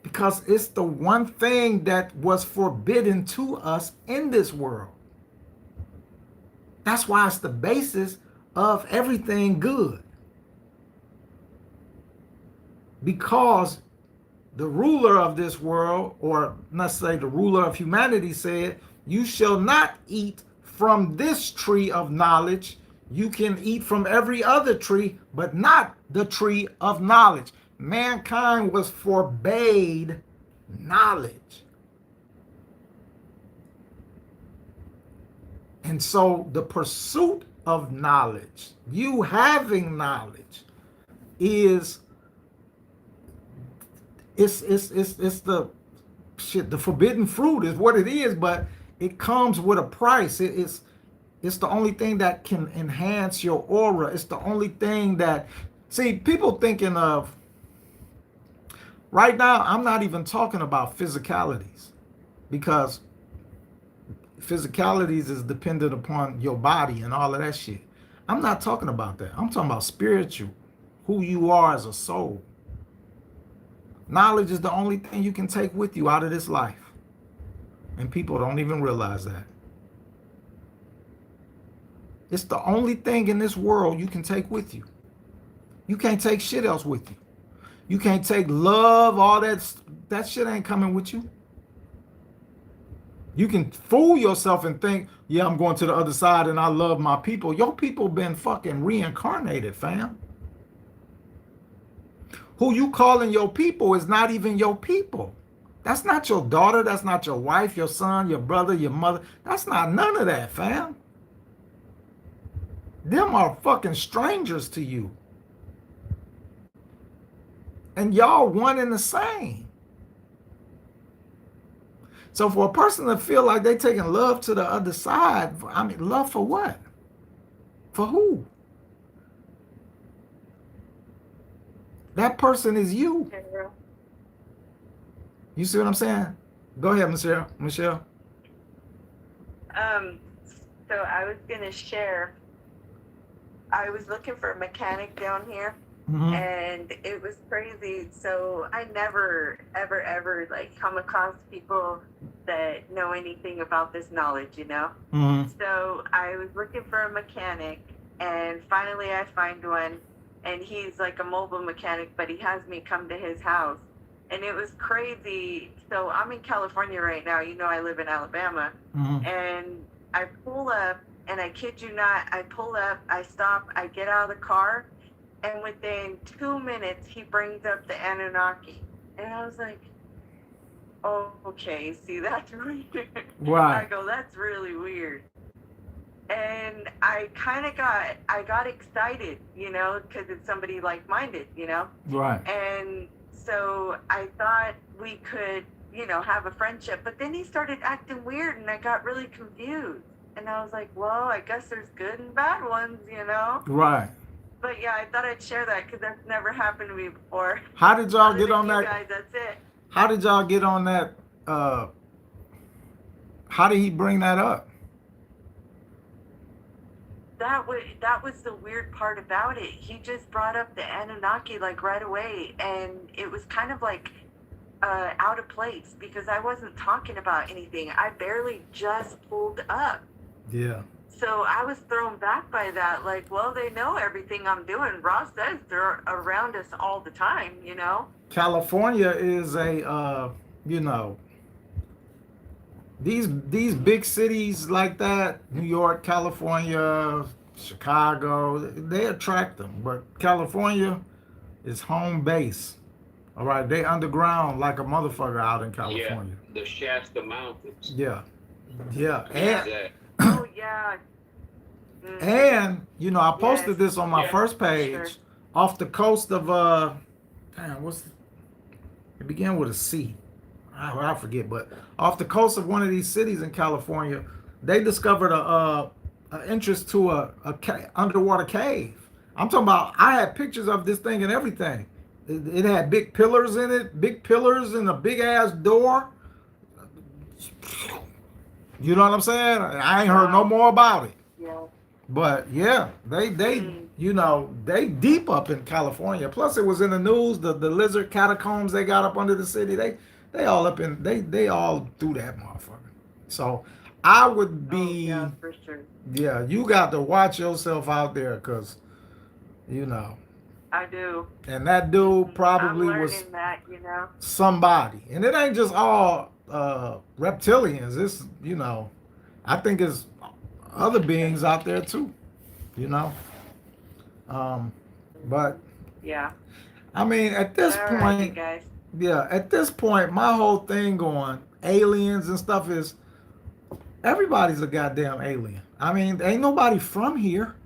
Because it's the one thing that was forbidden to us in this world. That's why it's the basis of everything good. Because the ruler of this world, or let's say the ruler of humanity, said, you shall not eat from this tree of knowledge. You can eat from every other tree, but not the tree of knowledge. Mankind was forbade knowledge. And so the pursuit of knowledge, you having knowledge, is it's the shit. The forbidden fruit is what it is, but it comes with a price. It's the only thing that can enhance your aura. It's the only thing that, see, people thinking of right now. I'm not even talking about physicalities, because physicalities is dependent upon your body and all of that shit. I'm not talking about that. I'm talking about spiritual, who you are as a soul. Knowledge is the only thing you can take with you out of this life. And people don't even realize that. It's the only thing in this world you can take with you. You can't take shit else with you. You can't take love, all that shit ain't coming with you. You can fool yourself and think, yeah, I'm going to the other side and I love my people. Your people been fucking reincarnated, fam. Who you calling your people is not even your people. That's not your daughter. That's not your wife, your son, your brother, your mother. That's not none of that, fam. Them are fucking strangers to you. And y'all one and the same. So for a person to feel like they taking love to the other side, I mean, love for what? For who? That person is you. You see what I'm saying? Go ahead, Michelle. Michelle. So I was gonna share. I was looking for a mechanic down here, and it was crazy. So I never, ever like come across people that know anything about this knowledge, you know? So I was looking for a mechanic, and finally I find one, and he's like a mobile mechanic, but he has me come to his house. And it was crazy. So I'm in California right now. You know, I live in Alabama. And I pull up, and I kid you not, I pull up, I stop, I get out of the car, and within 2 minutes, he brings up the Anunnaki. And I was like, oh, okay, see, that's weird. Right. I go, that's really weird. And I kind of got excited, you know, because it's somebody like-minded, you know? Right. And so I thought we could, you know, have a friendship. But then he started acting weird, and I got really confused. And I was like, well, I guess there's good and bad ones, you know? Right. But yeah, I thought I'd share that because that's never happened to me before. How did y'all Other get than on you that? guys, that's it. How did y'all get on that? How did he bring that up? That was the weird part about it. He just brought up the Anunnaki like right away, and it was kind of like out of place because I wasn't talking about anything. I barely just pulled up. Yeah. So I was thrown back by that, like, well, they know everything I'm doing. Ross says they're around us all the time, you know? California is a, you know, these big cities like that, New York, California, Chicago, they attract them. But California is home base. All right, they underground like a motherfucker out in California. Yeah, the Shasta Mountains. Yeah. Yeah. And, oh, yeah. And, you know, I posted this on my first page, sure. Off the coast of, it began with a C. I forget, but off the coast of one of these cities in California, they discovered a entrance to a underwater cave. I'm talking about, I had pictures of this thing and everything. It had big pillars in it, and a big ass door. You know what I'm saying? I ain't heard no more about it. Yeah. But yeah, they you know, they deep up in California. Plus it was in the news, the lizard catacombs they got up under the city. They all up in they all through that motherfucker. So I would be yeah, for sure. Yeah, you got to watch yourself out there, cause you know. I do. And that dude probably was that, you know? somebody. And it ain't just all reptilians. It's, you know, I think it's other beings out there too, you know. But yeah, I mean, at this all point, right, guys. Yeah, at this point, my whole thing on aliens and stuff is everybody's a goddamn alien. I mean, ain't nobody from here.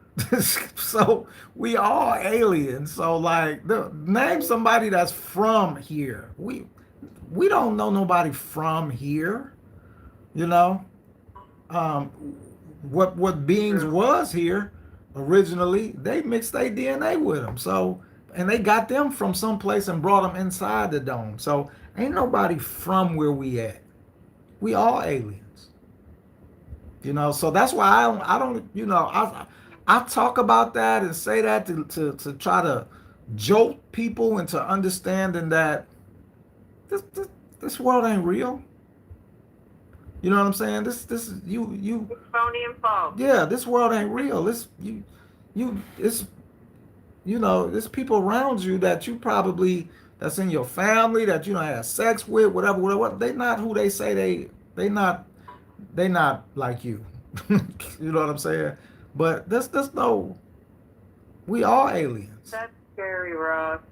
So we all aliens. So like, name somebody that's from here. We don't know nobody from here. You know, what beings was here originally? They mixed their DNA with them. So, and they got them from someplace and brought them inside the dome. So ain't nobody from where we at. We all aliens. You know, so that's why I don't, you know, I talk about that and say that to try to jolt people into understanding that this world ain't real. You know what I'm saying? This you It's phony and false. yeah, this world ain't real. This it's you know, there's people around you that you probably that's in your family that you don't have sex with, whatever. They not who they say they not like you. You know what I'm saying? But there's no we are aliens. That's scary, Rob.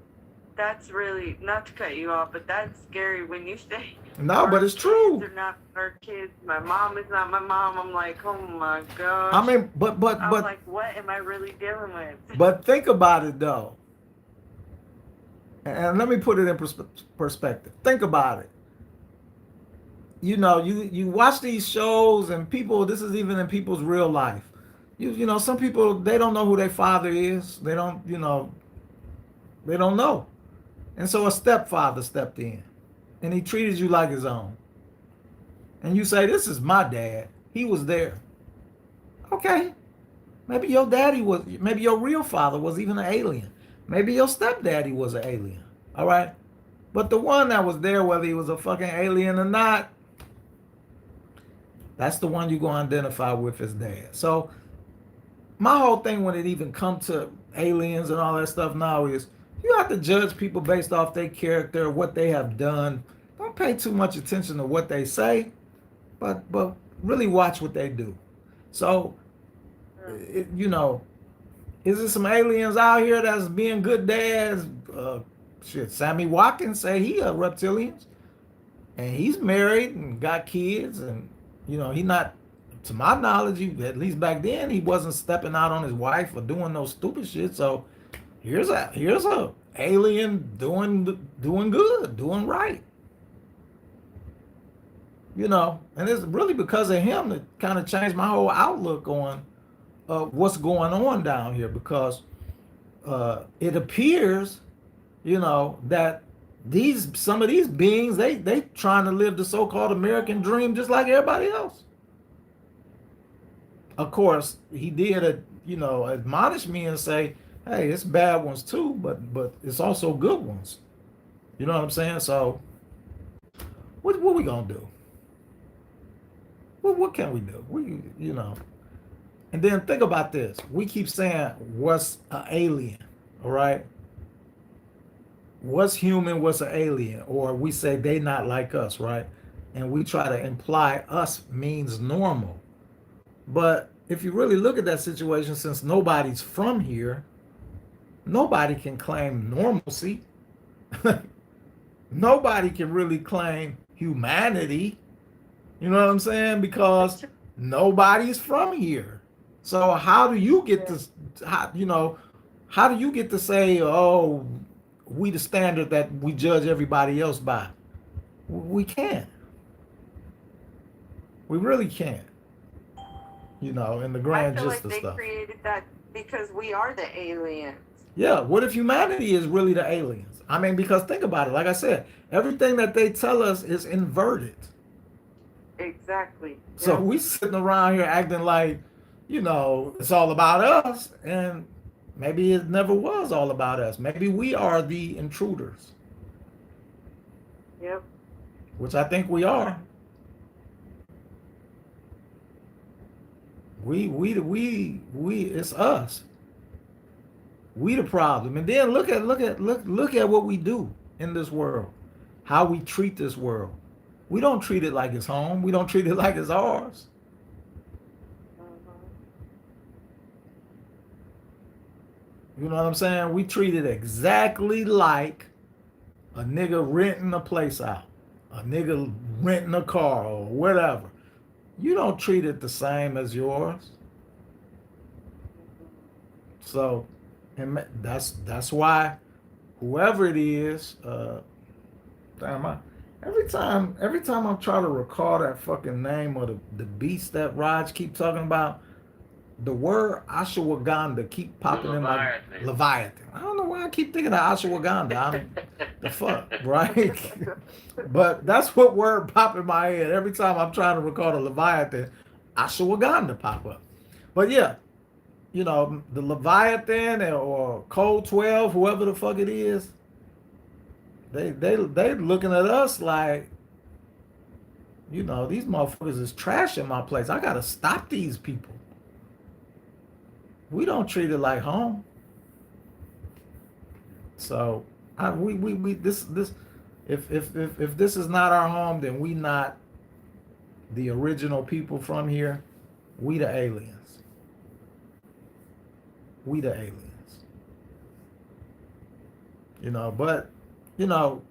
That's really, not to cut you off, but that's scary when you say No, but it's true. they're not our kids. My mom is not my mom. I'm like, oh my gosh. I mean, but I'm like, what am I really dealing with? but think about it though. And let me put it in perspective. Think about it. You know, you watch these shows and people, this is even in people's real life. You know, some people, they don't know who their father is. They don't, you know, they don't know. And so a stepfather stepped in and he treated you like his own. And you say, this is my dad. He was there. Okay. Maybe your daddy was, maybe your real father was even an alien. Maybe your stepdaddy was an alien. All right. But the one that was there, whether he was a fucking alien or not, that's the one you're going to identify with as dad. So my whole thing when it even comes to aliens and all that stuff now is you have to judge people based off their character, what they have done. Don't pay too much attention to what they say, but really watch what they do. So, you know, is there some aliens out here that's being good dads? Shit, Sammy Watkins say he a reptilian, and he's married and got kids, and you know he not, to my knowledge, at least back then, he wasn't stepping out on his wife or doing no stupid shit. So here's a alien doing good, doing right. You know, and it's really because of him that kind of changed my whole outlook on what's going on down here, because it appears, you know, that some of these beings, they trying to live the so-called American dream just like everybody else. Of course, he did, you know, admonish me and say, hey, it's bad ones too, but it's also good ones. You know what I'm saying? So what we gonna do? What can we do? You know. And then think about this. We keep saying what's an alien, all right? What's human, what's an alien? Or we say they not like us, right? And we try to imply us means normal. But if you really look at that situation, since nobody's from here, nobody can claim normalcy. Nobody can really claim humanity. You know what I'm saying? Because nobody's from here. So how do you get to, how do you get to say, oh, we the standard that we judge everybody else by? We can't. We really can't. You know, in the grand gist of stuff. I feel like they created that because we are the aliens. Yeah, what if humanity is really the aliens? I mean, because think about it. Like I said, everything that they tell us is inverted. Exactly. So we sitting around here acting like, you know, it's all about us, and maybe it never was all about us. Maybe we are the intruders. Yep. Which I think we are. We it's us. We the problem. And then look at what we do in this world. How we treat this world. We don't treat it like it's home. We don't treat it like it's ours. You know what I'm saying? We treat it exactly like a nigga renting a place out, a nigga renting a car or whatever. You don't treat it the same as yours. So, and that's why whoever it is, every time I try to recall that fucking name of the beast that Raj keep talking about, the word ashwagandha keep popping in my Leviathan. I don't know why I keep thinking of ashwagandha. The fuck, right? But that's what word pop in my head every time I'm trying to recall the Leviathan. ashwagandha pop up. But yeah, you know, the Leviathan or Code 12, whoever the fuck it is, they looking at us like, you know, these motherfuckers is trashing my place. I gotta stop these people. We don't treat it like home. So we this if this is not our home, then we not the original people from here. We the aliens. We the aliens. You know, but you know,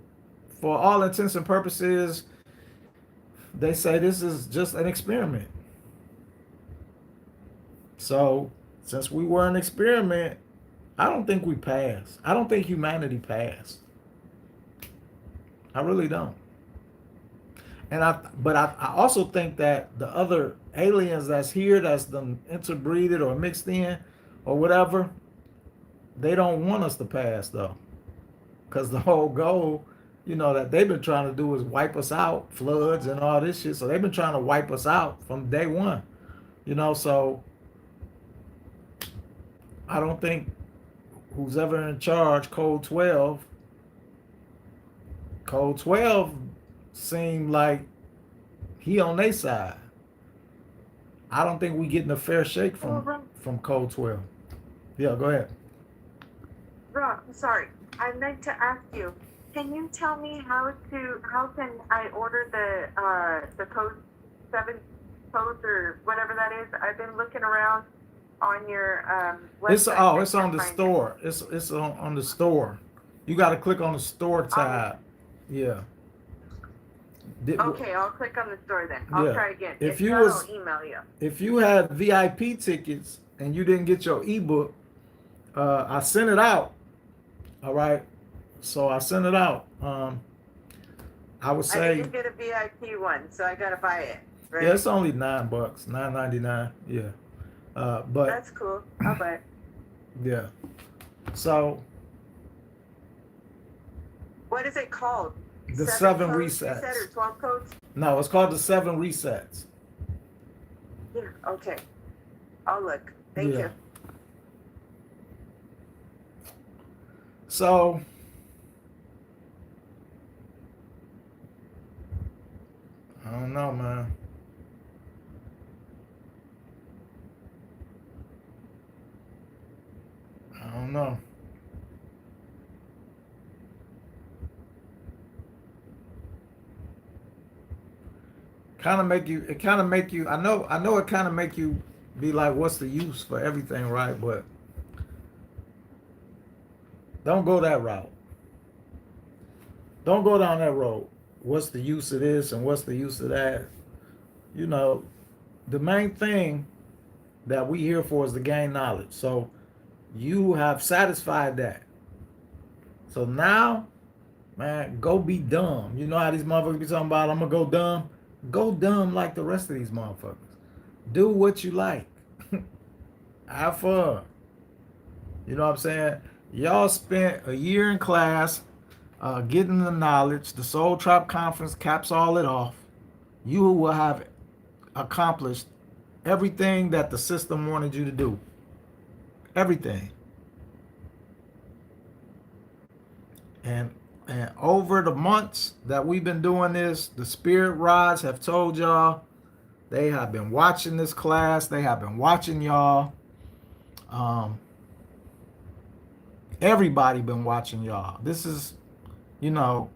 for all intents and purposes, they say this is just an experiment. So since we were an experiment, I don't think we passed. I don't think humanity passed. I really don't. And I also think that the other aliens that's here, that's them interbreeded or mixed in or whatever, they don't want us to pass though. Because the whole goal, you know, that they've been trying to do is wipe us out, floods and all this shit. So they've been trying to wipe us out from day one. You know, so I don't think who's ever in charge, Code 12 seemed like he on their side. I don't think we getting a fair shake from Code 12. Yeah, go ahead. Rraw, I'm sorry. I meant to ask you. Can you tell me how can I order the code 7 codes or whatever that is? I've been looking around on your website. It's on the store. It's on the store. You got to click on the store tab. Yeah. Okay, I'll click on the store then. I'll try again. If I'll email you. If you had VIP tickets and you didn't get your ebook, I sent it out. All right. So I sent it out. I would say I didn't get a VIP one, so I gotta buy it. Right? Yeah, it's only $9, $9.99. Yeah. But that's cool. I'll buy it. Yeah. So what is it called? The 7 codes, resets. You said, or 12 codes? No, it's called the 7 resets. Yeah. Okay. I'll look. Thank you. So I don't know, man. I don't know. It kind of make you, I know it kind of make you be like, what's the use for everything, right? But don't go that route. Don't go down that road. What's the use of this and what's the use of that? You know, the main thing that we here for is to gain knowledge. So you have satisfied that. So now, man, go be dumb. You know how these motherfuckers be talking about, I'm gonna go dumb? Go dumb like the rest of these motherfuckers. Do what you like. Have fun. You know what I'm saying? Y'all spent a year in class getting the knowledge. The Soul Trap Conference caps all it off. You will have accomplished everything that the system wanted you to do. Everything. And over the months that we've been doing this, the spirit rods have told y'all, they have been watching this class. They have been watching y'all. Everybody been watching y'all. This is, you know,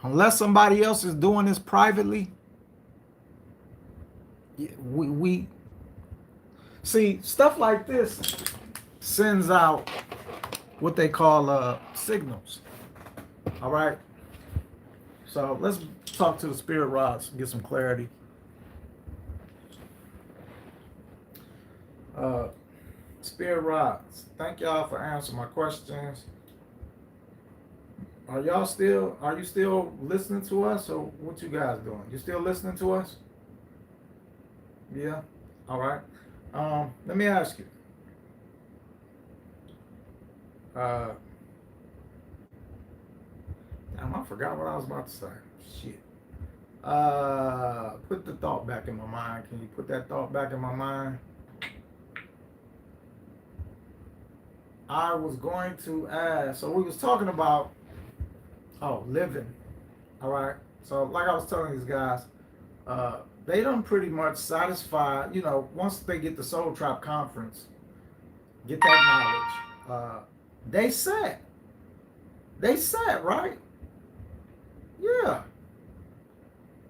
unless somebody else is doing this privately, we see stuff like this sends out what they call signals. All right. So let's talk to the spirit rods and get some clarity. Spirit rods, thank y'all for answering my questions. Are you still listening to us, or what you guys doing? You still listening to us? Yeah. All right. Let me ask you. Damn, I forgot what I was about to say. Shit. Put the thought back in my mind. Can you put that thought back in my mind? I was going to ask, so we was talking about, living. All right. So like I was telling these guys, they done pretty much satisfied, once they get the Soul Trap conference, get that knowledge, they set, right? Yeah.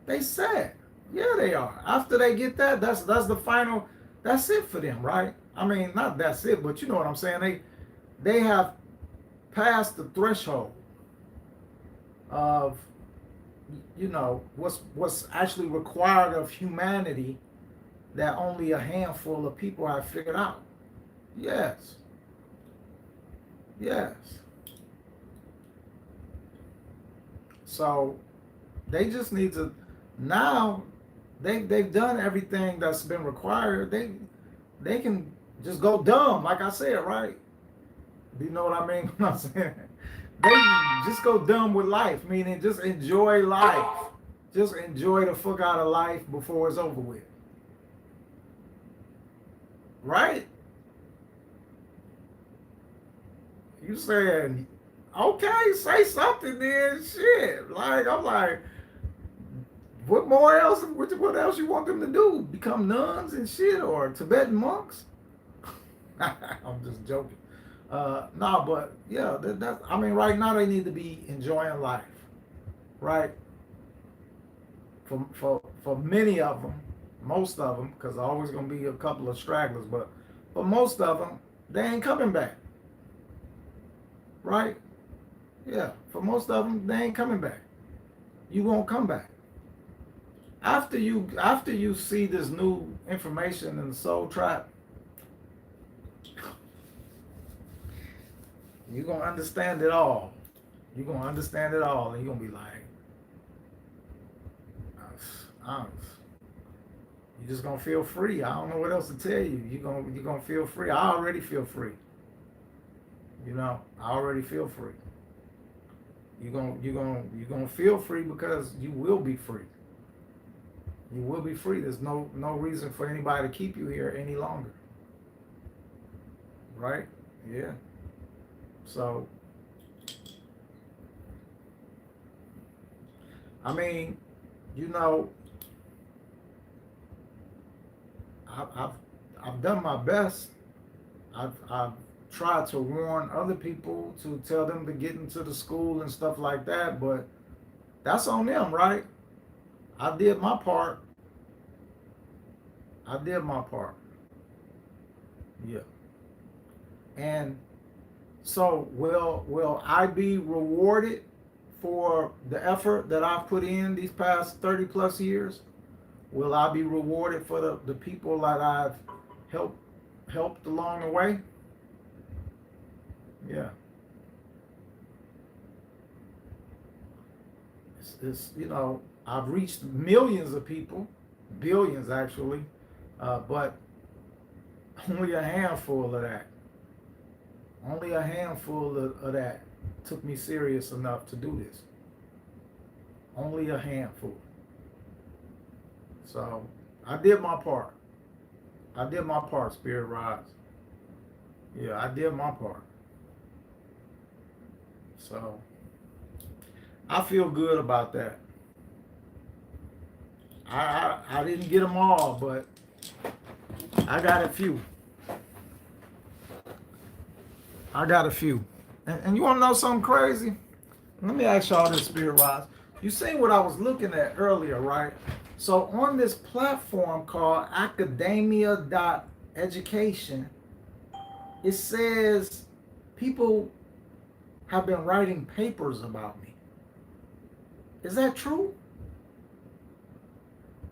They set. Yeah, they are. After they get that, that's the final, that's it for them, right? I mean, not that's it, but you know what I'm saying? They have passed the threshold of, what's actually required of humanity that only a handful of people have figured out. Yes. So they just need to, now they've done everything that's been required. They can just go dumb, like I said, right? Do you know what I mean? What I'm saying? They just go dumb with life, meaning just enjoy life. Just enjoy the fuck out of life before it's over with. Right? You saying, okay, say something then, shit. Like, I'm like, what else you want them to do? Become nuns and shit, or Tibetan monks? I'm just joking. No, but yeah, that's, I mean, right now they need to be enjoying life, right? For many of them, most of them, because there's always gonna be a couple of stragglers, but for most of them, they ain't coming back, right? Yeah, for most of them, they ain't coming back. You won't come back. After you see this new information in the Soul Trap, you're going to understand it all. You're going to understand it all, and you're going to be like, you're just going to feel free. I don't know what else to tell you. You're going to feel free. I already feel free. I already feel free. You're going to feel free because you will be free. You will be free. There's no reason for anybody to keep you here any longer. Right? Yeah. So, I mean, I've done my best. I've tried to warn other people to tell them to get into the school and stuff like that, but that's on them, right? I did my part. Yeah. And so will I be rewarded for the effort that I've put in these past 30 plus years? Will I be rewarded for the people that I've helped along the way? Yeah. It's I've reached millions of people, billions actually, but only a handful of that. Only a handful of that took me serious enough to do this. Only a handful. So I did my part. Spirit Rise. Yeah, I did my part. So I feel good about that. I didn't get them all, but I got a few. And you want to know something crazy? Let me ask y'all this, Spirit Rise. You seen what I was looking at earlier, right? So on this platform called academia.education, it says people have been writing papers about me. Is that true?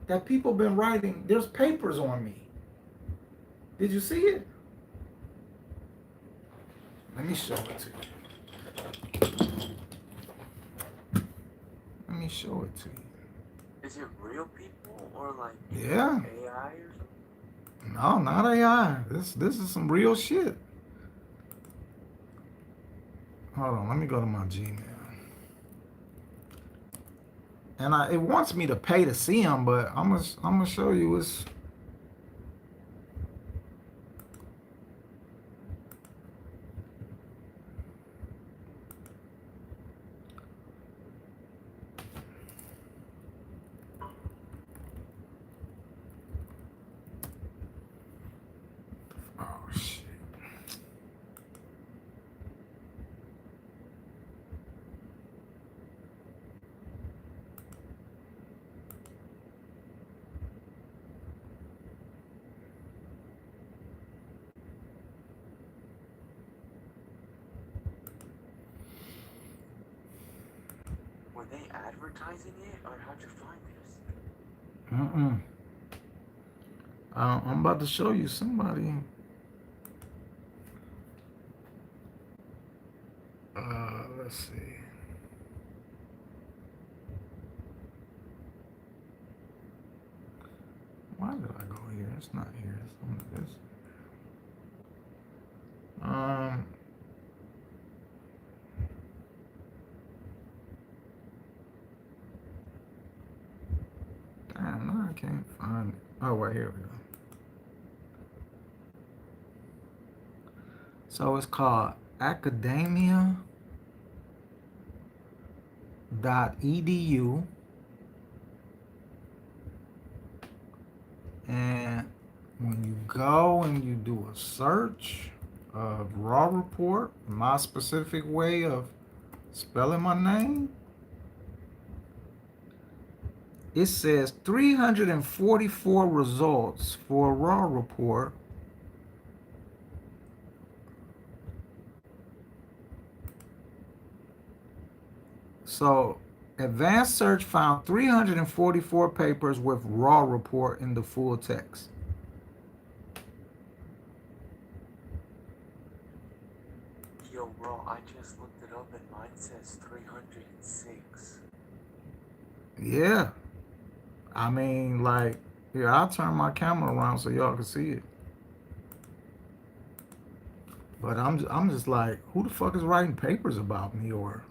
That people been writing, there's papers on me. Did you see it? Let me show it to you. Is it real people or like Yeah. AI or something? No, not AI. This is some real shit. Hold on, let me go to my Gmail. and it wants me to pay to see them, but I'm gonna show you. It's oh shit. Were they advertising it, or how'd you find this? I'm about to show you somebody. Let's see. Why did I go here? It's not here. It's on this. Damn, no, I can't find it. Oh, wait, here we go. So it's called academia.edu. And when you go and you do a search of Rraw Report, my specific way of spelling my name, it says 344 results for a Rraw Report. So advanced search found 344 papers with Rraw Report in the full text. Yo, bro, I just looked it up and mine says 306. Yeah. I mean, like, here, I'll turn my camera around so y'all can see it. But I'm just like, who the fuck is writing papers about me? Or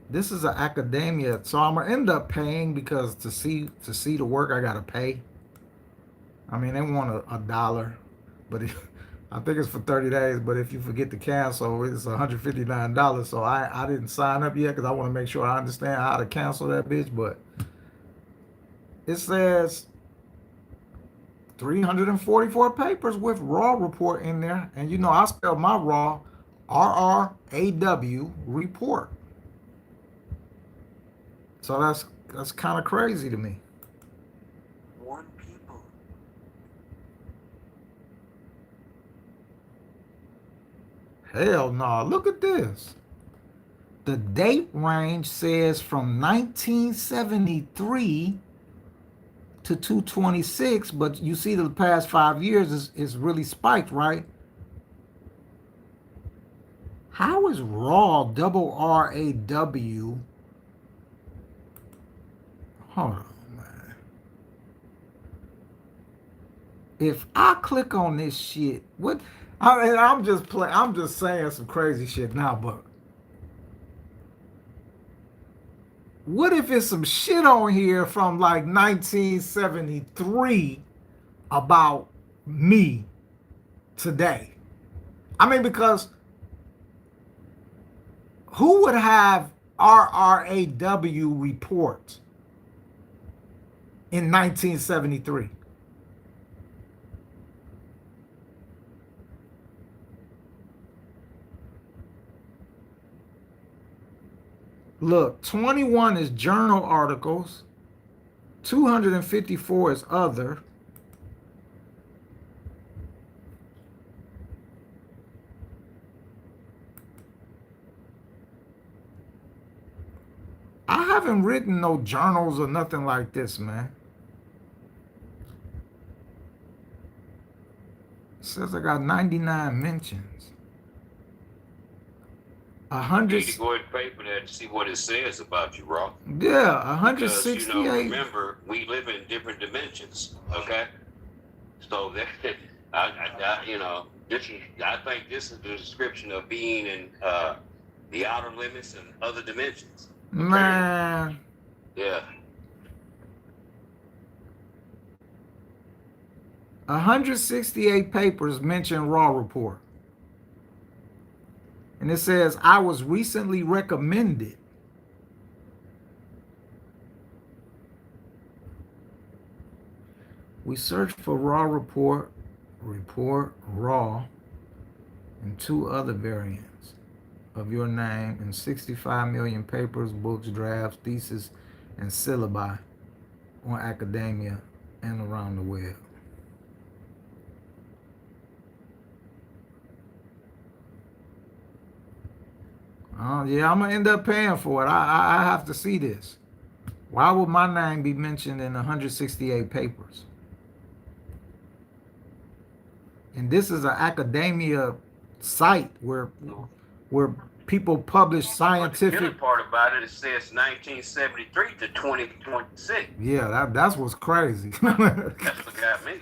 this is an academia, so I'm gonna end up paying because to see the work I gotta pay. I mean, they want a dollar, but I think it's for 30 days. But if you forget to cancel, it's $159. So I didn't sign up yet because I want to make sure I understand how to cancel that bitch. But it says 344 papers with Rraw Report in there, and you know I spell my raw RRAW report. So that's kind of crazy to me. One people. Hell no, look at this. The date range says from 1973 to 226, but you see the past 5 years is really spiked, right? How is raw, double RAW? Hold on, man. If I click on this shit, what? I'm just saying some crazy shit now, but what if it's some shit on here from like 1973 about me today? I mean, because who would have RRAW report in 1973? Look, 21 is journal articles, 254 is other. I haven't written no journals or nothing like this, man. It says I got 99 mentions. You need to go ahead and pay for that to see what it says about you, Rraw. Yeah, 168. Because, you know, remember, we live in different dimensions, okay? So that, you know, I think this is the description of being in the outer limits and other dimensions. Okay? Man, Yeah. 168 papers mention Raw Report. And it says, I was recently recommended. We searched for Raw Report, Raw, and 2 other variants of your name in 65 million papers, books, drafts, theses, and syllabi on academia and around the web. Yeah, I'm gonna end up paying for it. I have to see this. Why would my name be mentioned in 168 papers? And this is an academia site where people publish The scientific. killing part about it, it says 1973 to 2026. Yeah, that's what's crazy. That's what got me.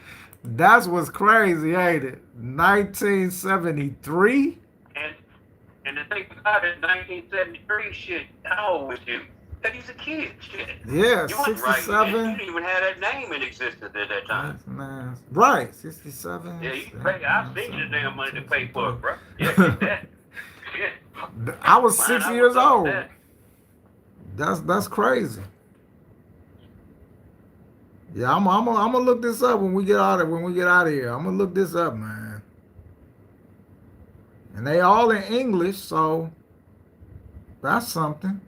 That's what's crazy, ain't it? 1973. And the thing about it, 1973, shit, how old was you? Because he's a kid, shit. Yeah, You wasn't writing 67. that. You didn't even have that name in existence at that time. Man. Right, 67. Yeah, you pay. I've seen the damn money to pay for it, bro. Yeah, get that. Shit. I was 6 I years was up old. that. That's crazy. Yeah, I'm gonna look this up when we get out of here. I'm gonna look this up, man. And they all in English, so that's something.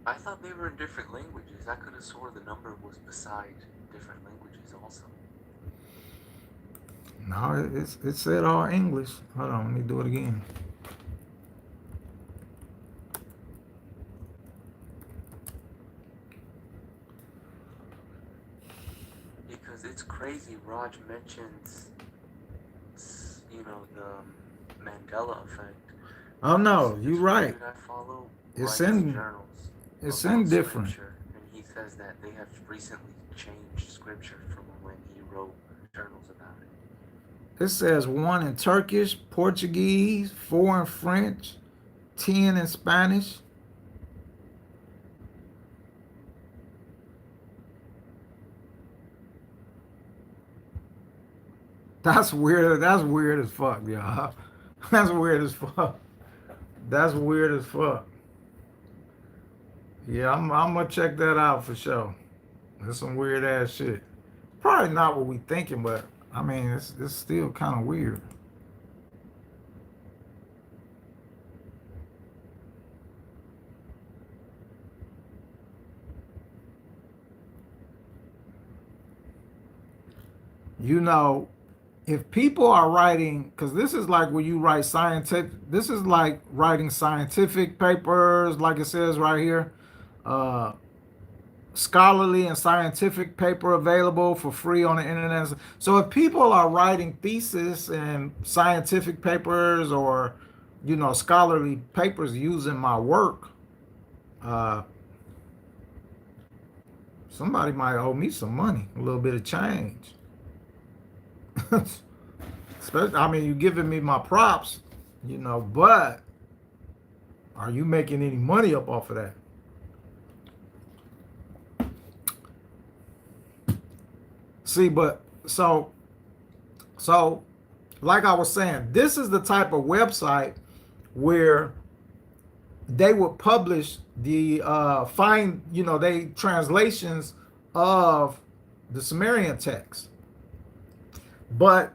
I thought they were in different languages. I could have swore the number was beside different languages also. No, it said all English. Hold on, let me do it again. Because it's crazy. Raj mentions, the Mandela effect. Oh no, you're right. I follow It's writes in journals it's about in different. scripture, and he says that they have recently changed scripture from when he wrote journals about it. It says 1 in Turkish, Portuguese, 4 in French, 10 in Spanish. That's weird. That's weird as fuck, y'all. That's weird as fuck. That's weird as fuck. Yeah, I'm gonna check that out for sure. There's some weird ass shit. Probably not what we thinking, but I mean, it's still kind of weird. You know, if people are writing, because this is like when you write scientific, this is like writing scientific papers, like it says right here, scholarly and scientific paper available for free on the internet. So if people are writing thesis and scientific papers or, scholarly papers using my work, somebody might owe me some money, a little bit of change. Especially, I mean, you're giving me my props, but are you making any money up off of that? See, but so like I was saying, this is the type of website where they would publish the they translations of the Sumerian text. But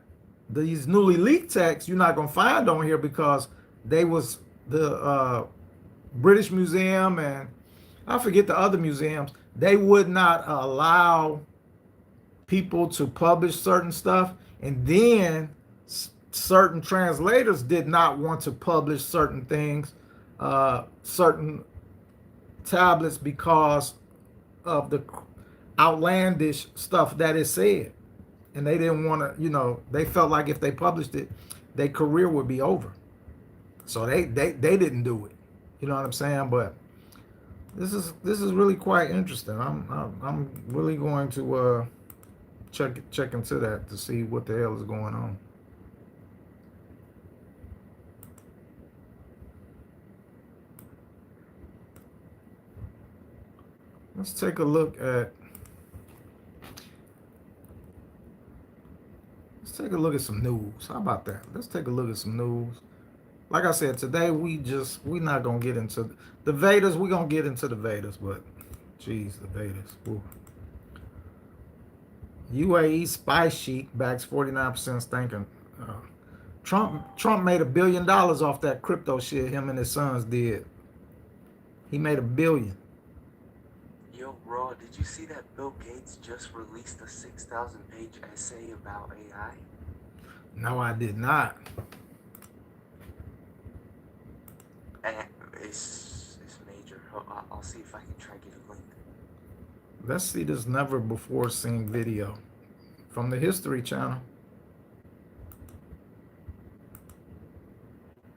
these newly leaked texts you're not gonna find on here because they was the British Museum and I forget the other museums. They would not allow people to publish certain stuff, and then certain translators did not want to publish certain things, certain tablets, because of the outlandish stuff that it said, and they didn't want to. They felt like if they published it, their career would be over. So they didn't do it. You know what I'm saying? But this is really quite interesting. I'm really going to check into that to see what the hell is going on. Let's take a look at some news. How about that? Let's take a look at some news. Like I said, today we're not gonna get into the Vedas. We're gonna get into the Vedas, but geez, the Vedas. Ooh. UAE spy sheet backs 49% thinking. Trump made $1 billion off that crypto shit him and his sons did. He made $1 billion. Yo, Raw, did you see that Bill Gates just released a 6,000-page essay about AI? No, I did not. And it's major. I'll see if I can try to get a link. Let's see this never before seen video from the History Channel.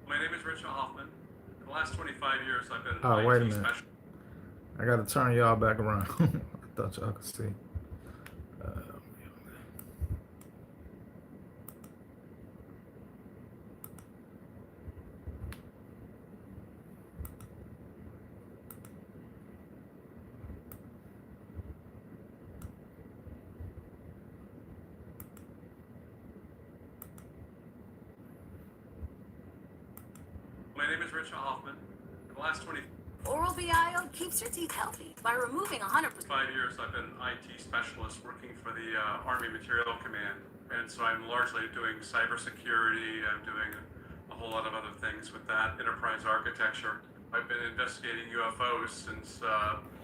My name is Richard Hoffman. For the last 25 years, I've been Oh, wait a IT minute. specialist. I got to turn y'all back around. I thought y'all could see. My name is Richard Hoffman. For the last 25 Oral BIO keeps your teeth healthy by removing 100%. years, I've been an IT specialist working for the Army Materiel Command. And so I'm largely doing cybersecurity. I'm doing a whole lot of other things with that, enterprise architecture. I've been investigating UFOs since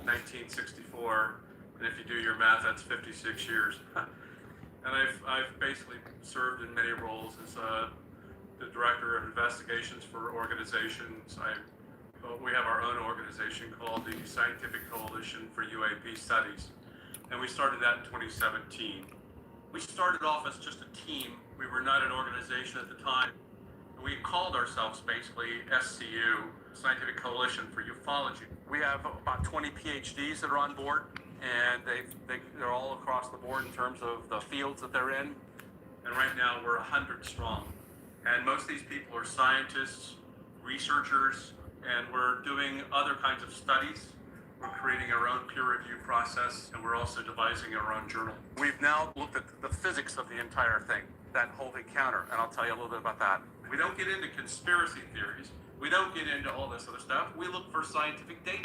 1964. And if you do your math, that's 56 years. And I've basically served in many roles as the director of investigations for organizations. We have our own organization called the Scientific Coalition for UAP Studies, and we started that in 2017. We started off as just a team. We were not an organization at the time. We called ourselves basically SCU, Scientific Coalition for Ufology. We have about 20 PhDs that are on board, and they're all across the board in terms of the fields that they're in. And right now we're 100 strong. And most of these people are scientists, researchers, and we're doing other kinds of studies. We're creating our own peer review process, and we're also devising our own journal. We've now looked at the physics of the entire thing, that whole encounter, and I'll tell you a little bit about that. We don't get into conspiracy theories. We don't get into all this other stuff. We look for scientific data.